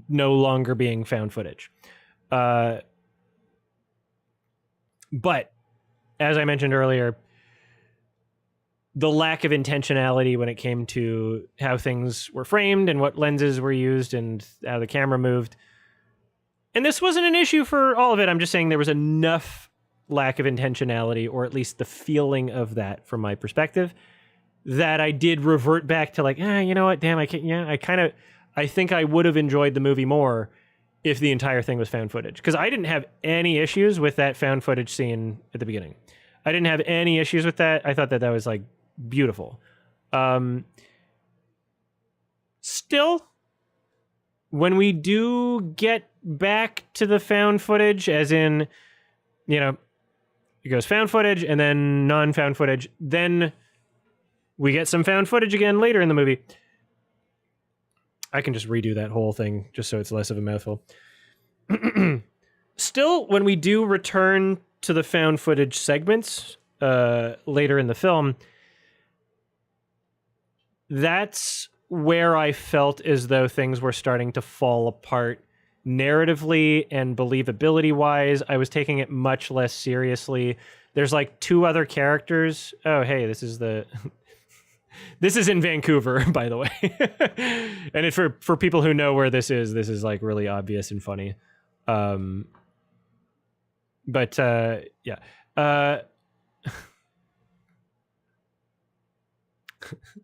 no longer being found footage. But as I mentioned earlier, the lack of intentionality when it came to how things were framed and what lenses were used and how the camera moved. And this wasn't an issue for all of it. I'm just saying there was enough lack of intentionality, or at least the feeling of that from my perspective, that I did revert back to like, you know what, damn, I think I would have enjoyed the movie more if the entire thing was found footage. Because I didn't have any issues with that found footage scene at the beginning. I didn't have any issues with that. I thought that was like beautiful. Still, when we do get back to the found footage, as in, it goes found footage and then non-found footage, then we get some found footage again later in the movie. I can just redo that whole thing just so it's less of a mouthful. Still, when we do return to the found footage segments later in the film, that's where I felt as though things were starting to fall apart narratively and believability-wise. I was taking it much less seriously. There's like two other characters. Oh, hey, this is this is in Vancouver, by the way. And for people who know where this is like really obvious and funny. Yeah.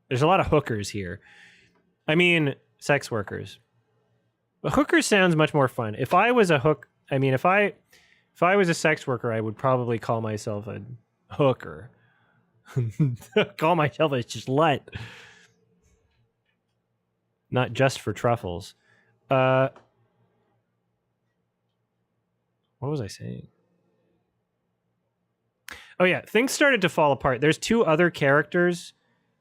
There's a lot of hookers here. I mean, sex workers. But hookers sounds much more fun. If I was a if I was a sex worker, I would probably call myself a hooker. Call myself a slut. Not just for truffles. What was I saying? Oh yeah, things started to fall apart. There's two other characters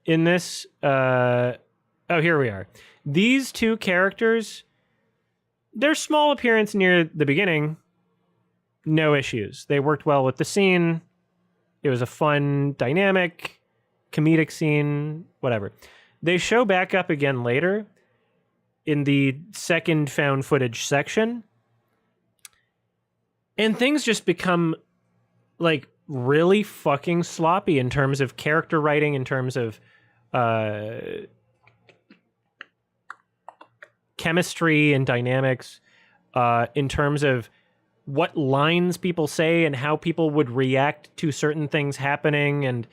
in this. Oh, here we are. These two characters, their small appearance near the beginning, no issues. They worked well with the scene. It was a fun, dynamic, comedic scene, whatever. They show back up again later in the second found footage section. And things just become like really fucking sloppy in terms of character writing, in terms of chemistry and dynamics, in terms of what lines people say and how people would react to certain things happening. And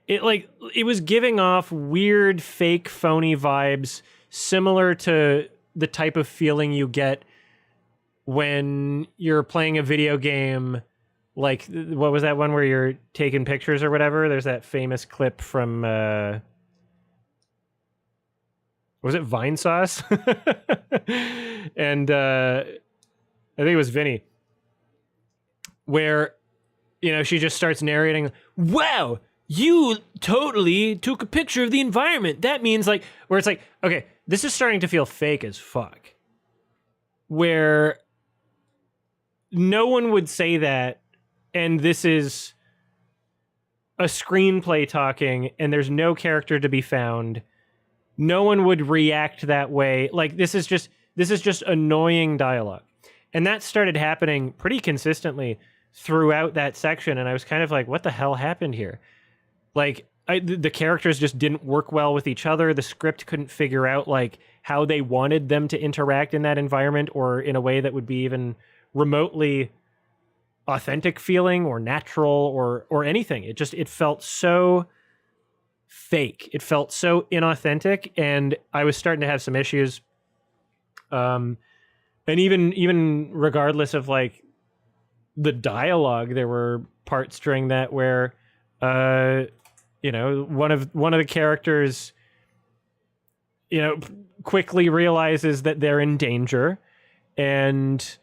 it was giving off weird, fake, phony vibes, similar to the type of feeling you get when you're playing a video game. Like, what was that one where you're taking pictures or whatever? There's that famous clip from, was it Vine Sauce? And I think it was Vinny, where, she just starts narrating, wow, you totally took a picture of the environment. That means where it's like, okay, this is starting to feel fake as fuck. Where no one would say that, and this is a screenplay talking, and there's no character to be found. No one would react that way. Like, this is just annoying dialogue. And that started happening pretty consistently throughout that section, and I was kind of like, what the hell happened here? Like, the characters just didn't work well with each other. The script couldn't figure out how they wanted them to interact in that environment, or in a way that would be even remotely authentic feeling or natural or anything. It felt so fake. It felt so inauthentic, and I was starting to have some issues. And even regardless of the dialogue, there were parts during that where one of the characters quickly realizes that they're in danger and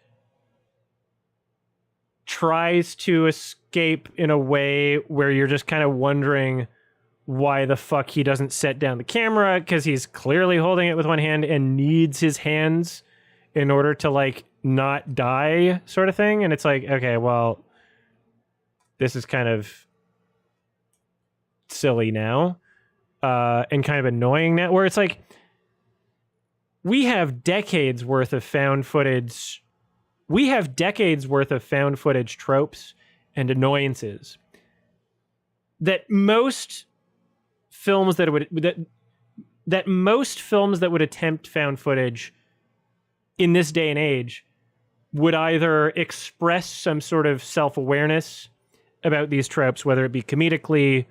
tries to escape in a way where you're just kind of wondering why the fuck he doesn't set down the camera, because he's clearly holding it with one hand and needs his hands in order to not die, sort of thing. And it's like, okay, well, this is kind of silly now, and kind of annoying now, where it's like, we have decades worth of found footage. We have decades worth of found footage tropes and annoyances that most films that would attempt found footage in this day and age would either express some sort of self-awareness about these tropes, whether it be comedically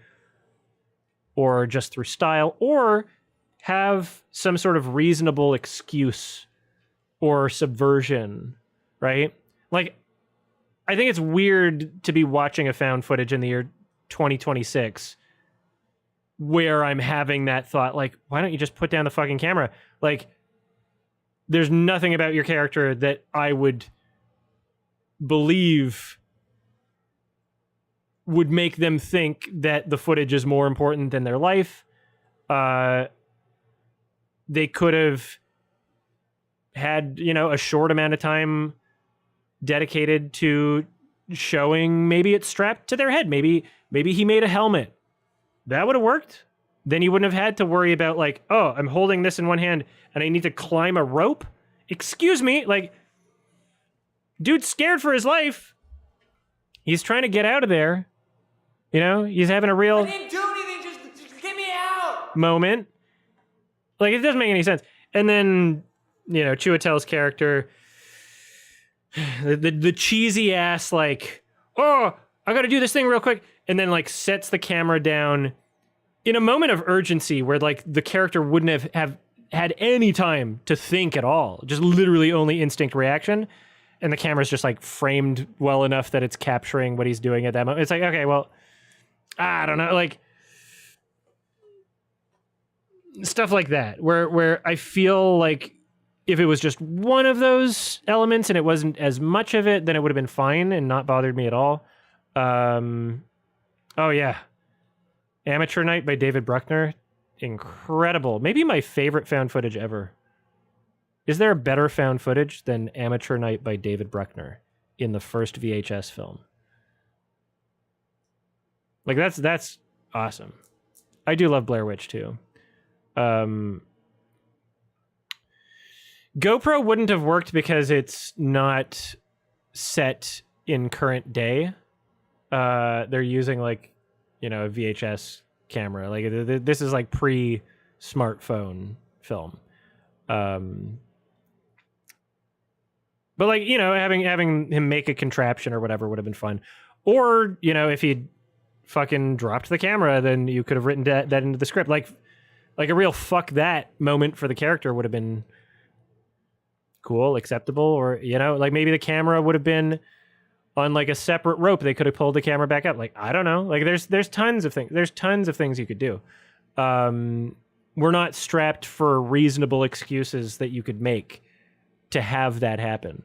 or just through style, or have some sort of reasonable excuse or subversion, right? I think it's weird to be watching a found footage in the year 2026 where I'm having that thought, why don't you just put down the fucking camera? There's nothing about your character that I would believe would make them think that the footage is more important than their life. They could have had, a short amount of time dedicated to showing maybe it's strapped to their head. Maybe he made a helmet. That would have worked. Then you wouldn't have had to worry about oh, I'm holding this in one hand and I need to climb a rope. Excuse me. Dude's scared for his life. He's trying to get out of there. He's having a real... I didn't do anything, just get me out! ...moment. It doesn't make any sense. And then, Chiwetel's character, the cheesy ass, oh, I gotta do this thing real quick, and then, sets the camera down in a moment of urgency where, the character wouldn't have had any time to think at all. Just literally only instinct reaction. And the camera's just, framed well enough that it's capturing what he's doing at that moment. It's okay, well, I don't know, stuff like that, where I feel if it was just one of those elements and it wasn't as much of it, then it would have been fine and not bothered me at all. Oh yeah, Amateur Night by David Bruckner, incredible. Maybe my favorite found footage ever. Is there a better found footage than Amateur Night by David Bruckner in the first VHS film? That's awesome. I do love Blair Witch too. GoPro wouldn't have worked because it's not set in current day. They're using a VHS camera. This is pre-smartphone film. But like, you know, having him make a contraption or whatever would have been fun. Or, you know, if he'd fucking dropped the camera, then you could have written that into the script. Like a real fuck that moment for the character would have been cool, acceptable, or, you know, like maybe the camera would have been on like a separate rope. They could have pulled the camera back up. Like, I don't know. Like there's tons of things. There's tons of things you could do. We're not strapped for reasonable excuses that you could make to have that happen.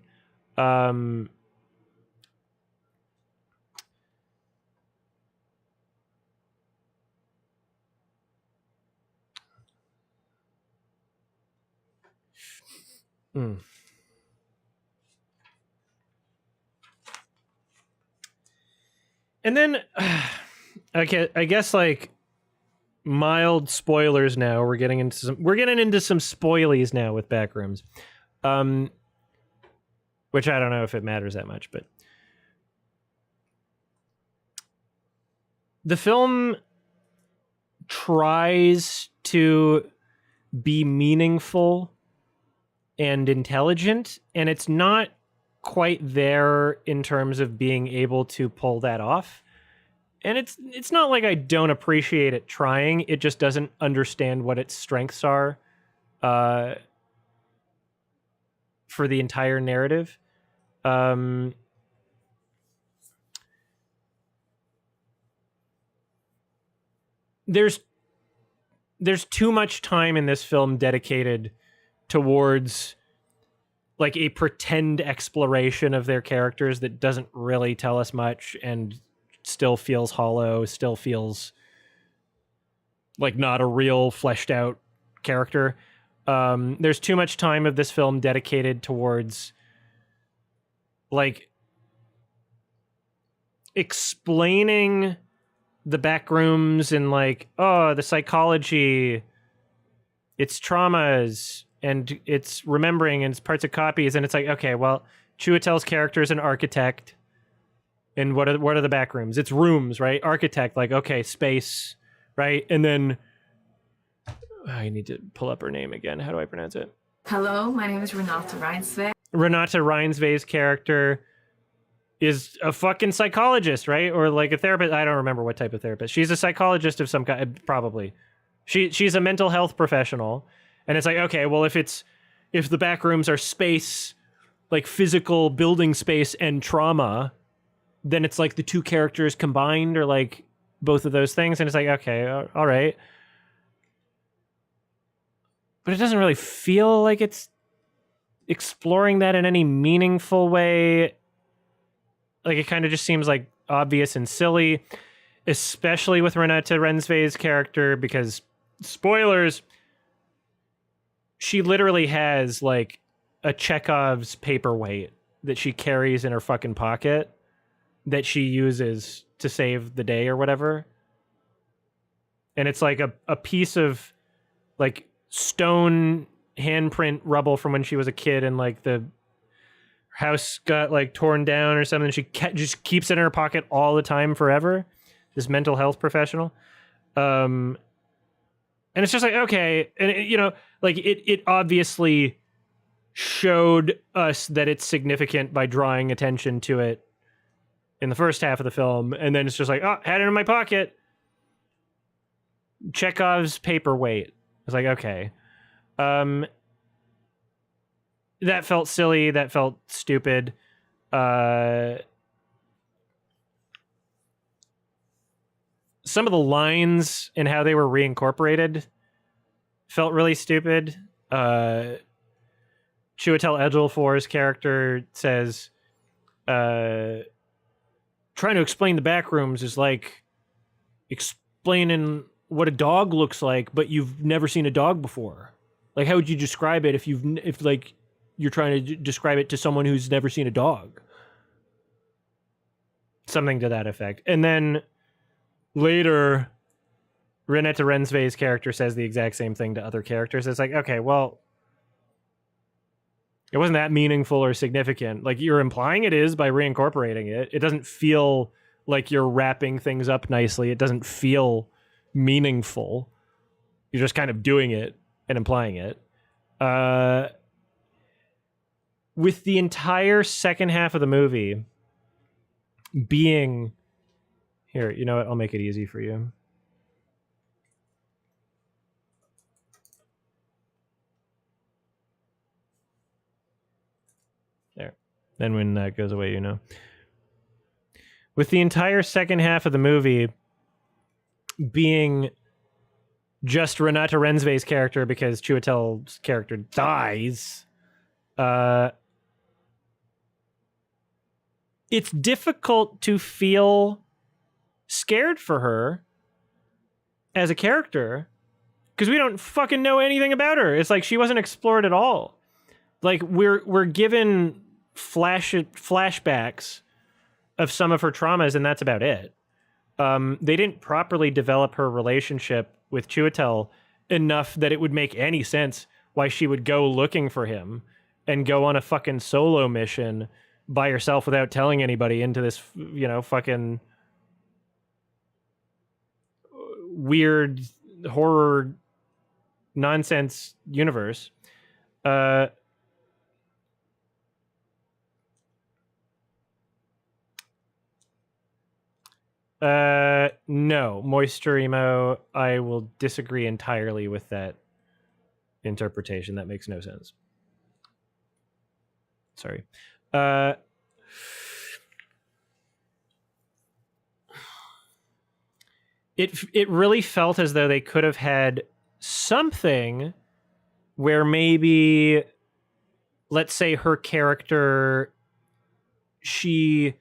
And then, okay, I guess like mild spoilers now. We're getting into some spoilies now with Backrooms. Which I don't know if it matters that much, but the film tries to be meaningful and intelligent, and it's not quite there in terms of being able to pull that off. And it's not like I don't appreciate it trying. It just doesn't understand what its strengths are for the entire narrative. There's too much time in this film dedicated towards like a pretend exploration of their characters that doesn't really tell us much and still feels hollow, still feels like not a real fleshed out character. There's too much time of this film dedicated towards like explaining the backrooms and like, oh, the psychology, its traumas, and it's remembering, and it's parts of copies, and it's like, okay, well, Chiwetel's character is an architect, and what are the backrooms? It's rooms, right? Architect, like, okay, space, right? And then I need to pull up her name again. How do I pronounce it? Hello, my name is Renata Reinsve. Renata Reinsve's character is a fucking psychologist, right? Or like a therapist. I don't remember what type of therapist. She's a psychologist of some kind, probably. She's a mental health professional. And it's like, okay, well, if the back rooms are space, like physical building space and trauma, then it's like the two characters combined, or like both of those things. And it's like, okay, all right. But it doesn't really feel like it's exploring that in any meaningful way. Like, it kind of just seems like obvious and silly, especially with Renata Reinsve's character, because spoilers, she literally has like a Chekhov's paperweight that she carries in her fucking pocket that she uses to save the day or whatever. And it's like a piece of like stone handprint rubble from when she was a kid, and like the house got like torn down or something. She just keeps it in her pocket all the time forever. This mental health professional. And it's just like, okay. And you know, like it obviously showed us that it's significant by drawing attention to it in the first half of the film. And then it's just like, oh, had it in my pocket. Chekhov's paperweight. It's like, okay. That felt silly. That felt stupid. Some of the lines and how they were reincorporated felt really stupid. Chiwetel Ejiofor's character says, trying to explain the backrooms is like explaining what a dog looks like, but you've never seen a dog before. Like, how would you describe it if you're trying to describe it to someone who's never seen a dog? Something to that effect. And then later, Renata Reinsve's character says the exact same thing to other characters. It's like, okay, well, it wasn't that meaningful or significant. Like, you're implying it is by reincorporating it. It doesn't feel like you're wrapping things up nicely. It doesn't feel meaningful. You're just kind of doing it and implying it. with the entire second half of the movie being here, you know what? I'll make it easy for you. There. Then when that goes away, you know. With the entire second half of the movie being just Renata Rensve's character because Chiwetel's character dies, it's difficult to feel scared for her as a character because we don't fucking know anything about her. It's like she wasn't explored at all. Like we're given flashbacks of some of her traumas, and that's about it. They didn't properly develop her relationship with Chiwetel enough that it would make any sense why she would go looking for him and go on a fucking solo mission by herself without telling anybody into this, you know, fucking weird horror nonsense universe. No, Moisture Emo, I will disagree entirely with that interpretation. That makes no sense. Sorry. It really felt as though they could have had something where maybe, let's say her character, she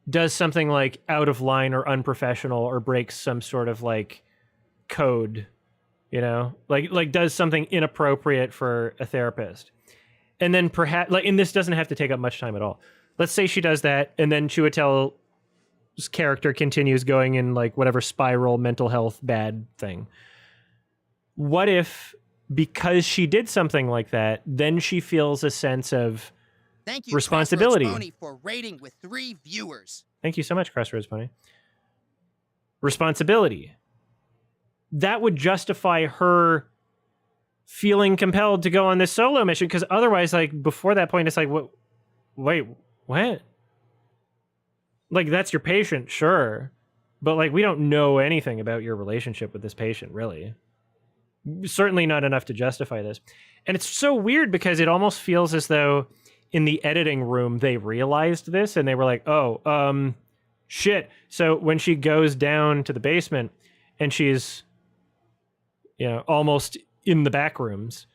does something like out of line or unprofessional or breaks some sort of like code, you know, like does something inappropriate for a therapist. And then perhaps, like, and this doesn't have to take up much time at all. Let's say she does that, and then Chiwetel's character continues going in like whatever spiral mental health bad thing. What if, because she did something like that, then she feels a sense of Thank you, responsibility. Crossroads Pony, for rating with 3 viewers. Thank you so much, Crossroads Pony. Responsibility. That would justify her feeling compelled to go on this solo mission, because otherwise, like, before that point, it's like, what? Wait, what? Like, that's your patient, sure. But, like, we don't know anything about your relationship with this patient, really. Certainly not enough to justify this. And it's so weird because it almost feels as though in the editing room, they realized this and they were like, oh, shit. So when she goes down to the basement and she's, you know, almost in the back rooms,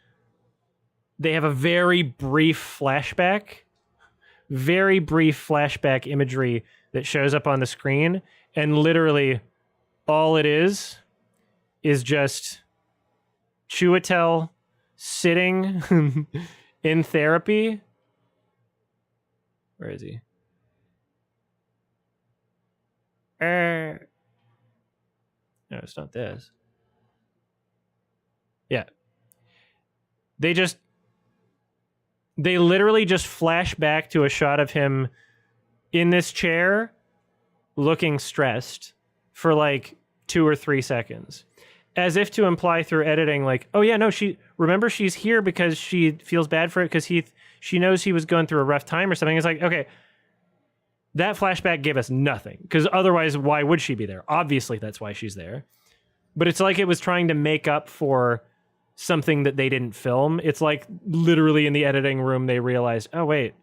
they have a very brief flashback imagery that shows up on the screen. And literally all it is just Chiwetel sitting in therapy. Where is he? No, it's not this. Yeah. They literally just flash back to a shot of him in this chair looking stressed for like 2 or 3 seconds. As if to imply through editing, like, oh yeah, no, she's here because she feels bad for it because she knows he was going through a rough time or something. It's like, okay, that flashback gave us nothing because otherwise, why would she be there? Obviously, that's why she's there. But it's like it was trying to make up for something that they didn't film. It's like literally in the editing room, they realized, oh, wait,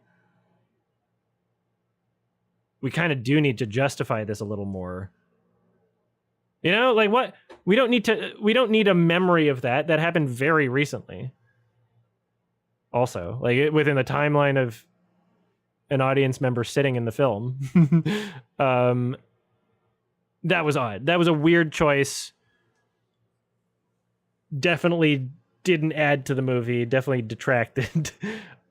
we kind of do need to justify this a little more. You know, like what? We don't need a memory of that. That happened very recently. Also, like within the timeline of an audience member sitting in the film. That was odd. That was a weird choice. Definitely didn't add to the movie. Definitely detracted.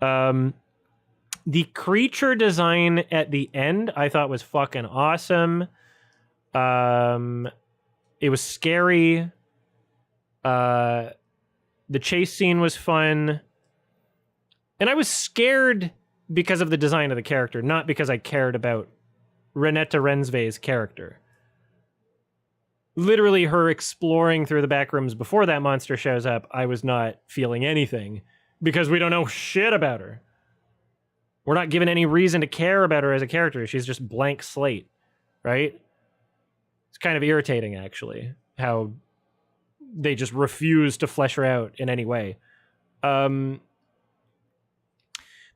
The creature design at the end I thought was fucking awesome. It was scary. The chase scene was fun. And I was scared because of the design of the character, not because I cared about Renata Rensve's character. Literally her exploring through the back rooms before that monster shows up, I was not feeling anything because we don't know shit about her. We're not given any reason to care about her as a character. She's just blank slate, right? It's kind of irritating, actually, how they just refuse to flesh her out in any way. But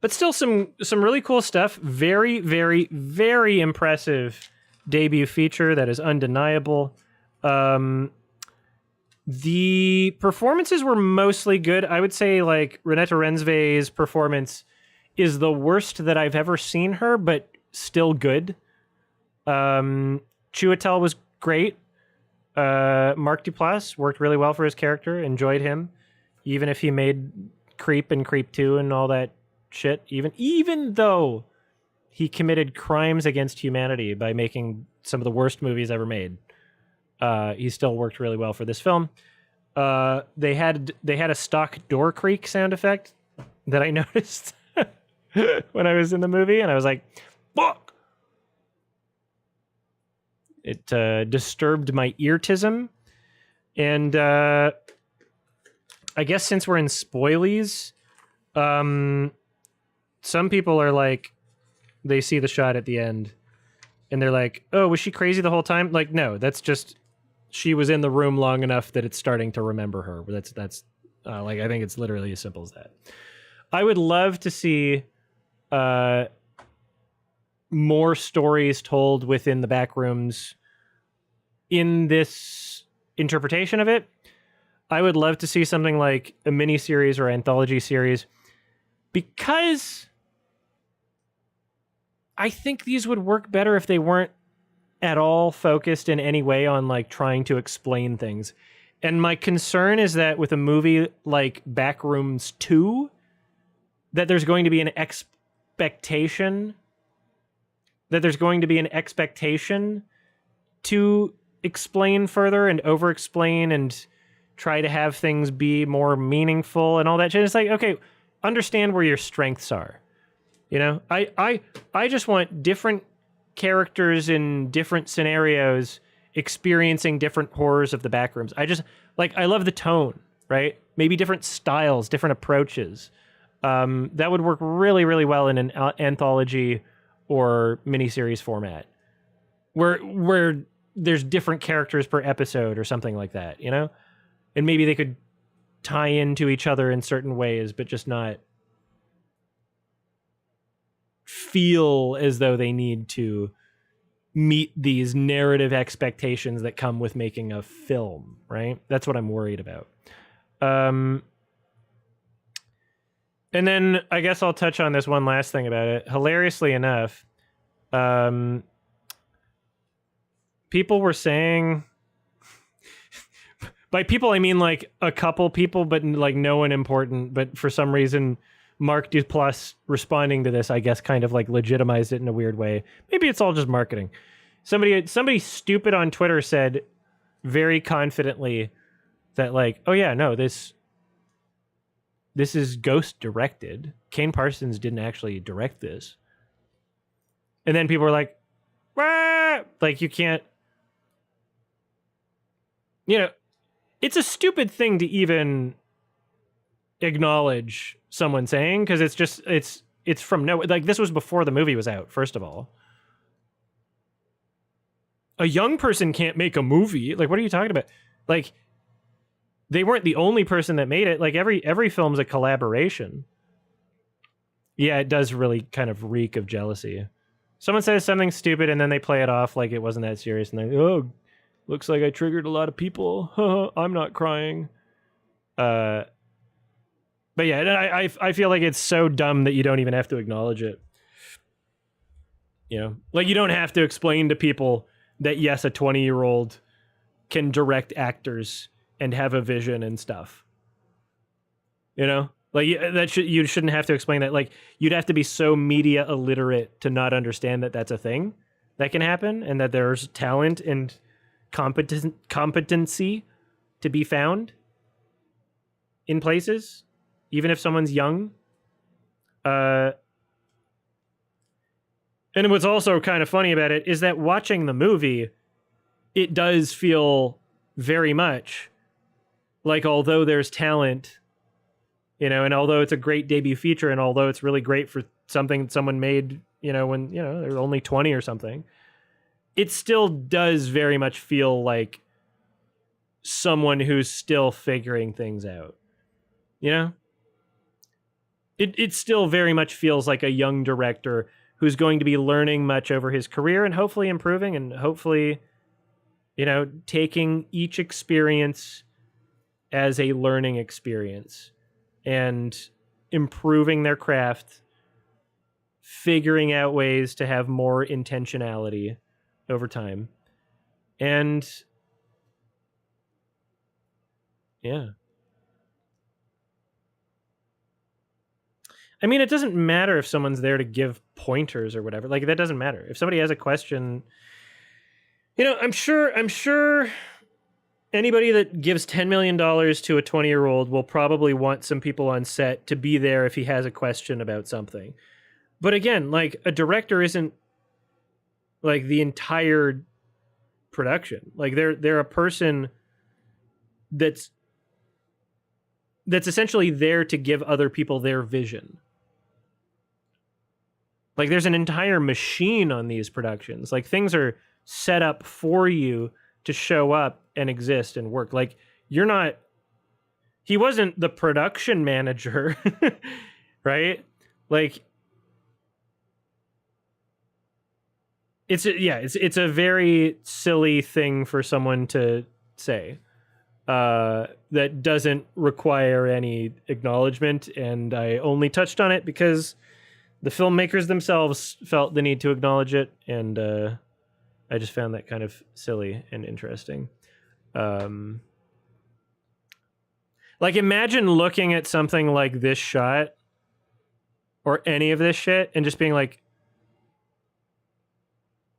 still some really cool stuff. Very, very, very impressive debut feature that is undeniable. The performances were mostly good. I would say like Renata Rensve's performance is the worst that I've ever seen her, but still good. Chiwetel was great. Mark Duplass worked really well for his character. Enjoyed him, even if he made Creep and Creep 2 and all that shit. Even though he committed crimes against humanity by making some of the worst movies ever made, he still worked really well for this film. They had a stock door creak sound effect that I noticed when I was in the movie, and I was like, "Fuck!" It disturbed my eartism, and I guess since we're in spoilies, some people are like, they see the shot at the end, and they're like, "Oh, was she crazy the whole time?" Like, no, that's just she was in the room long enough that it's starting to remember her. That's like, I think it's literally as simple as that. I would love to see more stories told within the back rooms in this interpretation of it. I would love to see something like a mini series or anthology series, because I think these would work better if they weren't at all focused in any way on like trying to explain things. And my concern is that with a movie like Backrooms 2, that there's going to be an expectation to explain further and over-explain and try to have things be more meaningful and all that shit. It's like, okay, understand where your strengths are. You know, I just want different characters in different scenarios experiencing different horrors of the backrooms. I love the tone, right? Maybe different styles, different approaches. That would work really, really well in an anthology or miniseries format, where there's different characters per episode or something like that, you know? And maybe they could tie into each other in certain ways, but just not feel as though they need to meet these narrative expectations that come with making a film, right? That's what I'm worried about. And then I guess I'll touch on this one last thing about it. Hilariously enough, people were saying, by people I mean like a couple people, but like no one important, but for some reason Mark Duplass responding to this, I guess, kind of like legitimized it in a weird way. Maybe it's all just marketing. Somebody stupid on Twitter said very confidently that like, oh yeah, no, this is Ghost directed. Kane Parsons didn't actually direct this. And then people were like, wah! Like, you can't, you know, it's a stupid thing to even acknowledge someone saying, because it's just, it's from nowhere. Like, this was before the movie was out, first of all. A young person can't make a movie. Like, what are you talking about? Like, they weren't the only person that made it. Like, every film's a collaboration. Yeah, it does really kind of reek of jealousy. Someone says something stupid and then they play it off like it wasn't that serious, and they're, oh, looks like I triggered a lot of people. I'm not crying. But yeah, I feel like it's so dumb that you don't even have to acknowledge it. You know, like, you don't have to explain to people that yes, a 20-year-old can direct actors and have a vision and stuff. You know, like, you shouldn't have to explain that. Like, you'd have to be so media illiterate to not understand that that's a thing that can happen, and that there's talent and competency to be found in places, even if someone's young. And what's also kind of funny about it is that watching the movie, it does feel very much like, although there's talent and although it's a great debut feature, and although it's really great for something someone made, when, they're only 20 or something, it still does very much feel like someone who's still figuring things out. It still very much feels like a young director who's going to be learning much over his career and hopefully improving and hopefully, taking each experience as a learning experience and improving their craft, figuring out ways to have more intentionality over time. And yeah. I mean, it doesn't matter if someone's there to give pointers or whatever. Like, that doesn't matter. If somebody has a question, I'm sure anybody that gives $10 million to a 20-year-old will probably want some people on set to be there if he has a question about something. But again, like, a director isn't like the entire production. Like, they're a person that's essentially there to give other people their vision. Like, there's an entire machine on these productions. Like, things are set up for you to show up and exist and work. Like, he wasn't the production manager, right? Like, it's a very silly thing for someone to say that doesn't require any acknowledgement. And I only touched on it because the filmmakers themselves felt the need to acknowledge it, and I just found that kind of silly and interesting. Like, imagine looking at something like this shot or any of this shit and just being like,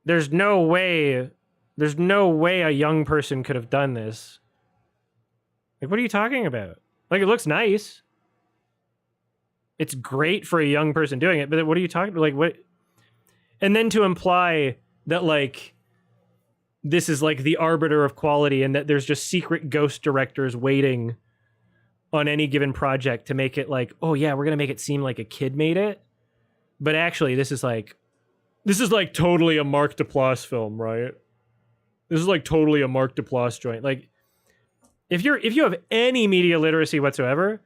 there's no way a young person could have done this. Like, what are you talking about? Like, it looks nice. It's great for a young person doing it, but what are you talking about? Like, what? And then to imply that, like, this is like the arbiter of quality and that there's just secret ghost directors waiting on any given project to make it like, oh yeah, we're going to make it seem like a kid made it. But actually, this is like totally a Mark Duplass film, right? This is like totally a Mark Duplass joint. Like, if you have any media literacy whatsoever,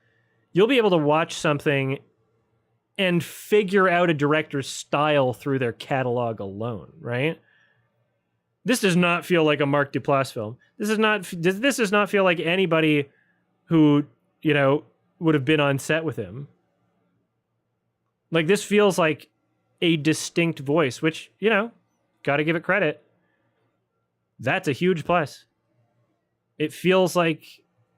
you'll be able to watch something and figure out a director's style through their catalog alone, right? This does not feel like a Mark Duplass film. This does not feel like anybody who, would have been on set with him. Like, this feels like a distinct voice, which, got to give it credit. That's a huge plus. It feels like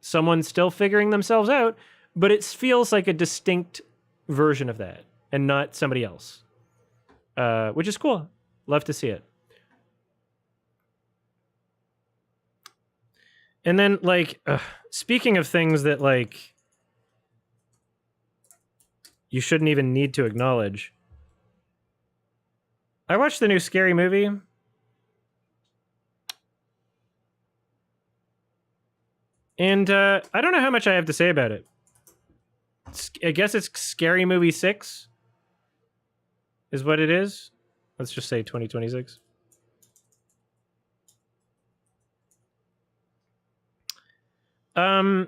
someone's still figuring themselves out, but it feels like a distinct version of that and not somebody else, which is cool. Love to see it. And then, like, speaking of things that, like, you shouldn't even need to acknowledge, I watched the new Scary Movie. And I don't know how much I have to say about it. I guess it's Scary Movie 6 is what it is. Let's just say 2026. The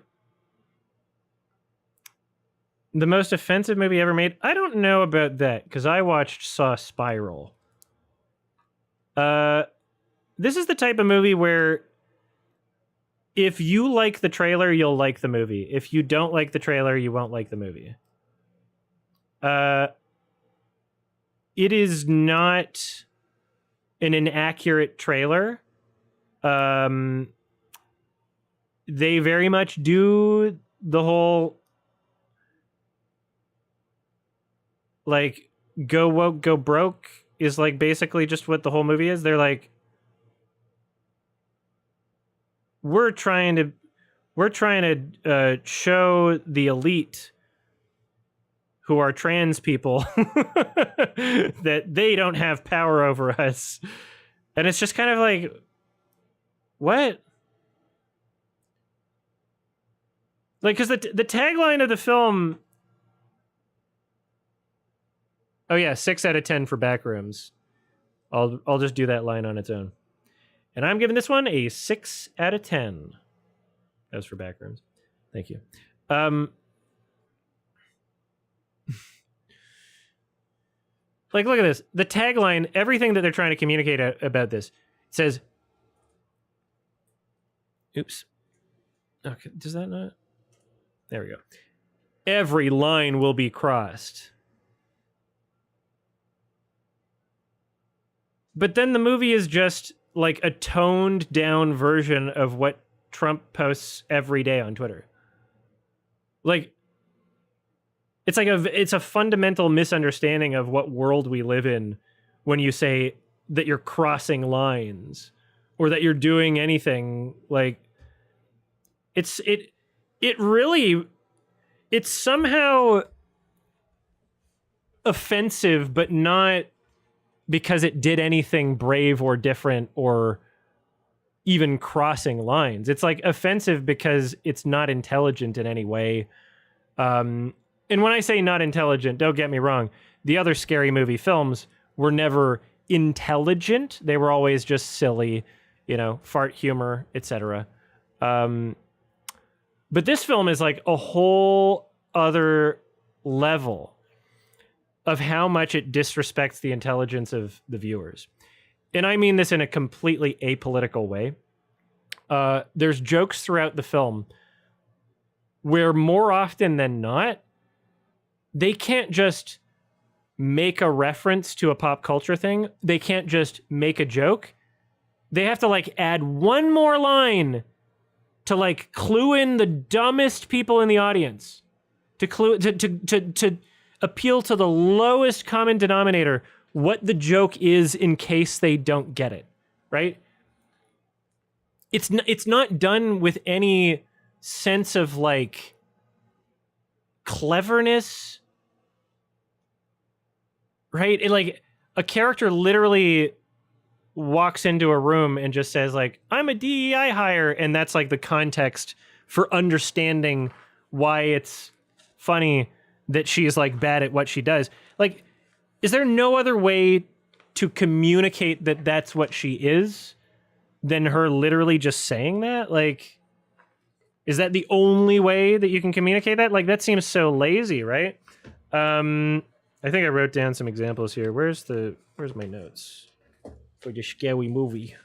most offensive movie ever made? I don't know about that, because I saw Spiral. This is the type of movie where if you like the trailer, you'll like the movie. If you don't like the trailer, you won't like the movie. It is not an inaccurate trailer. They very much do the whole, like, go woke, go broke is, like, basically just what the whole movie is. They're like, we're trying to show the elite who are trans people that they don't have power over us. And it's just kind of like, what? Like, because the tagline of the film. Oh yeah, 6 out of 10 for Backrooms. I'll just do that line on its own. And I'm giving this one a 6 out of 10. That was for Backrooms. Thank you. Like, look at this. The tagline, everything that they're trying to communicate about this, says, oops. Okay, does that not? There we go. Every line will be crossed. But then the movie is just like a toned down version of what Trump posts every day on Twitter. Like, it's like it's a fundamental misunderstanding of what world we live in when you say that you're crossing lines or that you're doing anything. Like, it's somehow offensive, but not because it did anything brave or different or even crossing lines. It's like offensive because it's not intelligent in any way. And when I say not intelligent, don't get me wrong. The other Scary Movie films were never intelligent. They were always just silly, fart humor, etc. But this film is like a whole other level of how much it disrespects the intelligence of the viewers. And I mean this in a completely apolitical way. There's jokes throughout the film where more often than not, they can't just make a reference to a pop culture thing. They can't just make a joke. They have to like add one more line to like clue in the dumbest people in the audience, to appeal to the lowest common denominator what the joke is in case they don't get it, right? It's not done with any sense of like cleverness, right? Like a character literally walks into a room and just says like, I'm a DEI hire, and that's like the context for understanding why it's funny that she's like bad at what she does. Like, is there no other way to communicate that that's what she is than her literally just saying that? Like, is that the only way that you can communicate that? Like, that seems so lazy, right? I think I wrote down some examples here. Where's my notes for the scary movie?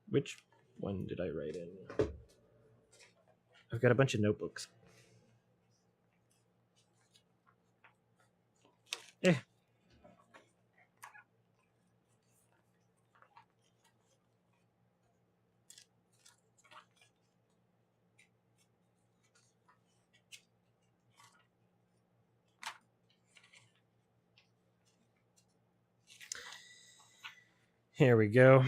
Which one did I write in? I've got a bunch of notebooks. Here we go.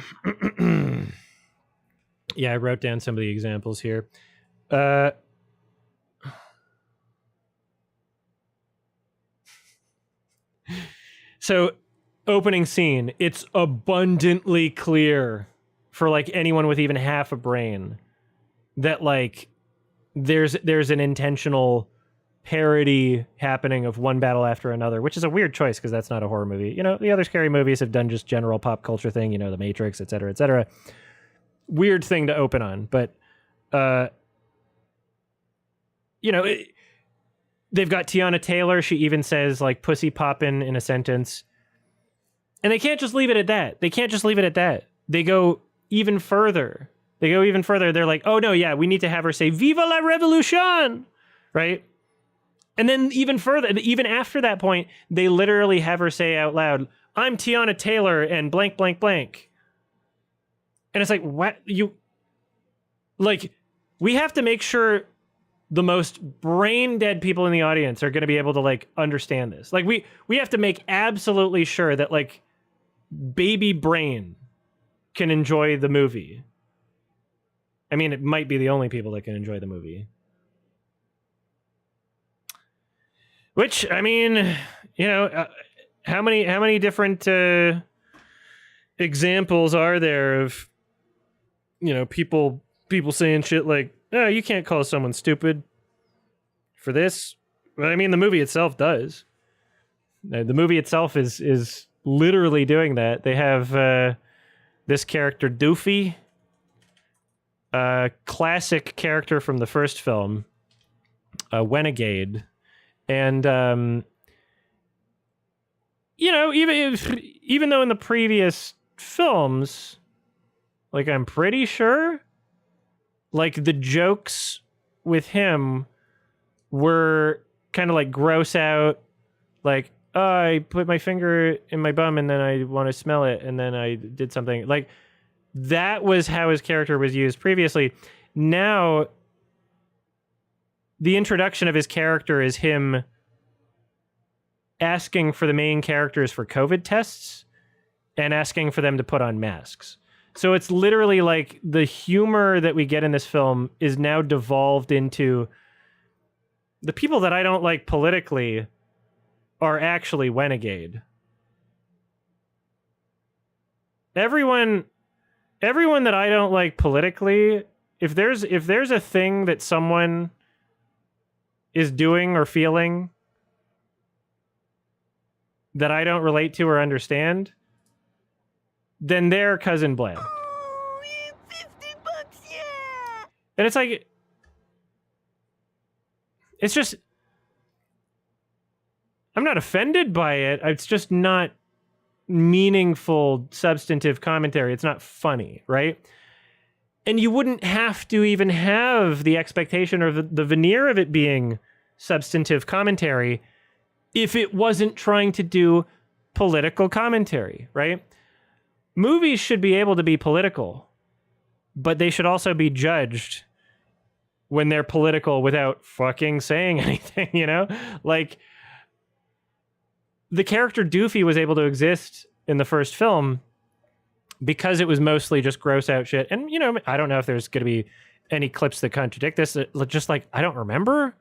Yeah, I wrote down some of the examples here. So, opening scene, it's abundantly clear for like anyone with even half a brain that like there's an intentional parody happening of one battle after another, which is a weird choice because that's not a horror movie. The other scary movies have done just general pop culture thing, The Matrix, et cetera, et cetera. Weird thing to open on, but they've got Tiana Taylor. She even says like pussy poppin' in a sentence. And they can't just leave it at that. They go even further. They're like, oh no, yeah, we need to have her say Viva la Revolution, right? And then even further, even after that point, they literally have her say out loud, I'm Tiana Taylor and blank, blank, blank. And it's like, what? We have to make sure the most brain dead people in the audience are going to be able to like understand this. Like we have to make absolutely sure that like baby brain can enjoy the movie. I mean, it might be the only people that can enjoy the movie. Which, I mean, how many different examples are there of you know, people saying shit like, "Oh, you can't call someone stupid for this." But I mean, the movie itself does. The movie itself is literally doing that. They have this character Doofy, a classic character from the first film, Renegade, and you know, even though in the previous films, like I'm pretty sure, like the jokes with him were kind of like gross out, like, oh, I put my finger in my bum and then I want to smell it and then I did something. Like, that was how his character was used previously. Now, the introduction of his character is him asking for the main characters for COVID tests and asking for them to put on masks. So it's literally like the humor that we get in this film is now devolved into the people that I don't like politically are actually Renegade. Everyone that I don't like politically, if there's a thing that someone is doing or feeling that I don't relate to or understand, then they're Cousin Bland. Oh, $50, yeah! And it's like, it's just, I'm not offended by it. It's just not meaningful, substantive commentary. It's not funny, right? And you wouldn't have to even have the expectation or the veneer of it being substantive commentary if it wasn't trying to do political commentary, right? Movies should be able to be political, but they should also be judged when they're political without fucking saying anything, you know? Like, the character Doofy was able to exist in the first film because it was mostly just gross out shit. And, you know, I don't know if there's going to be any clips that contradict this. Just like, I don't remember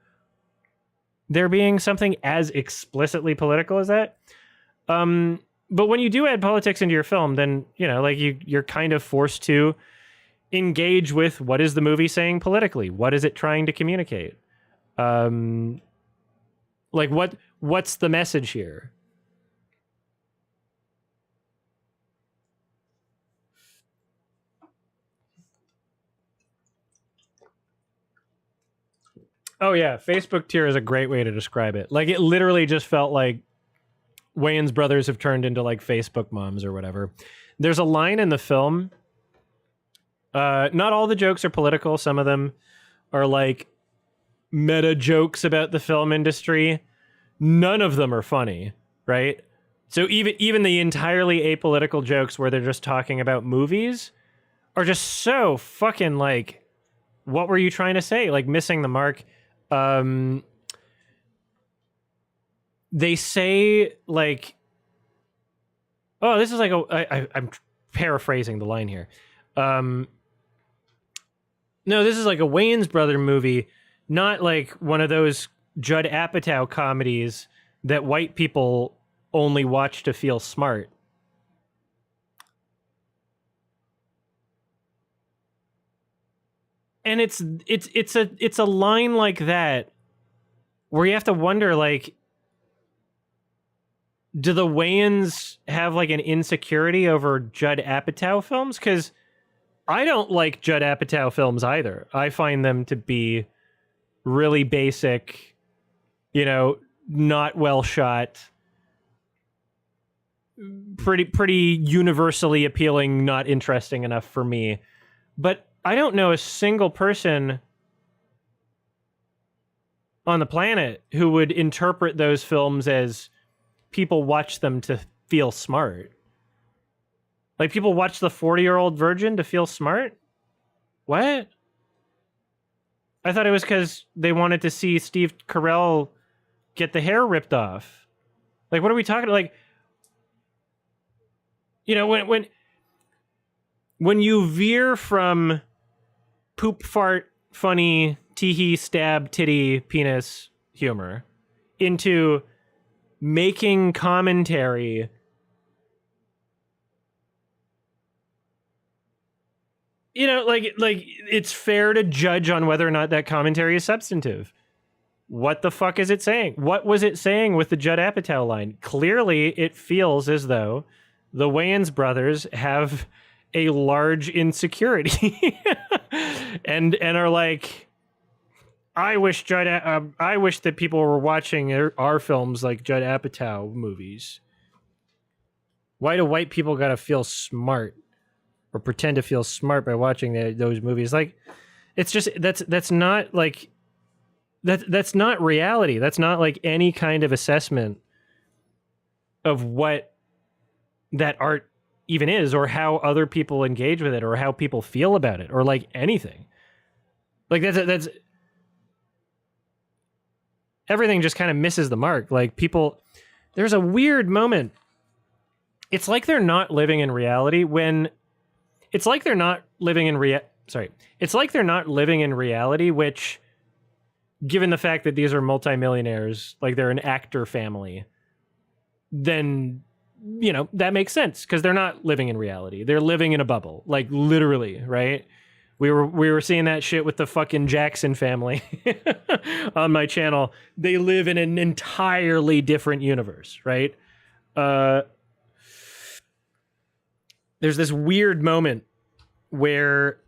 there being something as explicitly political as that. But when you do add politics into your film, then, you know, like you're kind of forced to engage with what is the movie saying politically? What is it trying to communicate? Like what's the message here? Oh yeah, Facebook tier is a great way to describe it. Like, it literally just felt like Wayans brothers have turned into like Facebook moms or whatever. There's a line in the film. Not all the jokes are political. Some of them are like meta jokes about the film industry. None of them are funny, right? So even the entirely apolitical jokes where they're just talking about movies are just so fucking like, what were you trying to say? Like, missing the mark. They say like, oh, this is like I'm paraphrasing the line here. No, this is like a Wayans brother movie, not like one of those Judd Apatow comedies that white people only watch to feel smart. And it's a line like that where you have to wonder, like, do the Wayans have like an insecurity over Judd Apatow films? Because I don't like Judd Apatow films either. I find them to be really basic, you know, not well shot, pretty universally appealing, not interesting enough for me. But I don't know a single person on the planet who would interpret those films as people watch them to feel smart. Like, people watch The 40-Year-Old Virgin to feel smart? What? I thought it was because they wanted to see Steve Carell get the hair ripped off. Like, what are we talking about? Like, you know, when you veer from poop, fart, funny, tee-hee, stab, titty, penis humor into making commentary you know, like it's fair to judge on whether or not that commentary is substantive. What the fuck is it saying? What was it saying with the Judd Apatow line? Clearly, it feels as though the Wayans brothers have a large insecurity and are like, I wish that people were watching our films like Judd Apatow movies. Why do white people gotta feel smart or pretend to feel smart by watching those movies? Like, it's just that's not like that's not reality. That's not like any kind of assessment of what that art even is, or how other people engage with it, or how people feel about it, or like anything. Like that's everything just kind of misses the mark. Like people, there's a weird moment. It's like they're not living in reality when it's like they're not living in it's like they're not living in reality, which, given the fact that these are multimillionaires, like they're an actor family, then, you know, that makes sense because they're not living in reality. They're living in a bubble, like literally, right? We were seeing that shit with the fucking Jackson family on my channel. They live in an entirely different universe, right? There's this weird moment where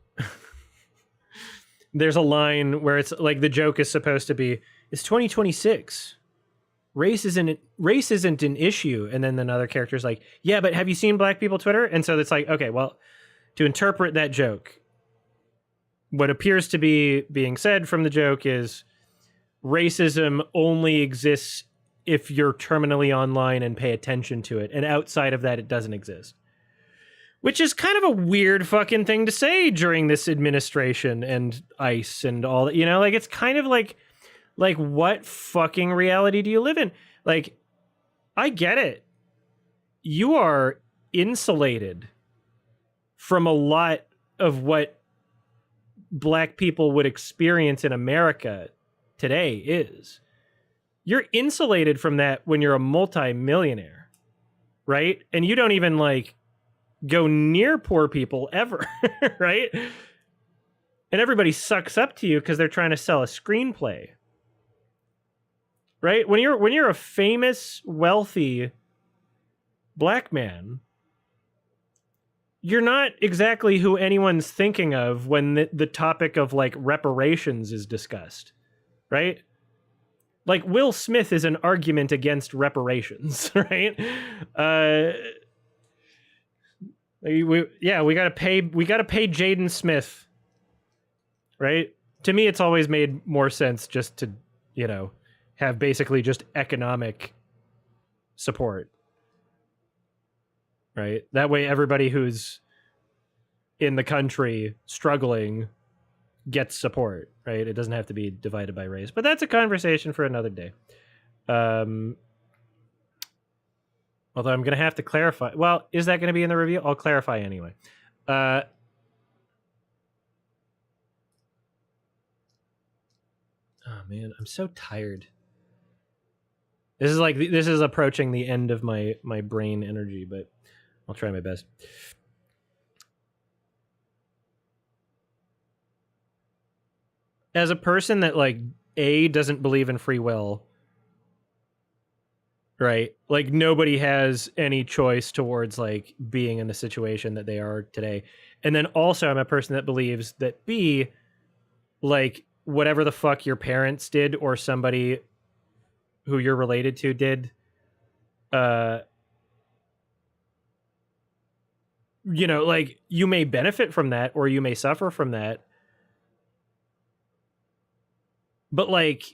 there's a line where it's like the joke is supposed to be, it's 2026. Race isn't an issue. And then another character's like, yeah, but have you seen black people Twitter? And so it's like, okay, well, to interpret that joke, what appears to be being said from the joke is racism only exists if you're terminally online and pay attention to it. And outside of that, it doesn't exist. Which is kind of a weird fucking thing to say during this administration and ICE and all that. You know, like, it's kind of like what fucking reality do you live in? Like, I get it. You are insulated from a lot of what black people would experience in America today is. You're insulated from that when you're a multi-millionaire, right? And you don't even like go near poor people ever, right? And everybody sucks up to you because they're trying to sell a screenplay, right? When you're a famous, wealthy black man, you're not exactly who anyone's thinking of when the topic of like reparations is discussed, right? Like Will Smith is an argument against reparations, right? We gotta pay Jaden Smith, right? To me, it's always made more sense just to, you know, have basically just economic support, right? That way everybody who's in the country struggling gets support, right? It doesn't have to be divided by race. But that's a conversation for another day. Although I'm going to have to clarify. Well, is that going to be in the review? I'll clarify anyway. Oh, man, I'm so tired. This is approaching the end of my brain energy, but I'll try my best. As a person that like doesn't believe in free will, right? Like nobody has any choice towards like being in the situation that they are today. And then also I'm a person that believes that B, like whatever the fuck your parents did or somebody who you're related to did, you know, like you may benefit from that or you may suffer from that. But like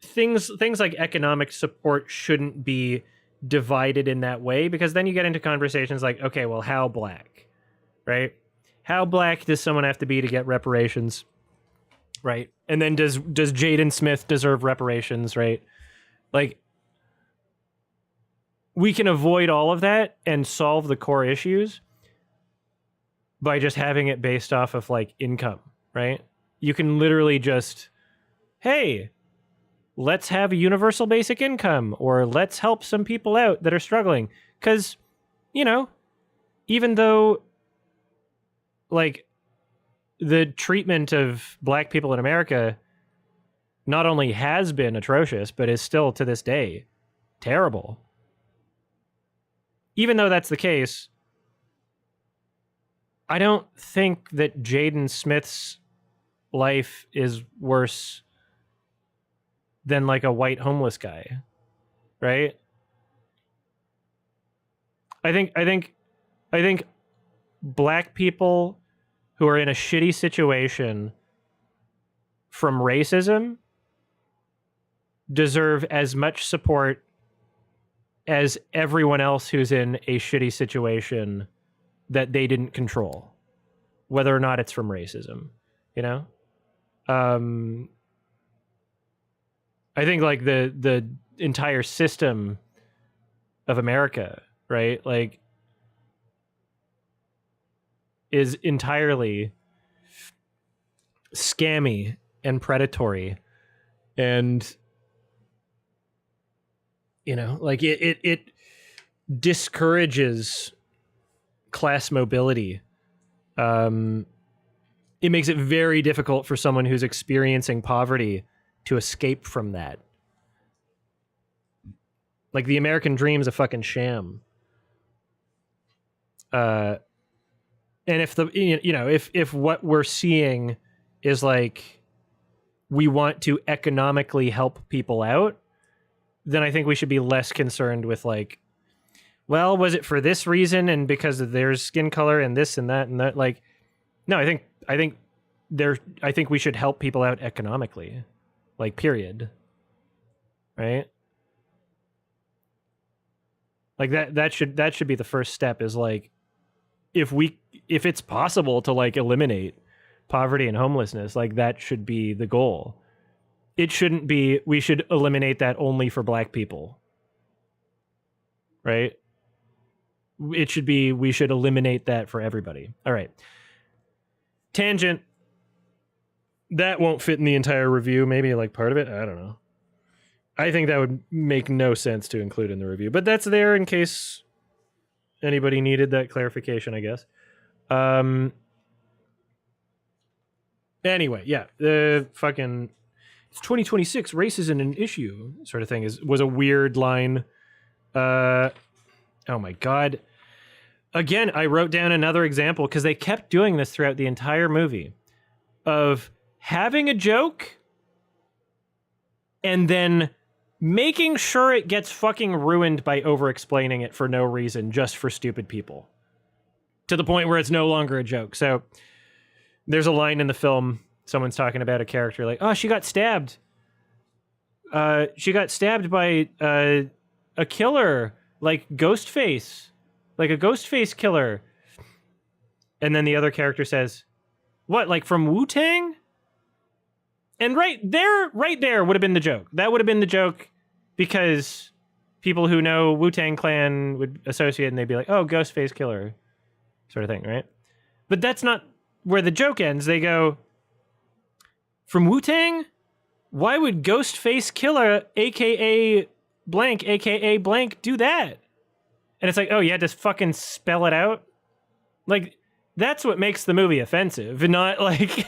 things like economic support shouldn't be divided in that way, because then you get into conversations like, okay, well, how black, right? How black does someone have to be to get reparations, right? And then does Jaden Smith deserve reparations, right? Like, we can avoid all of that and solve the core issues by just having it based off of like income, right? You can literally just, hey, let's have a universal basic income, or let's help some people out that are struggling. Because, you know, even though like the treatment of black people in America not only has been atrocious, but is still to this day terrible. Even though that's the case, I don't think that Jaden Smith's life is worse than like a white homeless guy, right? I think black people who are in a shitty situation from racism deserve as much support as everyone else who's in a shitty situation that they didn't control, whether or not it's from racism, you know? I think like the entire system of America, right? Like is entirely scammy and predatory, and you know, like it discourages class mobility. It makes it very difficult for someone who's experiencing poverty to escape from that. Like the American dream is a fucking sham. And if the, you know, if what we're seeing is like, we want to economically help people out, then I think we should be less concerned with like, well, was it for this reason and because of their skin color and this and that and that? Like, no, I think we should help people out economically, like period. Right? Like that should be the first step, is like, if it's possible to like eliminate poverty and homelessness, like that should be the goal. It shouldn't be, we should eliminate that only for black people. Right? It should be, we should eliminate that for everybody. All right. Tangent. That won't fit in the entire review. Maybe like part of it. I don't know. I think that would make no sense to include in the review, but that's there in case anybody needed that clarification, I guess. Anyway, yeah, the fucking it's 2026, race isn't an issue sort of thing was a weird line. Oh my God. Again, I wrote down another example because they kept doing this throughout the entire movie of having a joke and then making sure it gets fucking ruined by over-explaining it for no reason, just for stupid people. To the point where it's no longer a joke. So there's a line in the film, someone's talking about a character like, oh, she got stabbed. She got stabbed by a killer, like Ghostface. Like a Ghostface killer. And then the other character says, what, like from Wu-Tang? And right there would have been the joke. That would have been the joke because people who know Wu-Tang Clan would associate and they'd be like, oh, Ghostface killer sort of thing, right? But that's not where the joke ends. They go, from Wu-Tang? Why would Ghostface killer, aka blank, do that? And it's like, oh, you had to fucking spell it out? Like, that's what makes the movie offensive, not like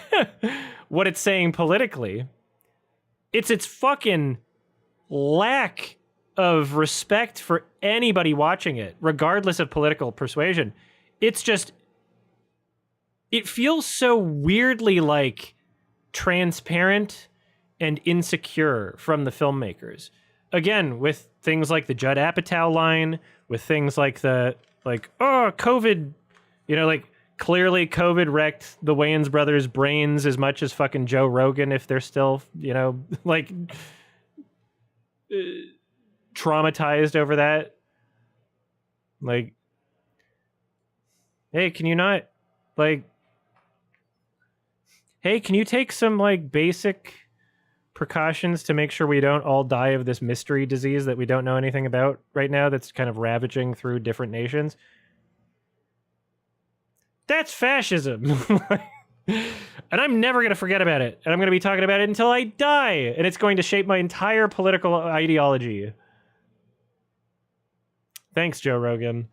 what it's saying politically. It's its fucking lack of respect for anybody watching it, regardless of political persuasion. It's just, it feels so weirdly like transparent and insecure from the filmmakers. Again, with things like the Judd Apatow line, with things like the, like, oh, COVID, you know, like, clearly COVID wrecked the Wayans brothers' brains as much as fucking Joe Rogan, if they're still, you know, like, traumatized over that. Like, hey, can you not, like, hey, can you take some, like, basic precautions to make sure we don't all die of this mystery disease that we don't know anything about right now that's kind of ravaging through different nations? That's fascism. And I'm never going to forget about it. And I'm going to be talking about it until I die. And it's going to shape my entire political ideology. Thanks, Joe Rogan.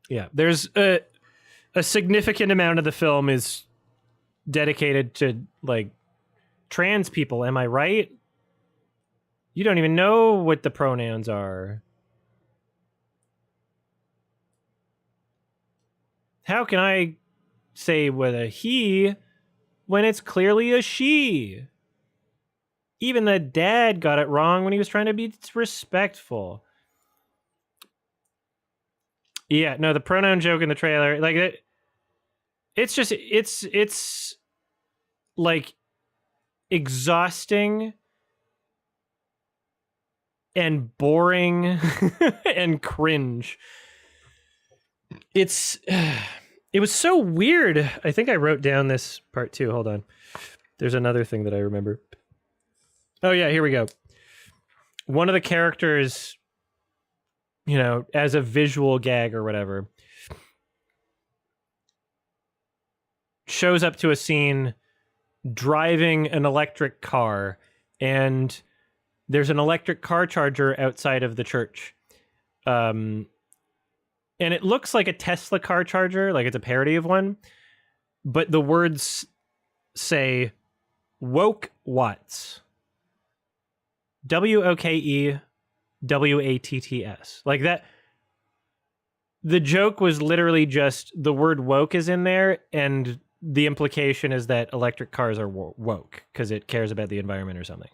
Yeah, there's a significant amount of the film is dedicated to like trans people. Am I right? You don't even know what the pronouns are. How can I say with a he when it's clearly a she? Even the dad got it wrong when he was trying to be respectful. Yeah, no, the pronoun joke in the trailer, like it's like exhausting and boring and cringe. It was so weird. I think I wrote down this part too. Hold on. There's another thing that I remember. Oh yeah, here we go. One of the characters, you know, as a visual gag or whatever, shows up to a scene driving an electric car, and there's an electric car charger outside of the church. And it looks like a Tesla car charger, like it's a parody of one, but the words say woke watts. WOKEWATTS. Like that. The joke was literally just the word woke is in there, and the implication is that electric cars are woke because it cares about the environment or something.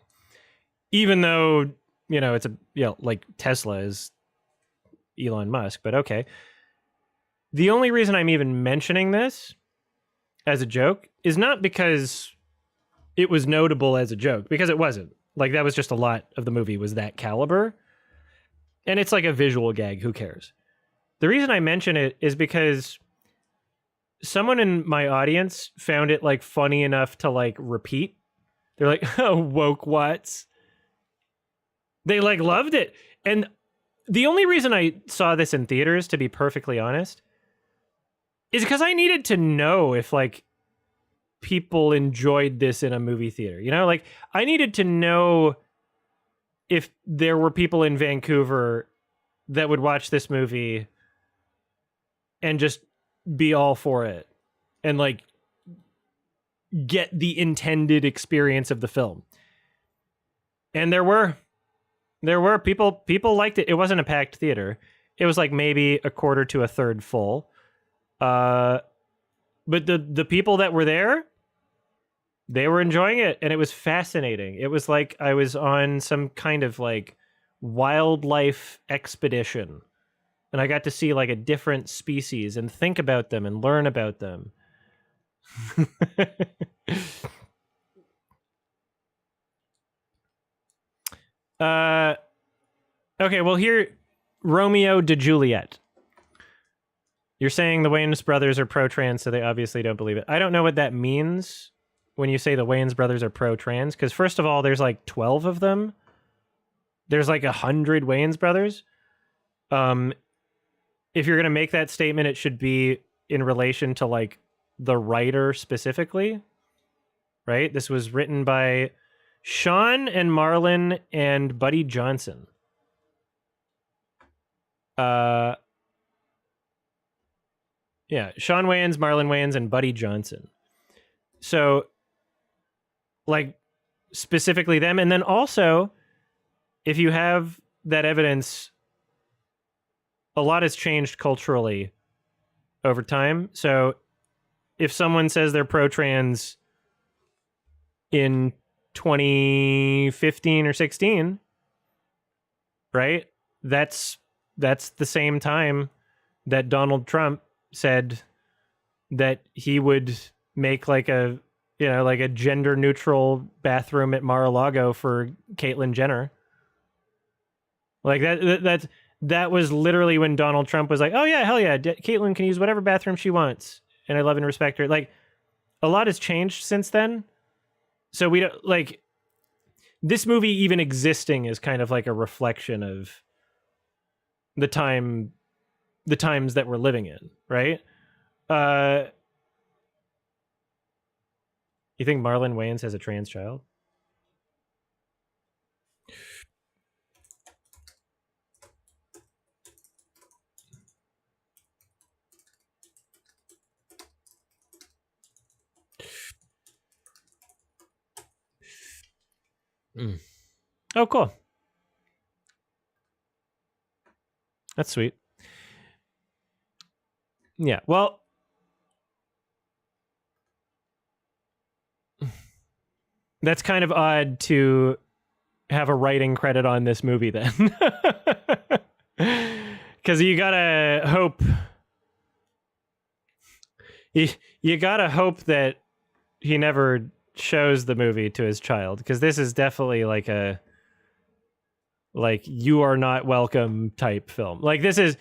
Even though, you know, it's a, you know, like Tesla is Elon Musk, but okay. The only reason I'm even mentioning this as a joke is not because it was notable as a joke, because it wasn't. Like, that was just a lot of the movie was that caliber. And it's like a visual gag. Who cares? The reason I mention it is because someone in my audience found it like funny enough to like repeat. They're like, oh, woke what's? They like loved it. And the only reason I saw this in theaters, to be perfectly honest, is because I needed to know if like people enjoyed this in a movie theater. You know, like I needed to know if there were people in Vancouver that would watch this movie and just be all for it and like get the intended experience of the film. And there were people liked it. It wasn't a packed theater. It was like maybe a quarter to a third full. But the people that were there, they were enjoying it, and it was fascinating. It was like I was on some kind of like wildlife expedition, and I got to see like a different species and think about them and learn about them. Okay, well here, Romeo de Juliet. You're saying the Wayans brothers are pro-trans, so they obviously don't believe it. I don't know what that means when you say the Wayans brothers are pro-trans, because first of all, there's like 12 of them. There's like 100 Wayans brothers. If you're going to make that statement, it should be in relation to like the writer specifically, right? This was written by Sean and Marlon and Buddy Johnson. Yeah, Sean Wayans, Marlon Wayans, and Buddy Johnson. So, like, specifically them. And then also, if you have that evidence, a lot has changed culturally over time. So, if someone says they're pro-trans in 2015 or 16, right? That's the same time that Donald Trump said that he would make like a, you know, like a gender neutral bathroom at Mar-a-Lago for Caitlyn Jenner. Like that was literally when Donald Trump was like, oh yeah, hell yeah, Caitlyn can use whatever bathroom she wants, and I love and respect her. Like, a lot has changed since then. So we don't, like, this movie even existing is kind of like a reflection of the times that we're living in, right? You think Marlon Wayans has a trans child? Oh, cool. That's sweet. Yeah, well, that's kind of odd to have a writing credit on this movie then. Because you gotta hope... You gotta hope that he never shows the movie to his child, because this is definitely like a... like, you are not welcome type film. Like, this is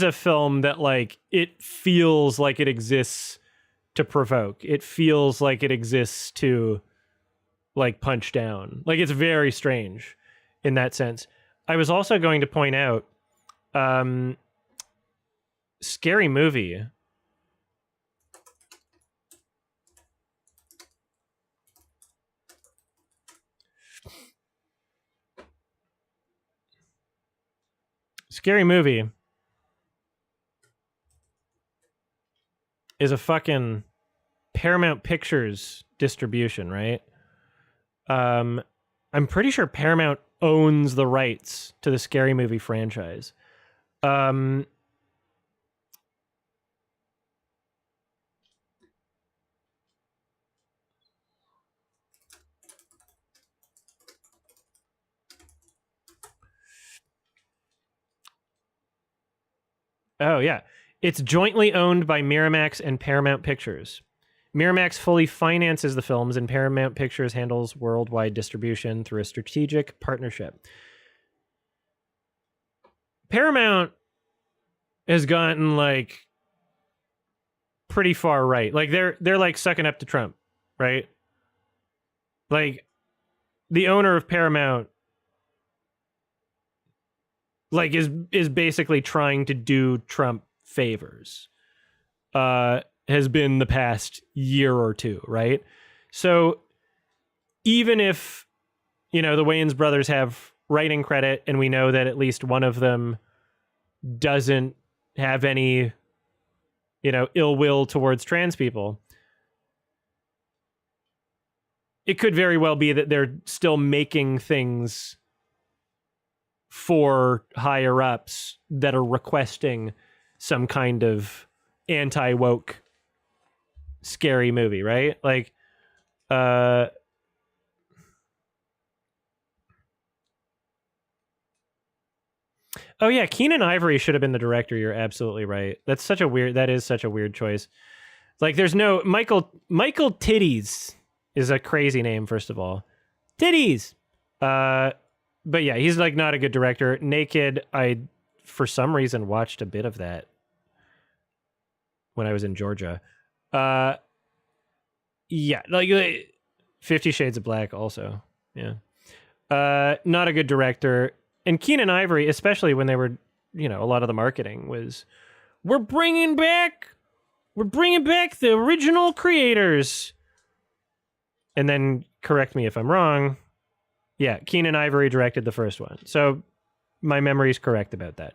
a film that, like, it feels like it exists to provoke. It feels like it exists to, like, punch down. Like, it's very strange in that sense. I was also going to point out, Scary Movie. Scary Movie is a fucking Paramount Pictures distribution, right? I'm pretty sure Paramount owns the rights to the Scary Movie franchise. Oh, yeah. It's jointly owned by Miramax and Paramount Pictures. Miramax fully finances the films, and Paramount Pictures handles worldwide distribution through a strategic partnership. Paramount has gotten, like, pretty far right. Like, they're like sucking up to Trump, right? Like, the owner of Paramount, like, is basically trying to do Trump favors. Has been the past year or two, right? So even if, the Wayans brothers have writing credit, and we know that at least one of them doesn't have any, ill will towards trans people, it could very well be that they're still making things for higher ups that are requesting some kind of anti-woke scary movie, right? Like, oh yeah, Keenan Ivory should have been the director. You're absolutely right. That is such a weird choice. Like, there's no Michael Titties is a crazy name, first of all. Titties. But yeah, he's like not a good director. Naked, I for some reason watched a bit of that when I was in Georgia. Yeah, like 50 Shades of Black also. Yeah. Not a good director. And Keenan Ivory, especially when they were, a lot of the marketing was, we're bringing back the original creators. And then correct me if I'm wrong. Yeah, Keenan Ivory directed the first one. So my memory's correct about that.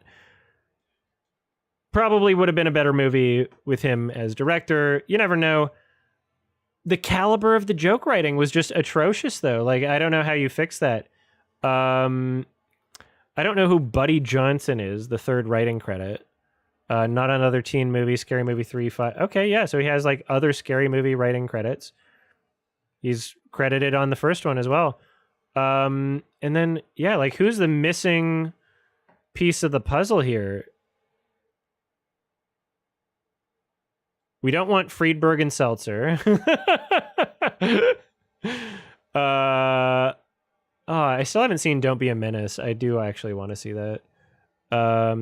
Probably would have been a better movie with him as director. You never know. The caliber of the joke writing was just atrocious, though. Like, I don't know how you fix that. I don't know who Buddy Johnson is, the third writing credit. Not another teen movie, Scary Movie 3, 5. Okay, yeah, so he has, like, other Scary Movie writing credits. He's credited on the first one as well. And then, yeah, like, who's the missing piece of the puzzle here? We don't want Friedberg and Seltzer. I still haven't seen Don't Be a Menace. I do actually want to see that. Are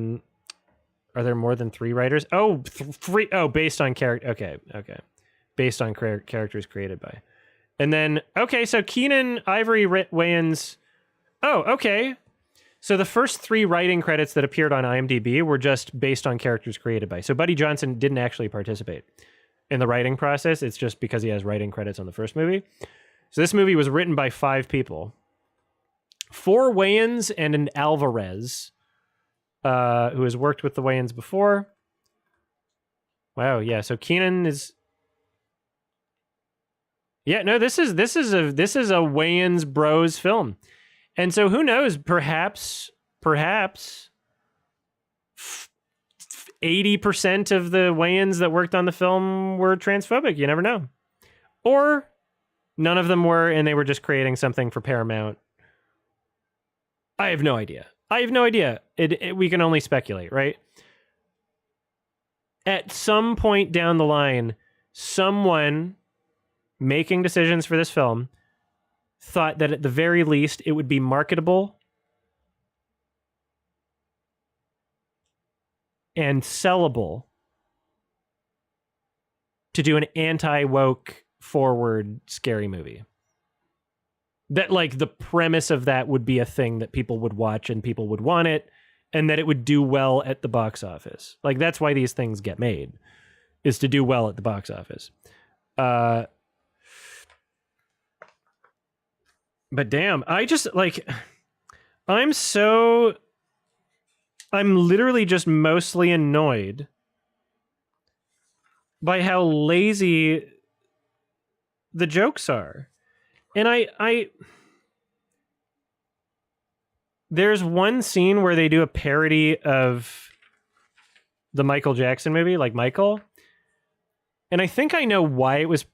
there more than 3 writers? Oh, 3. Oh, based on character. Okay. Based on characters created by. And then, okay, so Keenan Ivory Wayans. Oh, okay. So the first 3 writing credits that appeared on IMDb were just based on characters created by. So Buddy Johnson didn't actually participate in the writing process. It's just because he has writing credits on the first movie. So this movie was written by 5 people. 4 Wayans and an Alvarez, who has worked with the Wayans before. Wow, yeah. So Keenan is Yeah, no, this is a Wayans Bros film. And so who knows, perhaps 80% of the Wayans that worked on the film were transphobic. You never know. Or none of them were, and they were just creating something for Paramount. I have no idea. We can only speculate, right? At some point down the line, someone making decisions for this film thought that at the very least it would be marketable and sellable to do an anti-woke forward scary movie. That like the premise of that would be a thing that people would watch and people would want it, and that it would do well at the box office. Like that's why these things get made, is to do well at the box office. But damn, I'm literally just mostly annoyed by how lazy the jokes are. And there's one scene where they do a parody of the Michael Jackson movie, like Michael. And I think I know why it was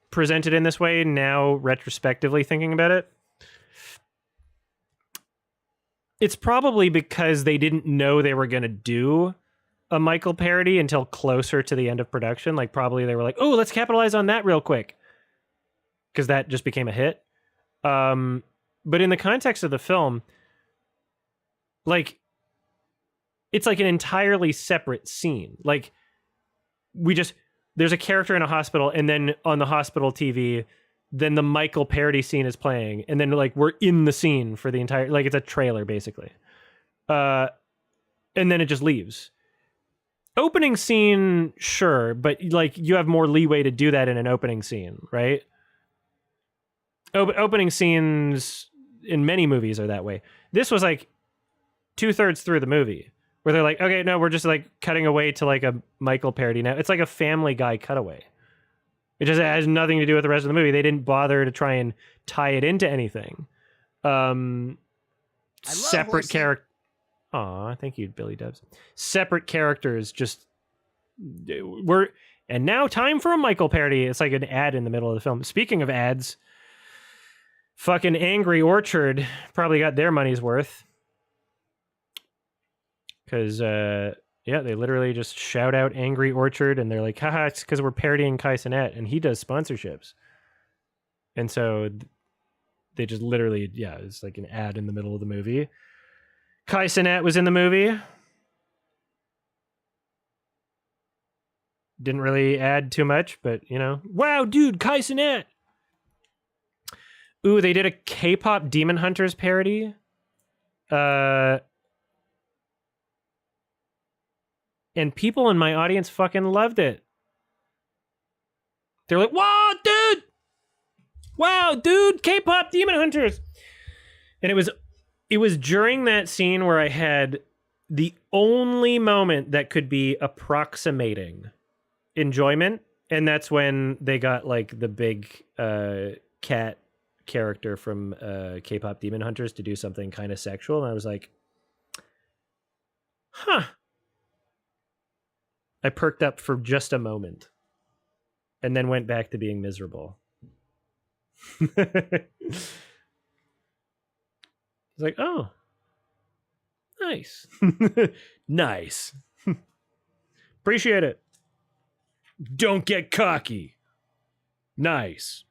presented in this way now, retrospectively thinking about it. It's probably because they didn't know they were going to do a Michael parody until closer to the end of production. Like probably they were like, oh, let's capitalize on that real quick. Because that just became a hit. But in the context of the film, like, it's like an entirely separate scene. Like, there's a character in a hospital, and then on the hospital TV, then the Michael parody scene is playing, and then like we're in the scene for the entire, like it's a trailer basically. And then it just leaves. Opening scene, sure, but like you have more leeway to do that in an opening scene, right? Opening scenes in many movies are that way. This was like 2/3 through the movie where they're like, okay, no, we're just like cutting away to like a Michael parody now. It's like a Family Guy cutaway. It just has nothing to do with the rest of the movie. They didn't bother to try and tie it into anything. Separate character. Aw, thank you, Billy Dubs. Separate characters just were. And now time for a Michael parody. It's like an ad in the middle of the film. Speaking of ads, fucking Angry Orchard probably got their money's worth. Because, yeah, they literally just shout out Angry Orchard, and they're like, haha, it's because we're parodying Kai Cenat, and he does sponsorships. And so they just literally, yeah, it's like an ad in the middle of the movie. Kai Cenat was in the movie. Didn't really add too much, but, you know. Wow, dude, Kai Cenat! Ooh, they did a K-pop Demon Hunters parody. And people in my audience fucking loved it. They're like, wow, dude! Wow, dude, K-pop Demon Hunters! And it was during that scene where I had the only moment that could be approximating enjoyment, and that's when they got like the big cat character from K-pop Demon Hunters to do something kind of sexual, and I was like, huh. I perked up for just a moment and then went back to being miserable. It's like, oh, nice. Nice. Appreciate it. Don't get cocky. Nice.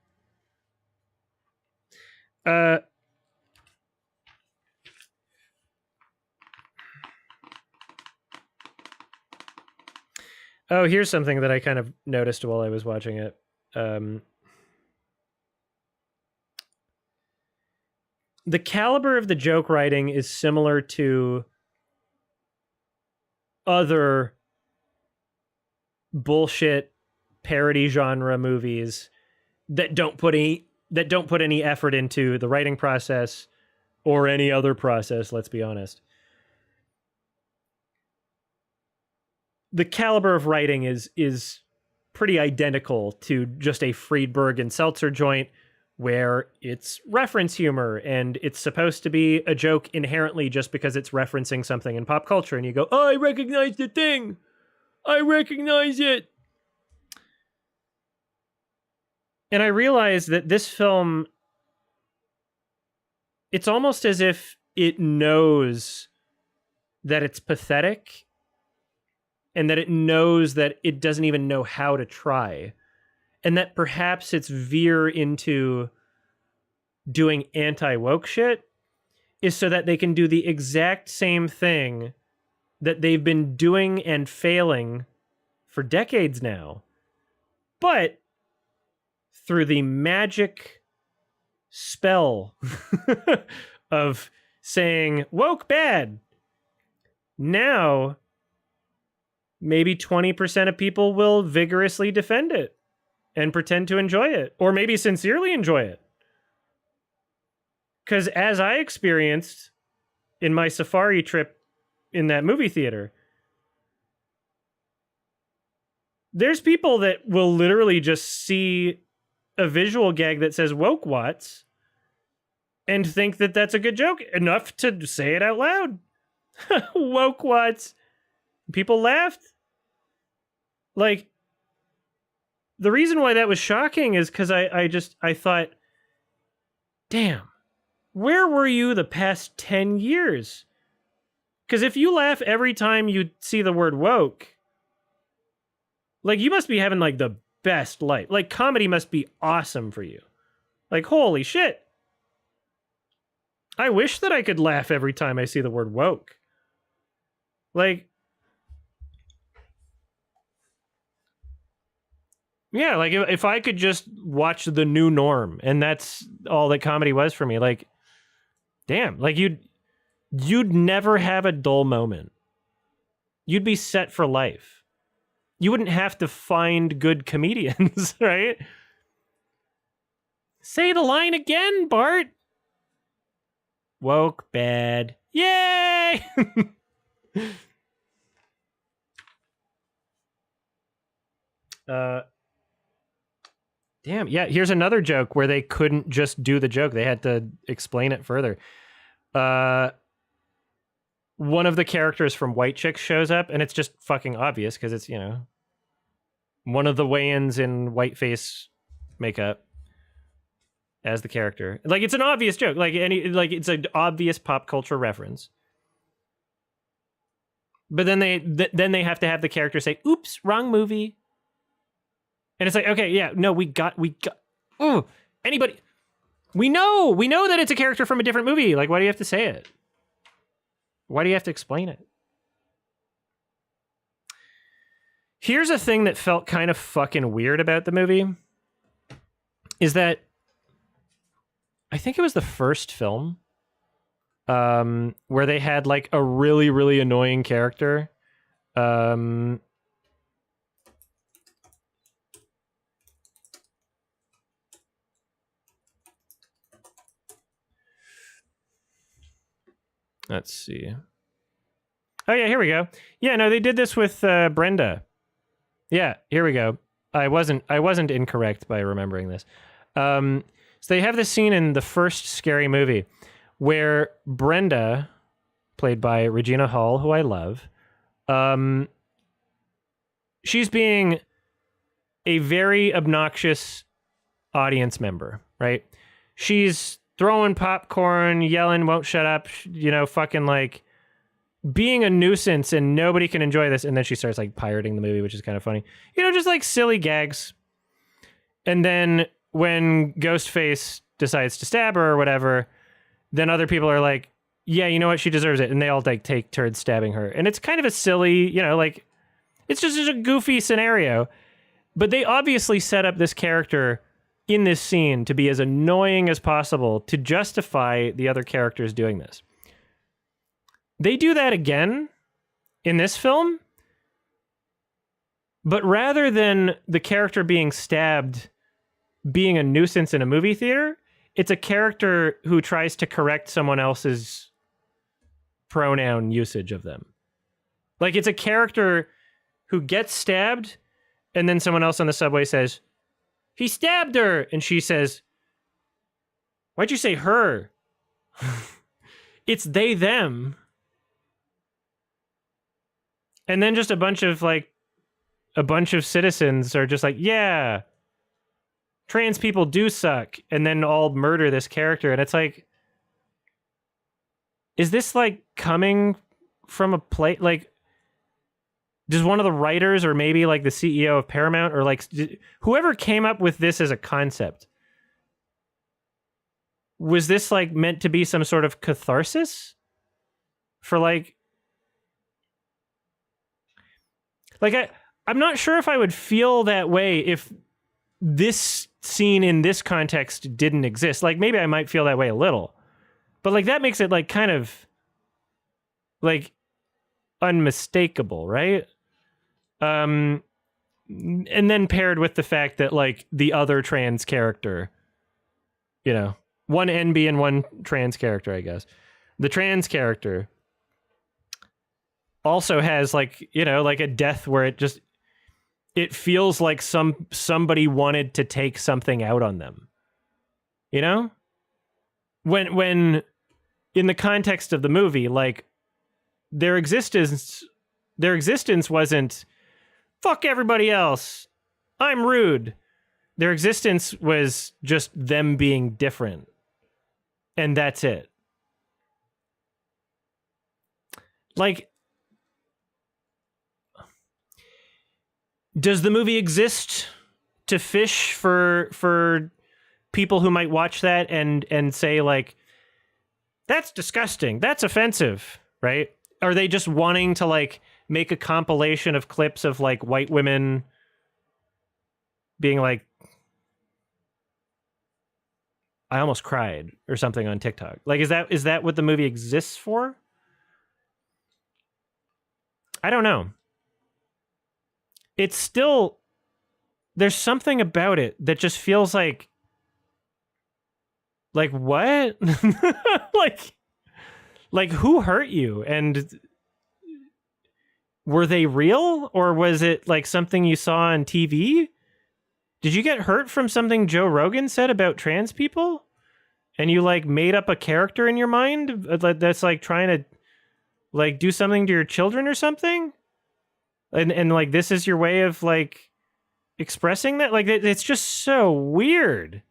Oh, here's something that I kind of noticed while I was watching it. The caliber of the joke writing is similar to other bullshit parody genre movies that don't put any effort into the writing process or any other process, let's be honest. The caliber of writing is pretty identical to just a Friedberg and Seltzer joint where it's reference humor and it's supposed to be a joke inherently just because it's referencing something in pop culture. And you go, oh, I recognize the thing. I recognize it. And I realized that this film, it's almost as if it knows that it's pathetic and that it knows that it doesn't even know how to try. And that perhaps its veer into doing anti-woke shit is so that they can do the exact same thing that they've been doing and failing for decades now. But through the magic spell of saying, woke bad, now maybe 20% of people will vigorously defend it and pretend to enjoy it, or maybe sincerely enjoy it. Because as I experienced in my safari trip in that movie theater, there's people that will literally just see a visual gag that says woke Watts and think that that's a good joke enough to say it out loud. Woke Watts. People laughed. Like, the reason why that was shocking is because I thought, damn, where were you the past 10 years? Because if you laugh every time you see the word woke, like, you must be having, like, the best life. Like, comedy must be awesome for you. Like, holy shit. I wish that I could laugh every time I see the word woke. Like, yeah, like, if I could just watch The New Norm and that's all that comedy was for me, like, damn, like, you'd never have a dull moment. You'd be set for life. You wouldn't have to find good comedians, right? Say the line again, Bart. Woke bad. Yay! Damn, yeah, here's another joke where they couldn't just do the joke. They had to explain it further. One of the characters from White Chicks shows up, and it's just fucking obvious because it's, you know, one of the Wayans in whiteface makeup as the character. Like, it's an obvious joke. Like, it's an obvious pop culture reference. But then they have to have the character say, "Oops, wrong movie." And it's like, okay, yeah, no, we got. Oh, anybody? We know that it's a character from a different movie. Like, why do you have to say it? Why do you have to explain it? Here's a thing that felt kind of fucking weird about the movie. Is that I think it was the first film where they had like a really, really annoying character. Let's see. Oh yeah, here we go. Yeah, no, they did this with Brenda. Yeah, here we go. I wasn't incorrect by remembering this. So they have this scene in the first Scary Movie where Brenda, played by Regina Hall, who I love, she's being a very obnoxious audience member, right? She's throwing popcorn, yelling, won't shut up, you know, fucking like being a nuisance and nobody can enjoy this. And then she starts like pirating the movie, which is kind of funny. You know, just like silly gags. And then when Ghostface decides to stab her or whatever, then other people are like, yeah, you know what? She deserves it. And they all like take turns stabbing her. And it's kind of a silly, you know, like it's just a goofy scenario. But they obviously set up this character in this scene to be as annoying as possible to justify the other characters doing this. They do that again in this film, but rather than the character being stabbed being a nuisance in a movie theater, it's a character who tries to correct someone else's pronoun usage of them. Like, it's a character who gets stabbed And then someone else on the subway says, he stabbed her. And she says, why'd you say her? It's they, them. And then just a bunch of citizens are just like, yeah, trans people do suck. And then all murder this character. And it's like, is this like coming from a place? Like, does one of the writers or maybe like the CEO of Paramount or like whoever came up with this as a concept, was this like meant to be some sort of catharsis for like I'm not sure if I would feel that way if this scene in this context didn't exist. Like maybe I might feel that way a little, but like that makes it like kind of like unmistakable, right? And then paired with the fact that like the other trans character, you know, one NB and one trans character, I guess. The trans character also has like, you know, like a death where it feels like somebody wanted to take something out on them. You know? When in the context of the movie, like their existence wasn't fuck everybody else, I'm rude. Their existence was just them being different. And that's it. Like, does the movie exist to fish for people who might watch that and say like, that's disgusting, that's offensive, right? Are they just wanting to like make a compilation of clips of like white women being like, I almost cried or something on TikTok? Like, is that what the movie exists for? I don't know. It's still, there's something about it that just feels like what? like who hurt you? And were they real? Or was it like something you saw on TV? Did you get hurt from something Joe Rogan said about trans people? And you like made up a character in your mind that's like trying to like do something to your children or something? And like this is your way of like expressing that? Like it's just so weird.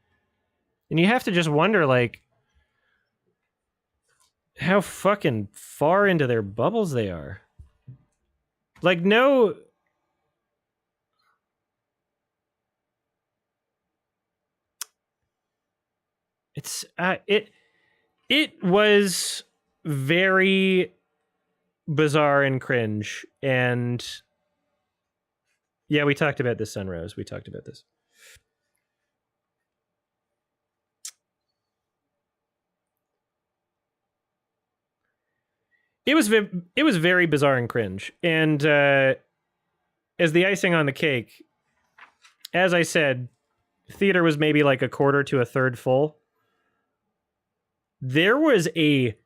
And you have to just wonder like how fucking far into their bubbles they are. Like no, it's it was very bizarre and cringe. And yeah, we talked about this, Sunrose. We talked about this. It was very bizarre and cringe. And as the icing on the cake, as I said, theater was maybe like a quarter to a third full. There was a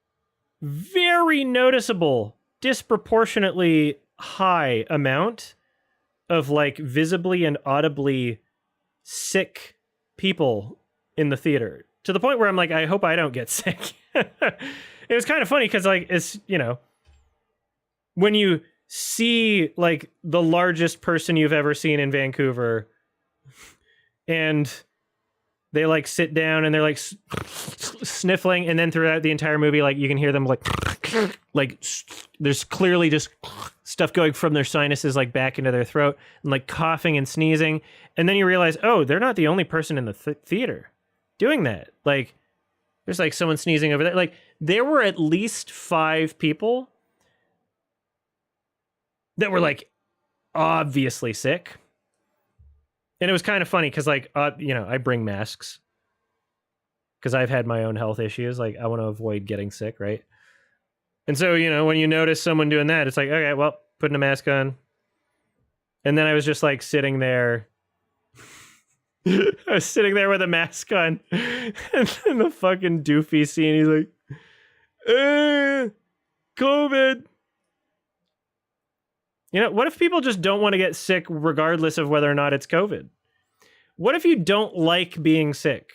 very noticeable, disproportionately high amount of like visibly and audibly sick people in the theater, to the point where I'm like, I hope I don't get sick. It was kind of funny because like it's, you know, when you see like the largest person you've ever seen in Vancouver and they like sit down and they're like sniffling, and then throughout the entire movie like you can hear them like there's clearly just stuff going from their sinuses like back into their throat, and like coughing and sneezing, and then you realize, oh, they're not the only person in the theater doing that. Like there's like someone sneezing over there. Like there were at least 5 people that were like obviously sick. And it was kind of funny because like, you know, I bring masks because I've had my own health issues. Like I want to avoid getting sick, right? And so, you know, when you notice someone doing that, it's like, okay, well, putting a mask on. And then I was just like sitting there. I was sitting there with a mask on. And then the fucking doofy scene, he's like, COVID. You know, what if people just don't want to get sick regardless of whether or not it's COVID? What if you don't like being sick?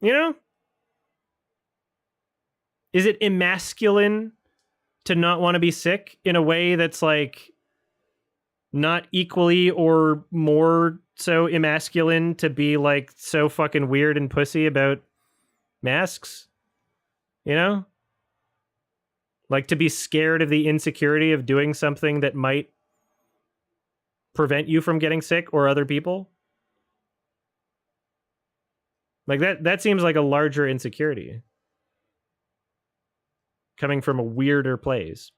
You know? Is it emasculine to not want to be sick in a way that's like not equally or more so emasculine to be like so fucking weird and pussy about masks? You know? Like to be scared of the insecurity of doing something that might prevent you from getting sick or other people? Like that seems like a larger insecurity coming from a weirder place.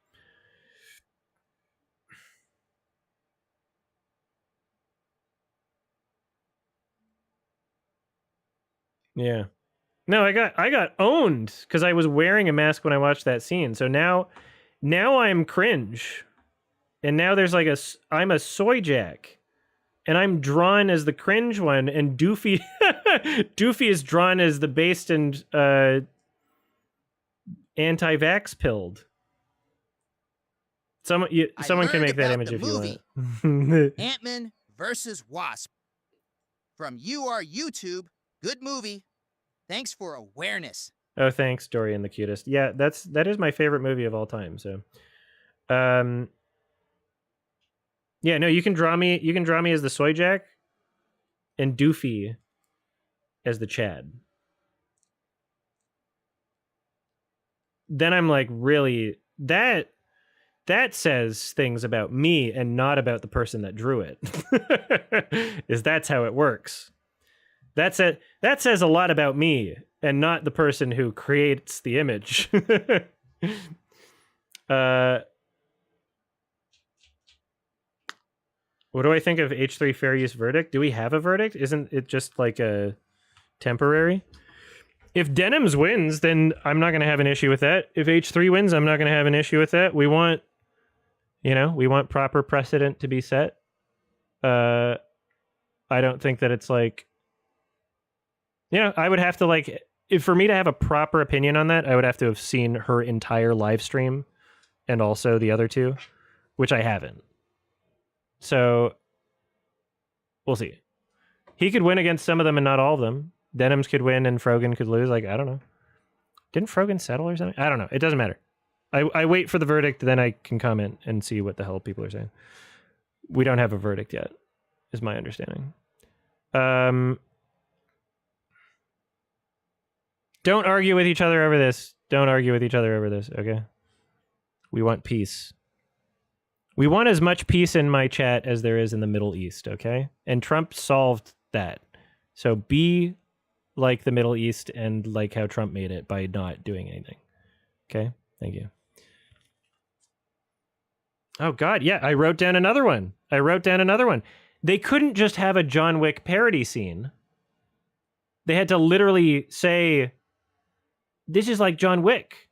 Yeah. No, I got owned because I was wearing a mask when I watched that scene. So now I'm cringe. And now there's like I'm a soy jack. And I'm drawn as the cringe one, and Doofy Doofy is drawn as the based and anti-vax pilled. Someone can make that image if you want. Ant-Man versus Wasp. From YouTube, good movie. Thanks for awareness. Oh, thanks, Dorian the Cutest. Yeah, that is my favorite movie of all time. So, yeah, no, you can draw me as the soy jack, and Doofy as the Chad. Then I'm like, really, that says things about me and not about the person that drew it. That's how it works. That says a lot about me and not the person who creates the image. What do I think of H3 fair use verdict? Do we have a verdict? Isn't it just like a temporary? If Denims wins, then I'm not going to have an issue with that. If H3 wins, I'm not going to have an issue with that. We want proper precedent to be set. I don't think that it's like, I would have to like, for me to have a proper opinion on that, I would have to have seen her entire live stream and also the other two, which I haven't. So we'll see. He could win against some of them and not all of them. Denims could win and Frogan could lose. Like, I don't know. Didn't Frogan settle or something? I don't know. It doesn't matter. I wait for the verdict, then I can comment and see what the hell people are saying. We don't have a verdict yet, is my understanding. Don't argue with each other over this. Don't argue with each other over this, okay? We want peace. We want as much peace in my chat as there is in the Middle East, okay? And Trump solved that. So be like the Middle East and like how Trump made it by not doing anything. Okay? Thank you. Oh, God. Yeah, I wrote down another one. They couldn't just have a John Wick parody scene. They had to literally say, this is like John Wick.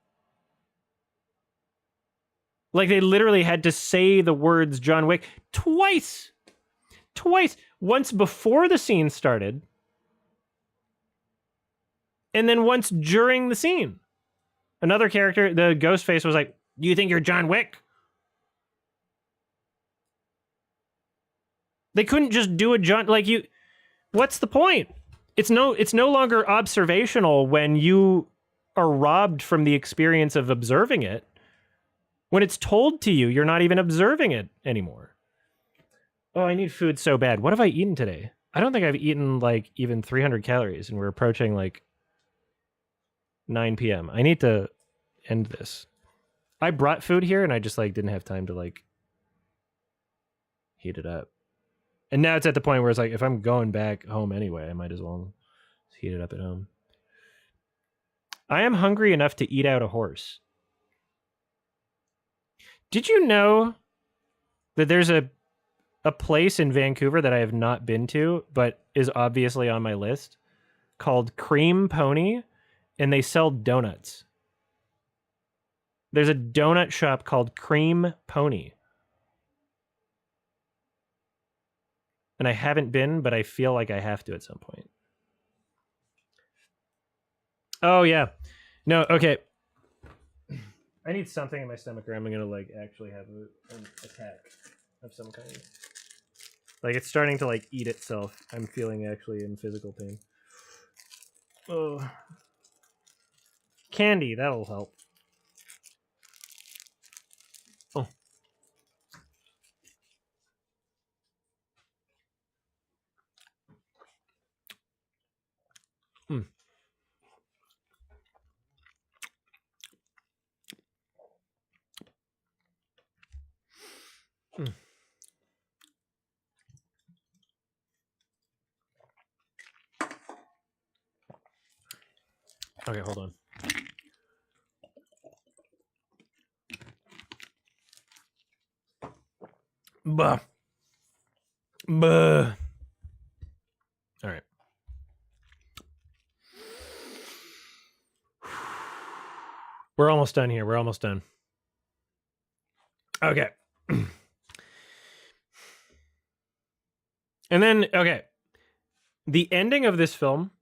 Like, they literally had to say the words John Wick twice. Once before the scene started, and then once during the scene. Another character, the Ghostface, was like, do you think you're John Wick? They couldn't just do a John, like, you, what's the point? It's no longer observational when you are robbed from the experience of observing it. When it's told to you, you're not even observing it anymore. Oh, I need food so bad. What have I eaten today? I don't think I've eaten like even 300 calories, and we're approaching like 9 p.m. I need to end this. I brought food here and I just like didn't have time to like heat it up. And now it's at the point where it's like, if I'm going back home anyway, I might as well heat it up at home. I am hungry enough to eat out a horse. Did you know that there's a place in Vancouver that I have not been to, but is obviously on my list, called Cream Pony, and they sell donuts. There's a donut shop called Cream Pony. And I haven't been, but I feel like I have to at some point. Oh, yeah. No, okay. I need something in my stomach or I'm gonna like actually have an attack of some kind. Like it's starting to like eat itself. I'm feeling actually in physical pain. Oh. Candy, that'll help. Oh. Hmm. Hmm. Okay, hold on. Bah. Bah. All right. We're almost done here. We're almost done. Okay. And then, okay. The ending of this film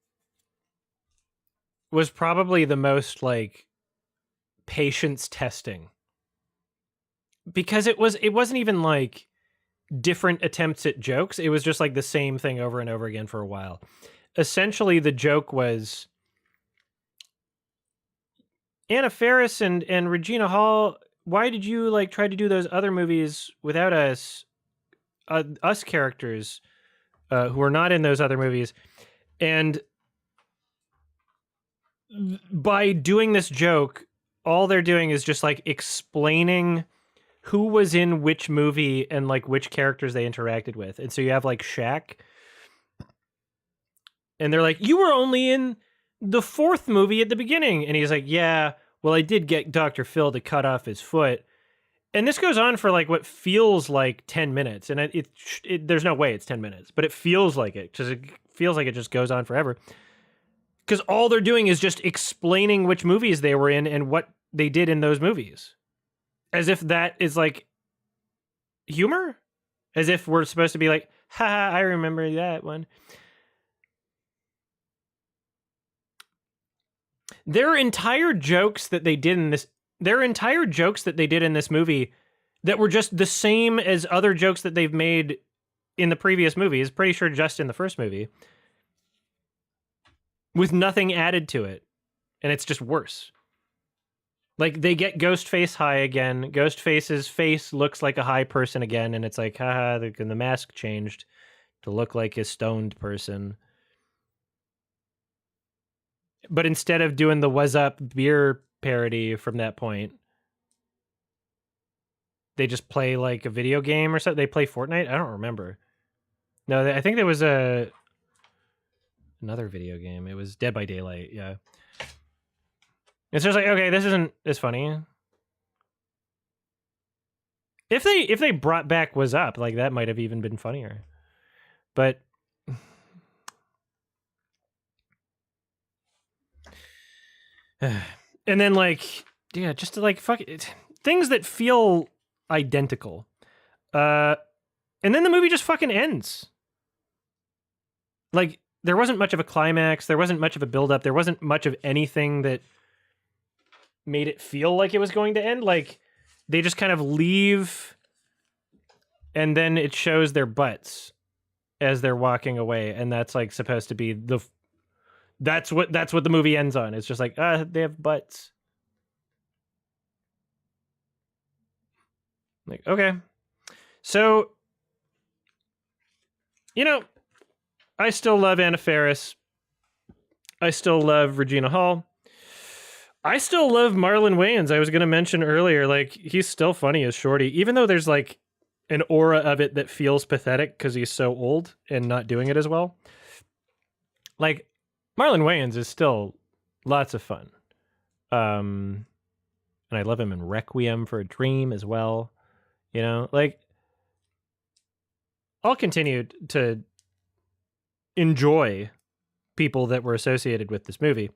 was probably the most like patience testing. Because it wasn't even like different attempts at jokes. It was just like the same thing over and over again for a while. Essentially, the joke was Anna Faris and Regina Hall. Why did you like try to do those other movies without us, us characters who are not in those other movies? And by doing this joke, all they're doing is just like explaining who was in which movie and like which characters they interacted with. And so you have like Shaq, and they're like, "You were only in the 4th movie at the beginning." And he's like, "Yeah, well, I did get Dr. Phil to cut off his foot." And this goes on for like what feels like 10 minutes. And there's no way it's 10 minutes, but it feels like it because it feels like it just goes on forever. Because all they're doing is just explaining which movies they were in and what they did in those movies. As if that is like humor? As if we're supposed to be like, haha, I remember that one. There are entire jokes that they did in this. There are entire jokes that they did in this movie that were just the same as other jokes that they've made in the previous movies. Pretty sure just in the first movie. With nothing added to it. And it's just worse. Like, they get Ghostface high again. Ghostface's face looks like a high person again, and it's like, haha, the mask changed to look like a stoned person. But instead of doing the "Was Up" beer parody from that point, they just play like a video game or something. They play Fortnite? I don't remember. No, I think there was another video game. It was Dead by Daylight, yeah. It's just like, okay, this isn't as funny. If they brought back Was Up, like that might have even been funnier. But and then like, yeah, just to like fuck it. Things that feel identical. And then the movie just fucking ends. Like, there wasn't much of a climax, there wasn't much of a build-up, there wasn't much of anything that made it feel like it was going to end. Like, they just kind of leave, and then it shows their butts as they're walking away, and that's like supposed to be that's what the movie ends on. It's just like, they have butts. Like, okay. So, you know, I still love Anna Faris. I still love Regina Hall. I still love Marlon Wayans. I was going to mention earlier, like, he's still funny as Shorty, even though there's like an aura of it that feels pathetic because he's so old and not doing it as well. Like, Marlon Wayans is still lots of fun. And I love him in Requiem for a Dream as well. You know, like, I'll continue to enjoy people that were associated with this movie.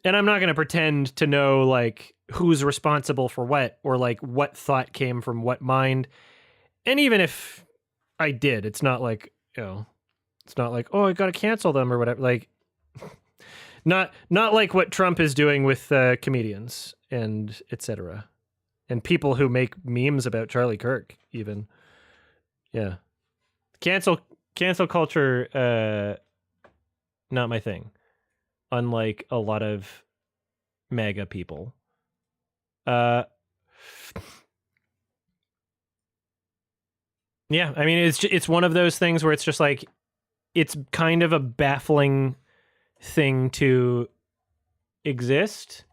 And I'm not going to pretend to know, like, who's responsible for what, or, like, what thought came from what mind. And even if I did, it's not like, you know, it's not like, oh, I got to cancel them or whatever. Like, Not like what Trump is doing with comedians and etc. And people who make memes about Charlie Kirk even. Yeah. Cancel culture not my thing. Unlike a lot of MAGA people. Yeah, I mean it's one of those things where it's just like it's kind of a baffling thing to exist.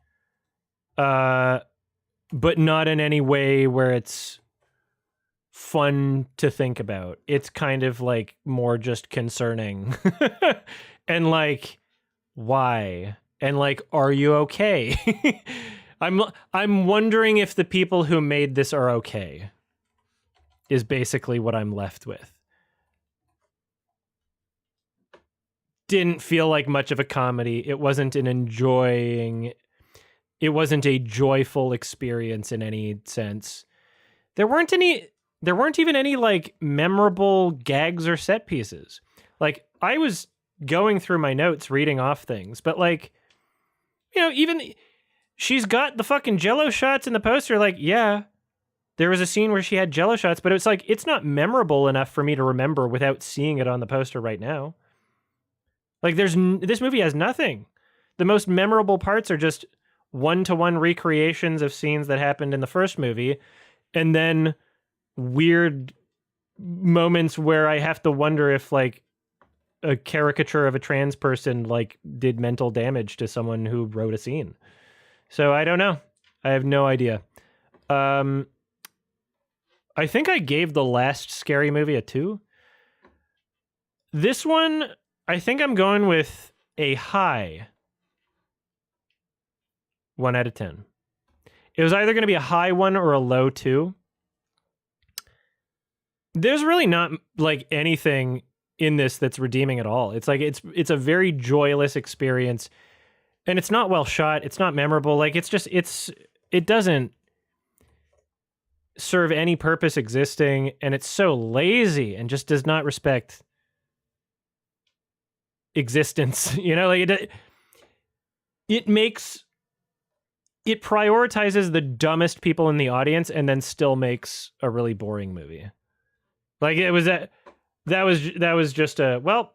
But not in any way where it's fun to think about. It's kind of like more just concerning. And like why? And like are you okay? I'm wondering if the people who made this are okay. Is basically what I'm left with. Didn't feel like much of a comedy. It wasn't it wasn't a joyful experience in any sense. There weren't even any like memorable gags or set pieces. Like I was going through my notes reading off things, but like even she's got the fucking jello shots in the poster, like, yeah. There was a scene where she had jello shots, but it's like, it's not memorable enough for me to remember without seeing it on the poster right now. Like this movie has nothing. The most memorable parts are just one-to-one recreations of scenes that happened in the first movie. And then weird moments where I have to wonder if like a caricature of a trans person like did mental damage to someone who wrote a scene. So I don't know. I have no idea. I think I gave the last Scary Movie a 2. This one, I think I'm going with a high 1 out of 10. It was either going to be a high 1 or a low 2. There's really not like anything in this that's redeeming at all. It's like it's a very joyless experience, and it's not well shot. It's not memorable. Like it doesn't serve any purpose existing, and it's so lazy and just does not respect existence. Like it prioritizes the dumbest people in the audience and then still makes a really boring movie. Like it was that was just a, well,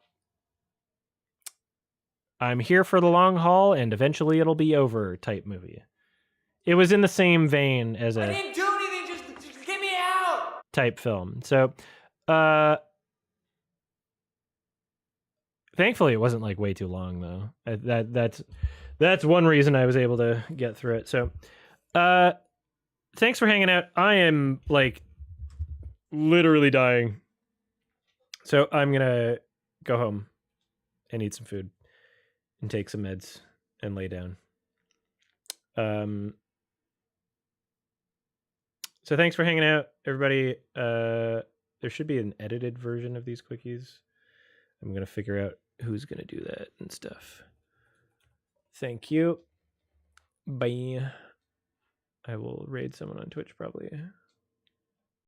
I'm here for the long haul and eventually it'll be over type movie. It was in the same vein as I didn't do anything, just get me out! Type film. So, thankfully it wasn't like way too long though. That's one reason I was able to get through it. So, thanks for hanging out. I am like literally dying. So I'm going to go home and eat some food and take some meds and lay down. So thanks for hanging out, everybody. There should be an edited version of these quickies. I'm going to figure out who's going to do that and stuff. Thank you. Bye. I will raid someone on Twitch probably.